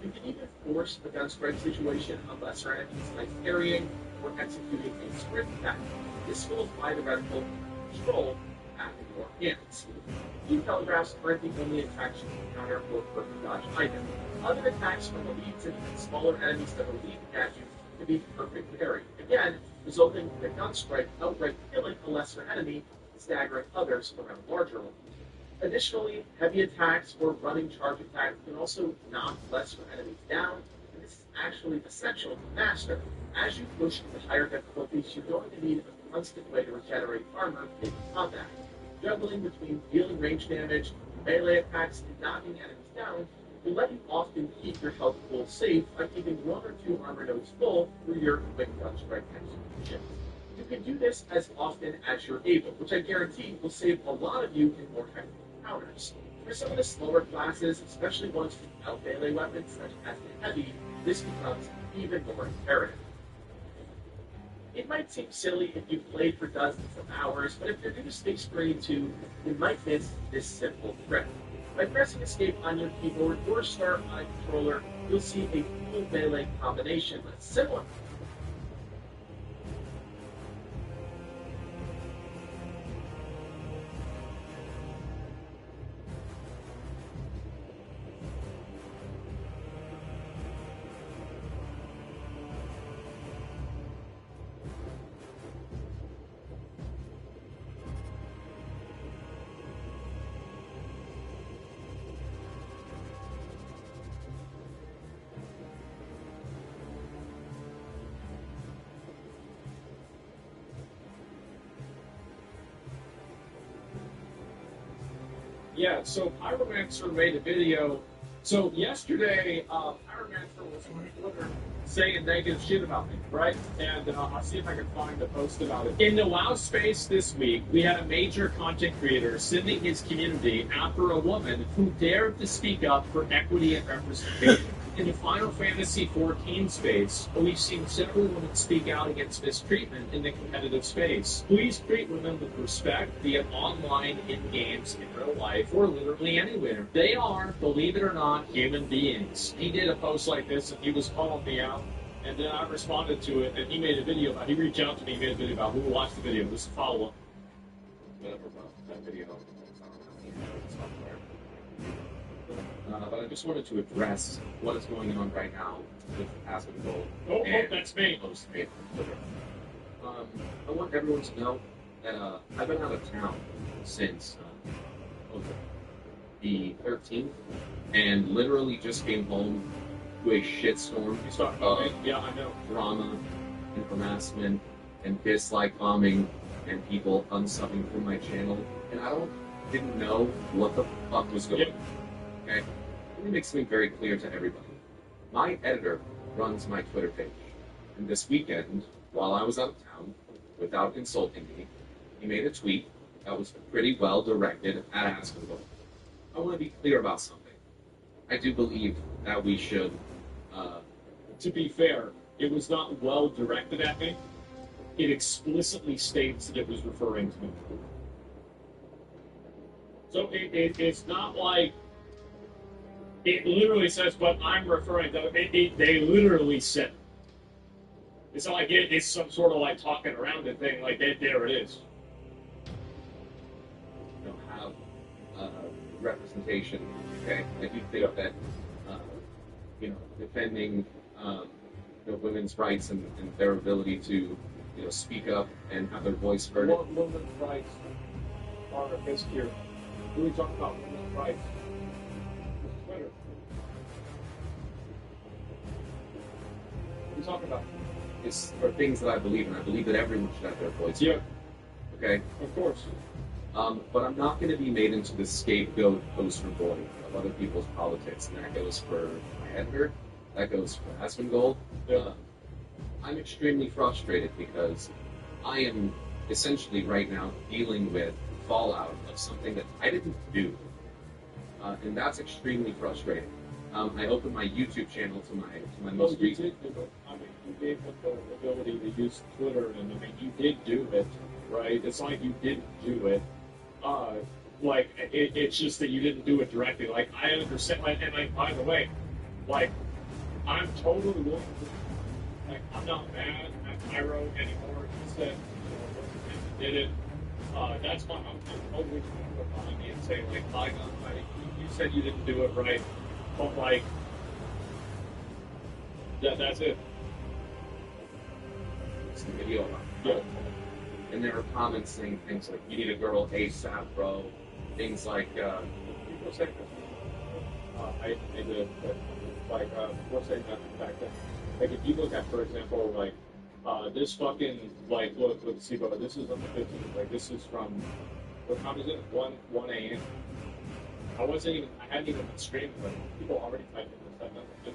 You can even force a gun strike situation on lesser enemies by parrying or executing a sprint attack. This will apply the reticle control back in more hands. Speed telegraphs aren't the only attacks you can counter or quickly dodge either. Other attacks from elites and even smaller enemies that are leaping at you can be perfect parry. Again, resulting in a gun strike outright killing a lesser enemy and staggering others around larger ones. Additionally, heavy attacks or running charge attacks can also knock lesser enemies down, and this is actually essential to master. As you push into higher difficulties, you're going to need a constant way to regenerate armor in combat. Juggling between dealing range damage, melee attacks, and knocking enemies down will let you often keep your health pool safe by keeping 1 or 2 armor nodes full through your quick gun strike executions. You can do this as often as you're able, which I guarantee will save a lot of you in more hectic encounters. For some of the slower classes, especially ones without melee weapons such as the heavy, this becomes even more imperative. It might seem silly if you've played for dozens of hours, but if you're new to Space Marine 2, you might miss this simple trick. By pressing escape on your keyboard or start on a controller, you'll see a full melee combination that's similar. Yeah, so Pyromancer made a video. So yesterday, Pyromancer was on Twitter saying negative shit about me, right? And I'll see if I can find a post about it. In the WoW space this week, we had a major content creator sending his community after a woman who dared to speak up for equity and representation. In the Final Fantasy XIV space, we've seen several women speak out against mistreatment in the competitive space. Please treat women with respect, be it online, in games, in real life, or literally anywhere. They are, believe it or not, human beings. He did a post like this and he was calling me out, and then I responded to it, and he made a video about, he reached out to me, he made a video about, who will watch the video, this is a follow-up. Whatever about that video. But I just wanted to address what is going on right now with Aspen Gold. Oh, that's me. I want everyone to know that I've been out of town since the 13th, and literally just came home to a shitstorm of yeah, I know. Drama and harassment and dislike bombing and people unsubbing from my channel, and didn't know what the fuck was going on. Okay? Let me make something very clear to everybody. My editor runs my Twitter page, and this weekend, while I was out of town, without insulting me, he made a tweet that was pretty well directed at Aspen Gold. I want to be clear about something. I do believe that we should... to be fair, it was not well directed at me. It explicitly states that it was referring to me. So it's not like... It literally says what I'm referring to. They literally said. It's not like it's some sort of like talking around it thing. Like there it is. You don't have representation. Okay, if you think that defending women's rights and their ability to speak up and have their voice heard. Women's rights are missed here. When we talk about women's rights. Talking about it's for things that I believe in. I believe that everyone should have their voice. Yeah. Okay. Of course. But I'm not going to be made into the scapegoat poster boy of other people's politics, and that goes for my editor. That goes for Aspen Gold. Yeah. I'm extremely frustrated because I am essentially right now dealing with fallout of something that I didn't do, and that's extremely frustrating. I opened my YouTube channel to my most recent. You gave them the ability to use Twitter, and you did do it, right? It's not like you didn't do it. It's just that you didn't do it directly. Like, I understand, and by the way, I'm totally willing to, I'm not mad at Pyro anymore. He said, he did it. That's my. I'm totally behind me and saying like, bygone, right? You said you didn't do it right, but like, that's it. It's the video. Yeah. And there were comments saying things like, "You need a girl ASAP, bro." Things like, People say, I did, like, what's saying that back then? Like, if you look at, for example, like, this fucking, like, look, see, but this is on the 15th, like, this is from, what time is it? 1 a.m. I hadn't even been streaming, but people already typed in this.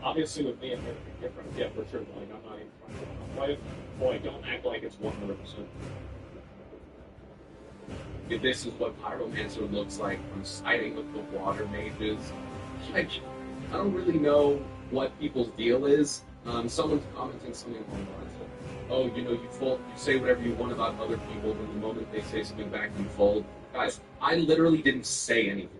Obviously, with me, it's going to be different. Yeah, for sure. Like, I'm not even trying to play it. Boy, don't act like it's 100%. if this is what Pyromancer looks like from siding with the water mages. I don't really know what people's deal is. Someone's commenting something along the lines of, "Oh, you say whatever you want about other people, but the moment they say something back, you fold." Guys, I literally didn't say anything.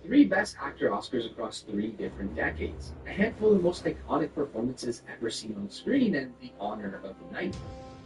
Three Best Actor Oscars across 3 different decades, a handful of the most iconic performances ever seen on screen, and the honor of the night.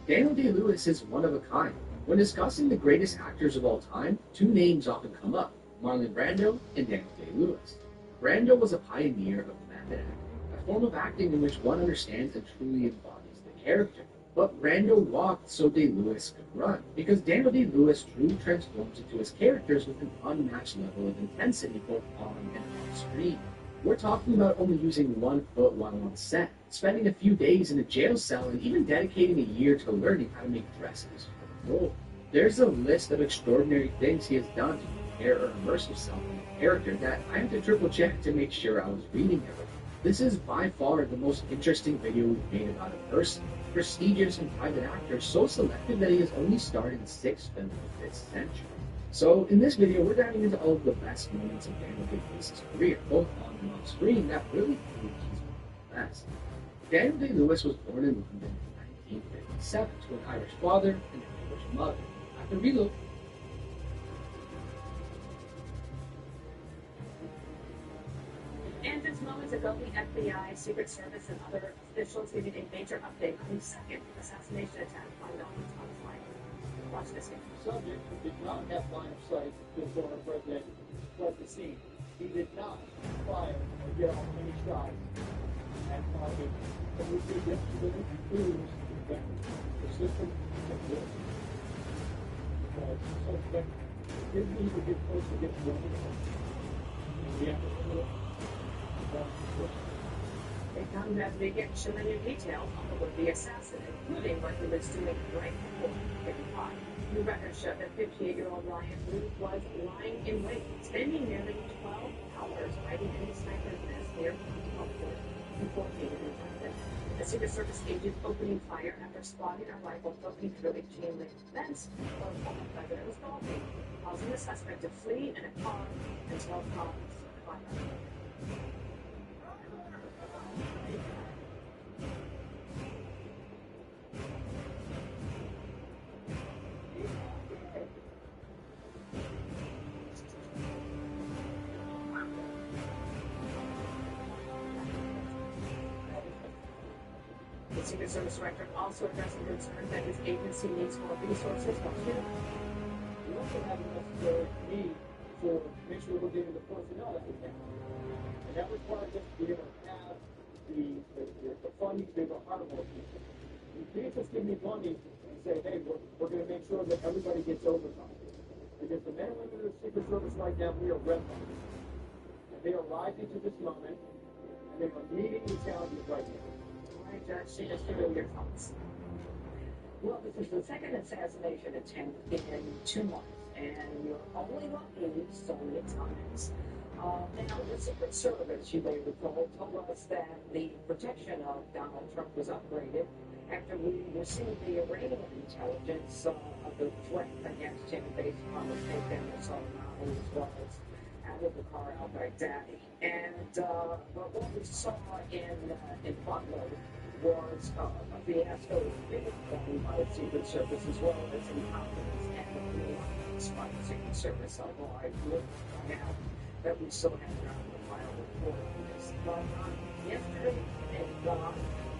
Daniel Day-Lewis is one of a kind. When discussing the greatest actors of all time, 2 names often come up, Marlon Brando and Daniel Day-Lewis. Brando was a pioneer of method acting, a form of acting in which one understands and truly embodies the character. But Brando walked so Day-Lewis could run, because Daniel Day-Lewis truly transforms into his characters with an unmatched level of intensity both on and off screen. We're talking about only using 1 foot while on set, spending a few days in a jail cell, and even dedicating a year to learning how to make dresses for the role. There's a list of extraordinary things he has done to prepare or immerse himself in the character that I had to triple check to make sure I was reading everything. This is by far the most interesting video we've made about a person, prestigious and private actor, so selective that he has only starred in 6 films of this century. So in this video, we're diving into all of the best moments of Daniel Day-Lewis' career, both on and off screen, that really proved he's one of the best. Daniel Day-Lewis was born in London in 1957 to an Irish father and an English mother. After relocating, And just moments ago, the FBI, Secret Service, and other officials gave a major update on the second assassination attempt on Donald Trump's life. Watch this here. Subject who did not have line of sight to the former president fled the scene. He did not fire or yell any shots at target. And we see yesterday proves that the system can work. Suspect did need to get close to get running. And we have to They come as they get chilling in detail on the assassin, including what he was doing right before getting caught. New records show that 58-year-old Ryan Booth was lying in wait, spending nearly 12 hours hiding in the sniper's nest near Gulfport before being detected. The Secret Service agent opening fire after spotting a rifle poking through a chain-link fence while the former president was golfing, causing the suspect to flee in a car until cops fired. The Secret Service director also addressed the concern that his agency needs more resources. We also have a necessary need to make sure we're getting the personnel that we can. And that requires us to be able to have the funding to be able to hire more people. You can't just give me money and say, hey, we're going to make sure that everybody gets overtime. Because the men and women of the Secret Service right now, we are red lights. And they are rising to this moment, and they are meeting the challenges right now. All right, Judge, see us through your thoughts. Well, this is the second assassination attempt in 2 months, and you're only lucky so many times. Now, the Secret Service, you may recall, told us that the protection of Donald Trump was upgraded after we received the Iranian intelligence of the threat against him based on the takedown of Soleimani as well as Abu Bakr al-Baghdadi. And but what we saw in Butler was a fiasco done by the Secret Service as well as incompetence and reliance by the Secret Service. Although I would point out that we still have not the final report on this. But yesterday, thank God,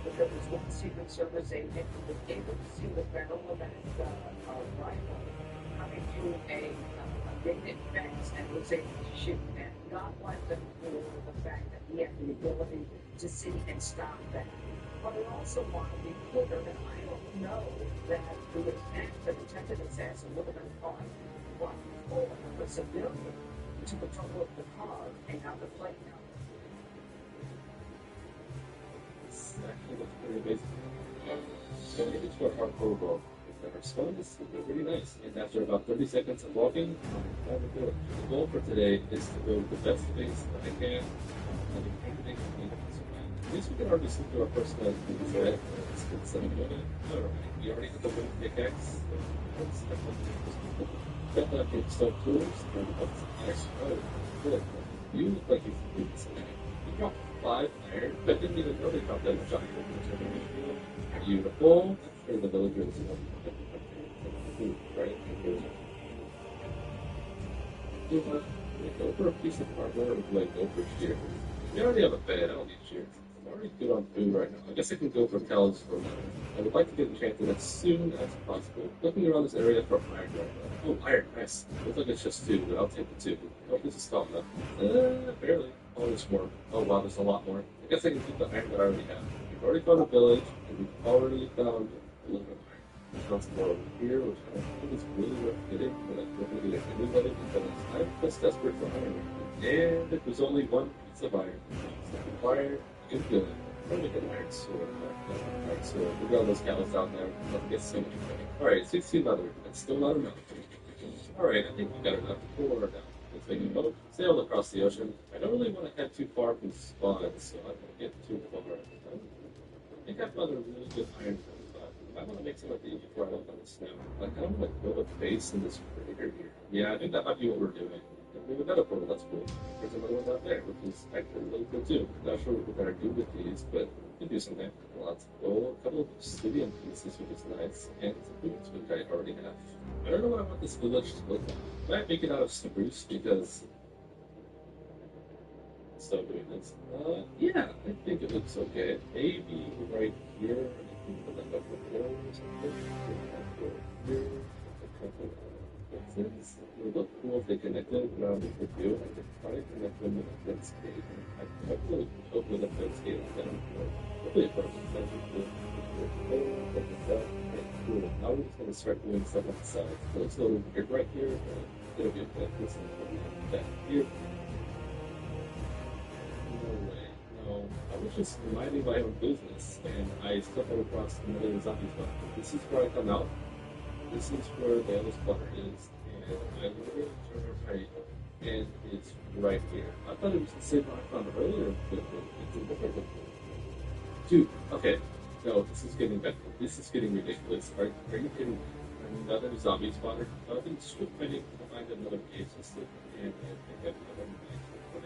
that there was one Secret Service agent who was able to see the barrel of that rifle coming through a gated fence and was able to shoot. And God bless him for the fact that he had the ability to see and stop that. But I also want to be clear that I don't know that the attempted assassin would have been caught but for a civilian to patrol of the car and not the plate number. This actually looks pretty amazing. So we get to our hardcore roll. Our stone is pretty nice. And after about 30 seconds of walking, I'm going to do it. The goal for today is to go the best things that I can and do everything I can to survive. I guess we can already see through our personality before it. It's good stuff doing it. Alright, we already have the wooden pickaxe. Let's step up to this people. Step up to stone tools. Nice. Oh, good. You look like you can do this. You dropped 5 iron, but didn't even know they dropped that giant field. Beautiful. For the villagers, right? Go for a piece of hardware or like go for shears. We already have a bed, I don't need shears. I'm already good on food right now. I guess I can go for cows for a minute. I would like to get enchanted as soon as possible. Looking around this area for iron right now. Oh, iron, nice. Looks like it's just 2, but I'll take the 2. Oh, this is tall enough. Barely. Oh, there's more. Oh, wow, there's a lot more. I guess I can keep the iron that I already have. We've already found a village, and we've already found a little bit of iron. There's more over here, which I think is really worth getting, but I'm not going to get anybody because I'm just desperate for iron. And if there's only one piece of iron, it's not required, good. I'm going to get an iron sword. Iron sword. We've got those cows down there. Let's get so much money. Alright, 16 leather. That's still not enough. Alright, I think we got enough. We'll order down. Let's make a boat. Sail across the ocean. I don't really want to head too far from spawn, so I don't get too far. I think I found a really good iron. I want to make some of these before I look on the snow. Like, I don't want to build a base in this crater here. Yeah, I think that might be what we're doing. We have a metaphor, that's cool. There's another one out there, which is actually really cool too. Not sure what we're going to do with these, but we can do something. Lots of gold, a couple of obsidian pieces, which is nice, and some boots, which I already have. I don't know what I want this village to look like. I might make it out of spruce because so doing this. Yeah, I think it looks okay. Maybe right here. Put that up with there or something. Here. It would look cool if they connected around the video. I could try to connect them with a fence gate. I really hope with a fence gate like that. Hopefully a perfect fence would cool. Now we're just going to start doing stuff on the side. So let's go over here right here. It'll be a fence and we'll be back here. No way. No. I was just minding my own business and I stumbled across another zombie spot. This is where I come out. This is where the other spawner is. And I literally turn right and it's right here. I thought it was the same one I found earlier, but it's a different one. Dude, okay. No, this is getting better. This is getting ridiculous. Are you kidding? Another zombie spawner? I think Swift might find another cave system and pick up another nice one.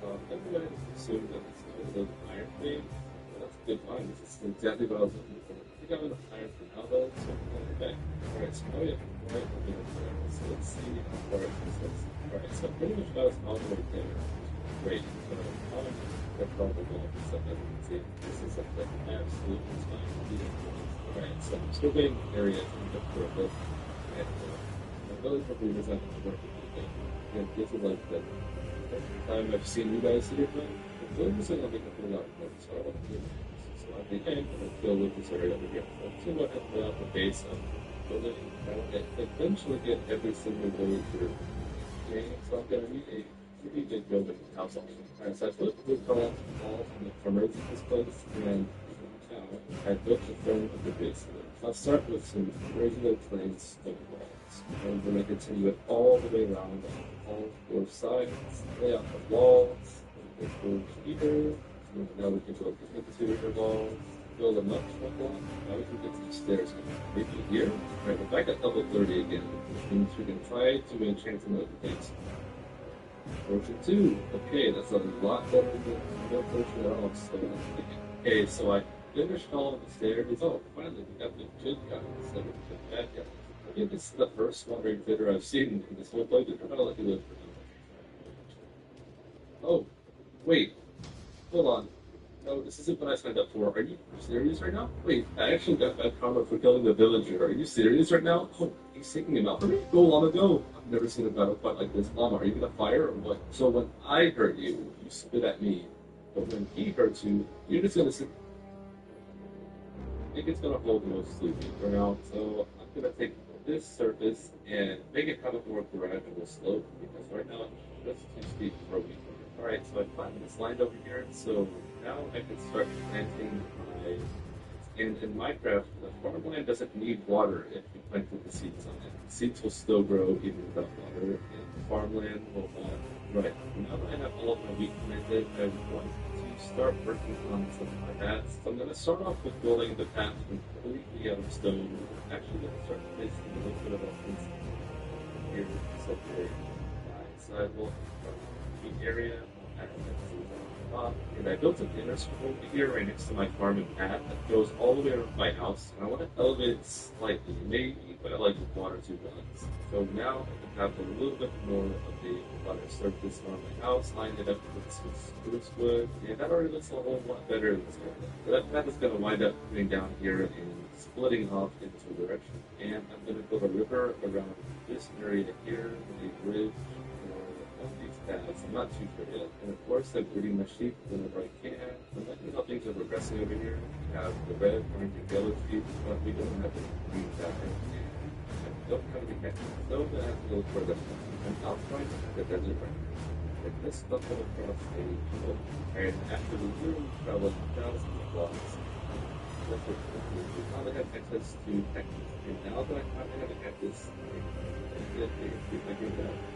I'm going to assume that it's a iron thing. Well, that's a good find. This is exactly what I was looking for. I think I'm enough iron for now, though, so I'm going back. Alright, so now we have right over there. So let's see how far it is. Alright, so pretty much about as all the way there. Great. So, that's all the goal. Stuff that we can see. This is something absolutely fine. Alright, so I'm still getting areas up for a bit. And I'm really hoping this isn't going to work with anything. And this is like the time I've seen you guys here, but the villagers are going to make a whole lot of noise, so I want to do it. So I think I'm going to fill with this area over here. So I'm still going to have to lay out the base of the building. I want to eventually get every single villager. So I'm going to need a pretty big building house. Alright, so I put the walls from this place, and I built the front of the base. I'll start with some regular plain stone walls, and we're going to continue it all the way around on all 4 sides, lay out the walls, go here, now we can go into the walls, build them up like that. Now we can get some stairs maybe here. Alright, we're back at level 30 again, which means we can try to enchant another base. Potion 2. Okay, that's a lot better than no potion at all. So, okay, so I finished all of the stairs. Oh, finally, we got the good guys instead of the bad guys. I think this is the first wandering fitter I've seen in this whole playthrough. I'm gonna let you live for now. Oh, wait. Hold on. No, this isn't what I signed up for. Are you serious right now? Wait, I actually got that karma for killing the villager. Are you serious right now? Oh, he's thinking about me. Go, Llama, go. I've never seen a battle fight like this. Llama, are you gonna fire or what? So when I hurt you, you spit at me. But when he hurts you, you're just gonna sit. I think it's gonna hold mostly for now. So I'm gonna take this surface and make it kind of more gradual slope because right now it's too steep for me. Alright, so I planted this land over here, so now I can start planting my... In Minecraft, the farmland doesn't need water if you planted the seeds on it. The seeds will still grow even without water, and the farmland will not. Right, now that I have all of my wheat planted, I want to start working on some of my paths. So I'm going to start off with building the path completely out of stone. I'm actually going to start placing a little bit of elements here, so the sidewalk, the area. And I built an inner school over here right next to my farming path that goes all the way around my house. And I want to elevate it slightly, maybe, but I like one or two buildings. So now I can have a little bit more of the water surface around my house, line it up with some spruce wood, and that already looks a whole lot better in this area. So that path is going to wind up coming down here and splitting off into a direction. And I'm going to build a river around this area here with a bridge. These paths. I'm not too sure yet. And of course, I'm breeding my sheep whenever I can. I'm letting how things are progressing over here. We have the red, orange, and yellow sheep, but we don't have any green down there. And I don't have any catches. So I'm going to have to go further. I'm out trying to the desert right now. Like this stuff will across a jungle. And after we literally travel thousands of blocks, now they have access to cactus. And now that I finally have a cactus,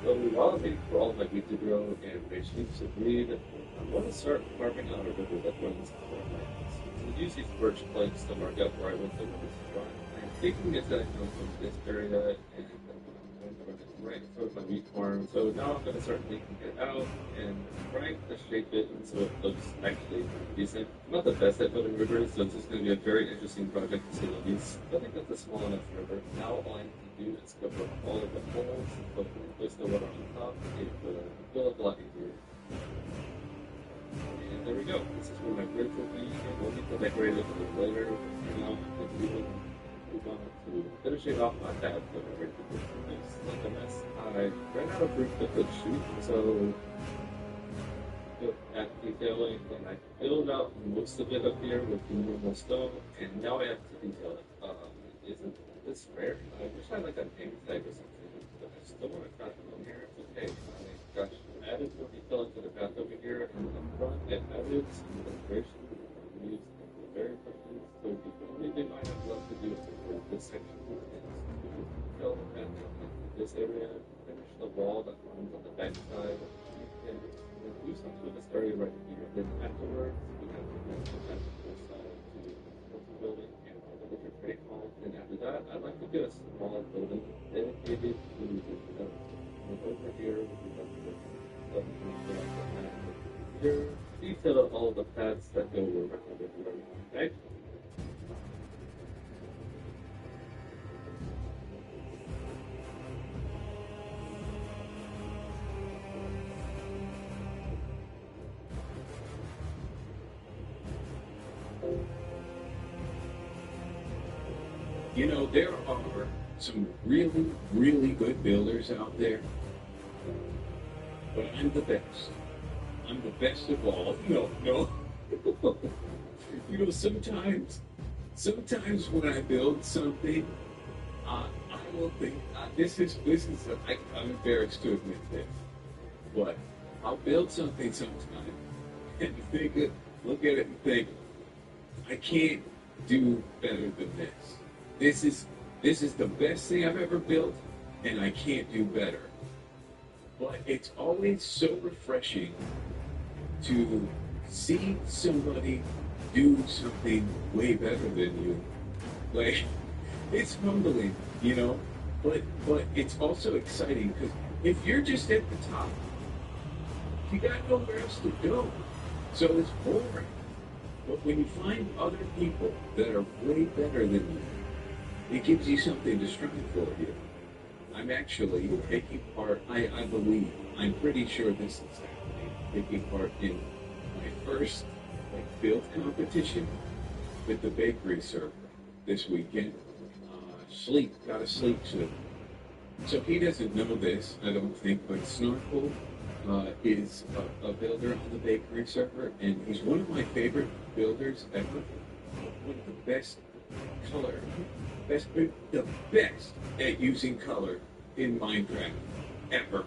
so while I'm waiting for all my wheat to grow and my sheep to breed, I'm going to start carving out a river that runs through my house. So use these birch planks to mark out where I want the river to run. I'm thinking it's going to come from this area, and I'm going to run it right in front of my wheat farm. So now I'm going to start taking it out and trying to shape it so it looks actually decent. I'm not the best at building rivers, so it's just going to be a very interesting project to say the least. I think that's a small enough river. Now all I need to do is cover up all of the holes, but place the water on top, and fill it a lot easier. And there we go. This is where my bridge will be, and we'll need to decorate it a little later. And now we will move on to finishing off my path whenever it looks like a mess. I ran out of fruit to put shoot, so at detailing, and I filled out most of it up here with the normal stone, and now I have to detail it. Isn't this rare? I wish I had like a name tag or something, but I still want to craft it on here. It's okay. I added more detail to the path over here, and in the front, I added some decoration and used the very places. So the only thing I have left to do for this section is to detail the path in this area, finish the wall that runs on the back side, and do something with this area right here. Then afterwards, we have to move the path to the side to the building and the liquor trade hall. And after that, I'd like to get a smaller building dedicated to the development. And over here, we have the here, detail all the paths that go around the river. Okay? You know, there are some really, really good builders out there, but I'm the best. I'm the best of all. No. You know, sometimes when I build something, I will think, I'm embarrassed to admit this, but I'll build something sometime and look at it and think, I can't do better than this. This is the best thing I've ever built, and I can't do better. But it's always so refreshing to see somebody do something way better than you. Like, it's humbling, you know, but it's also exciting because if you're just at the top, you got nowhere else to go. So it's boring. But when you find other people that are way better than you, it gives you something to strive for here. I'm actually taking part, I believe, I'm pretty sure this is happening, taking part in my first build competition with the bakery server this weekend. Got to sleep soon. So he doesn't know this, I don't think, but Snorkel is a builder on the bakery server, and he's one of my favorite builders ever. One of the best the best at using color in Minecraft ever.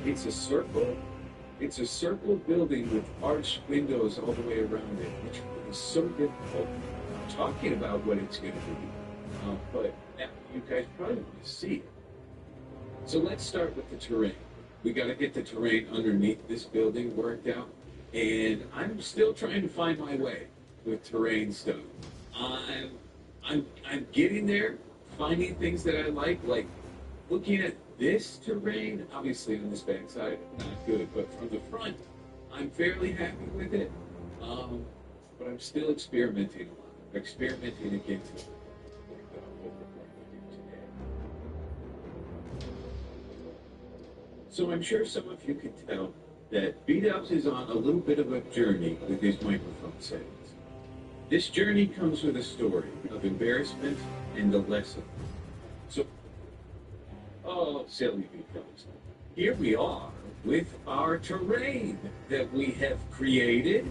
It's a circle. It's a circle building with arched windows all the way around it, which is so difficult. I'm talking about what it's going to be, but now you guys probably want to see it. So let's start with the terrain. We got to get the terrain underneath this building worked out, and I'm still trying to find my way with terrain stuff. I'm getting there, finding things that I like looking at this terrain. Obviously on this back side, not good, but from the front, I'm fairly happy with it. But I'm still experimenting a lot. Experimenting against it. So I'm sure some of you can tell that B-Dubs is on a little bit of a journey with his microphone settings. This journey comes with a story of embarrassment and a lesson. So, oh, silly B-Dubs. Here we are with our terrain that we have created,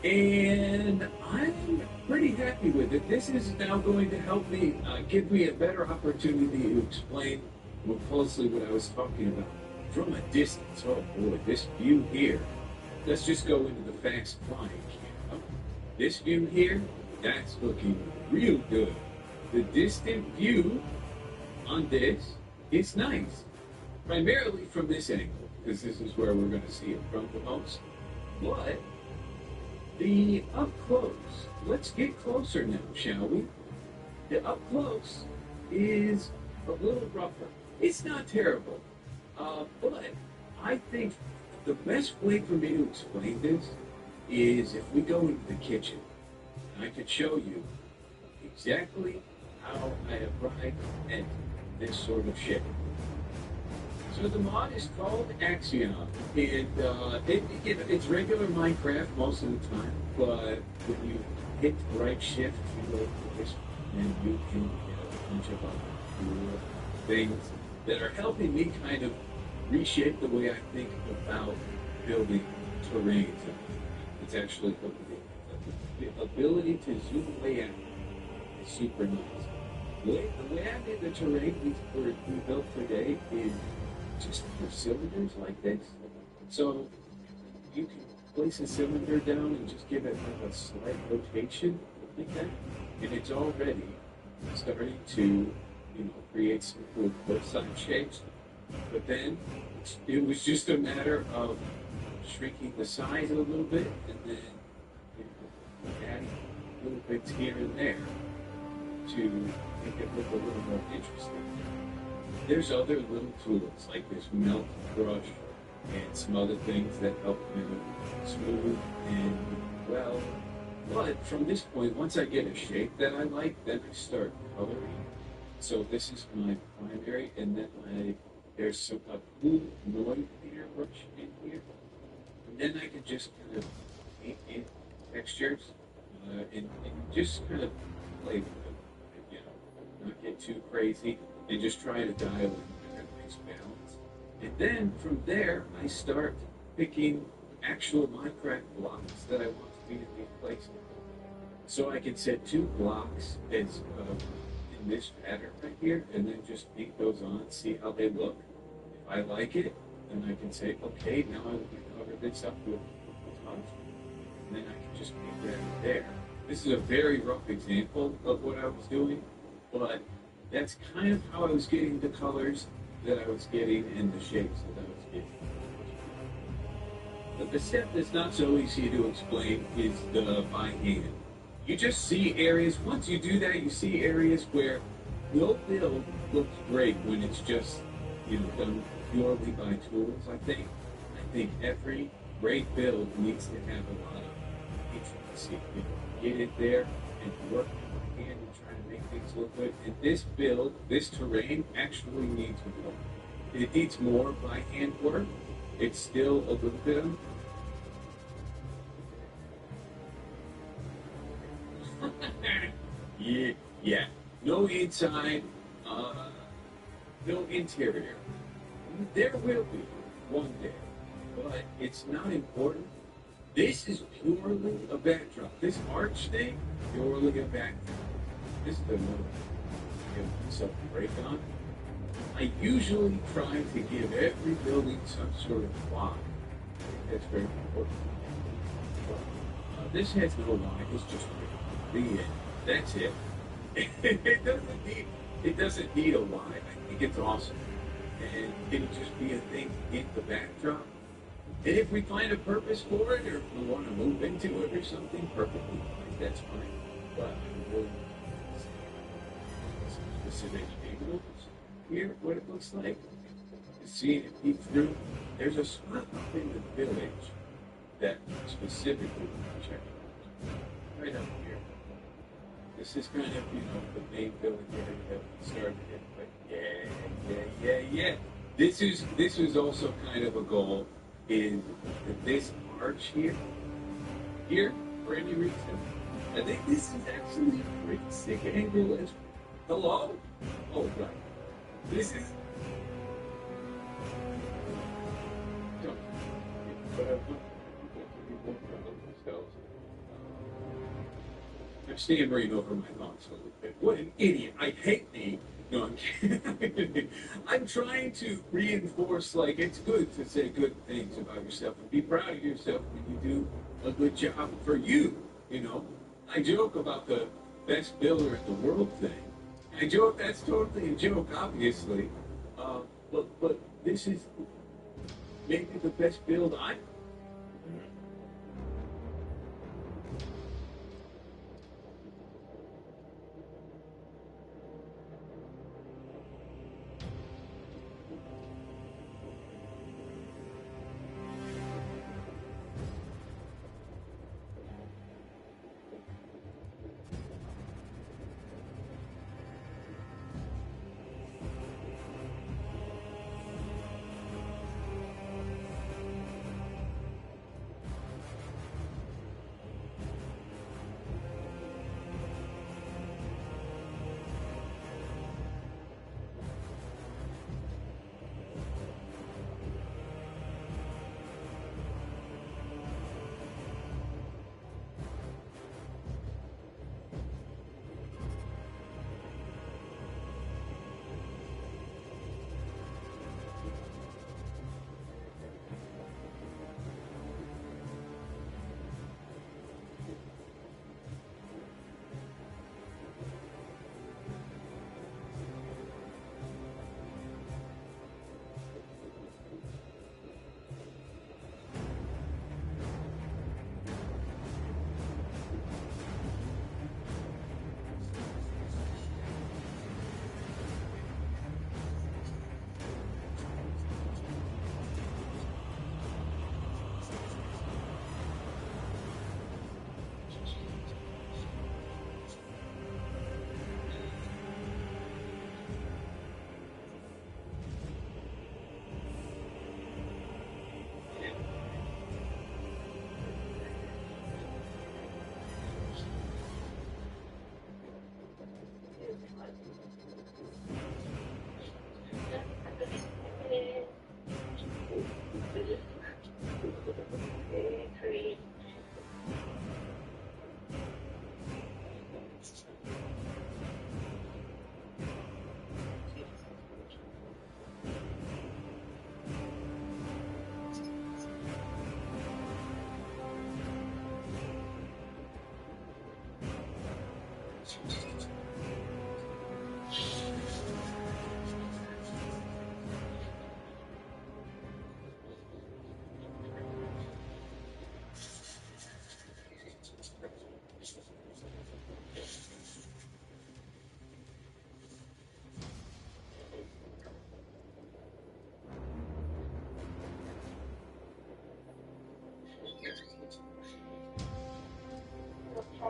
and I'm pretty happy with it. This is now going to help me, give me a better opportunity to explain more closely what I was talking about from a distance. Oh boy, this view here. Let's just go into the fast flying camera. This view here, that's looking real good. The distant view on this is nice. Primarily from this angle, because this is where we're going to see it from the most. But the up close, let's get closer now, shall we? The up close is a little rougher. It's not terrible. But I think the best way for me to explain this is if we go into the kitchen. I could show you exactly how I arrived at this sort of shape. So the mod is called Axion, and it's regular Minecraft most of the time, but when you hit the right shift, you go to this, and you can get a bunch of other cool things that are helping me kind of reshape the way I think about building terrain. It's actually the ability to zoom way out is super nice. The way I made the terrain we built today is just for cylinders like this. So you can place a cylinder down and just give it a slight rotation like that, and it's already starting to create some cool cliffside shapes. But then it was just a matter of shrinking the size a little bit and then adding little bits here and there to make it look a little more interesting. There's other little tools like this melt brush and some other things that help smooth and well. But from this point, once I get a shape that I like, then I start coloring. So this is my primary, and then there's a blue noise cleaner brush in here. And then I can just kind of paint in textures and just kind of play with them, not get too crazy, and just try to dial in a nice balance. And then from there, I start picking actual Minecraft blocks that I want to be in these places. So I can set 2 blocks as in this pattern right here, and then just paint those on, see how they look. If I like it, then I can say, okay, now I want to cover this up with tons. And then I can just paint that there. This is a very rough example of what I was doing, but that's kind of how I was getting the colors that I was getting and the shapes that I was getting. But the step that's not so easy to explain is the by hand. You just see areas, once you do that, you see areas where no build looks great when it's just done purely by tools, I think. think every great build needs to have a lot of intricacy. You know, get it there and work by hand and try to make things look good. And this build, this terrain, actually needs more. It needs more by hand work. It's still a little bit of yeah. No inside, no interior. There will be one day, but it's not important. This is purely a backdrop. This arch thing, purely a backdrop. This is the moment you give yourself a break on. I usually try to give every building some sort of why. That's very important. But, this has no why. It's just the end. That's it. It doesn't need a why. I think it's awesome. And it'll just be a thing in the backdrop. And if we find a purpose for it, or if we want to move into it or something, perfectly fine, that's fine. But I will some specific angles here, what it looks like. See it peek through. There's a spot up in the village that specifically check out. Right up here. This is kind of, you know, the main village area that we started in, but yeah. This is also kind of a goal in this arch here, for any reason. I think this is actually a pretty sick angle as hello? Oh, right. This is I'm stammering over my thoughts a little bit. What an idiot. I hate me. No, I'm kidding. I'm trying to reinforce, like, it's good to say good things about yourself and be proud of yourself when you do a good job for you, you know. I joke about the best builder in the world thing. I joke, that's totally a joke, obviously. But this is maybe the best build I've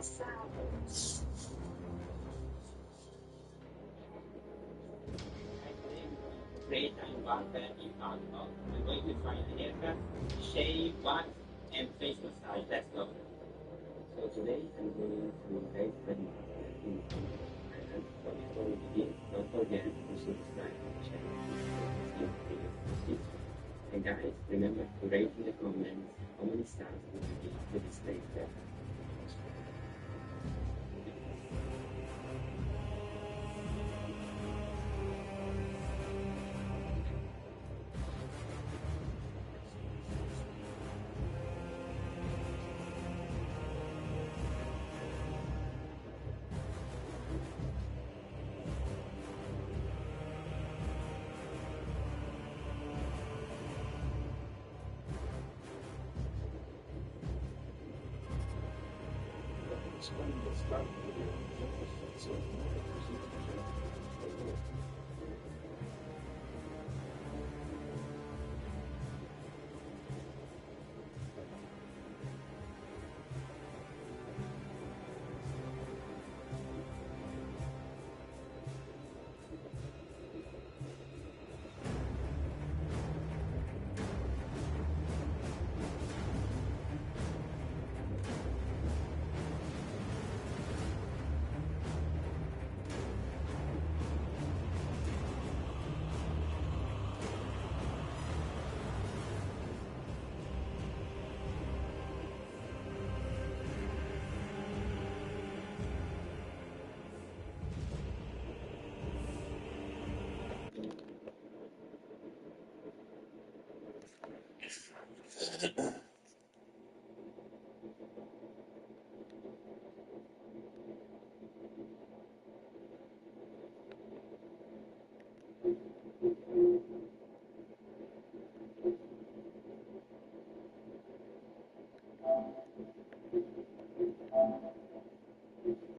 salads. Great and what that you talked about. We're going to try a haircut, shave, wax, and face massage. Let's go. So today I'm going to face the and so before we begin, don't forget to subscribe to the channel to see videos in the future. And guys, remember to rate in the comments how many stars would you give to this video.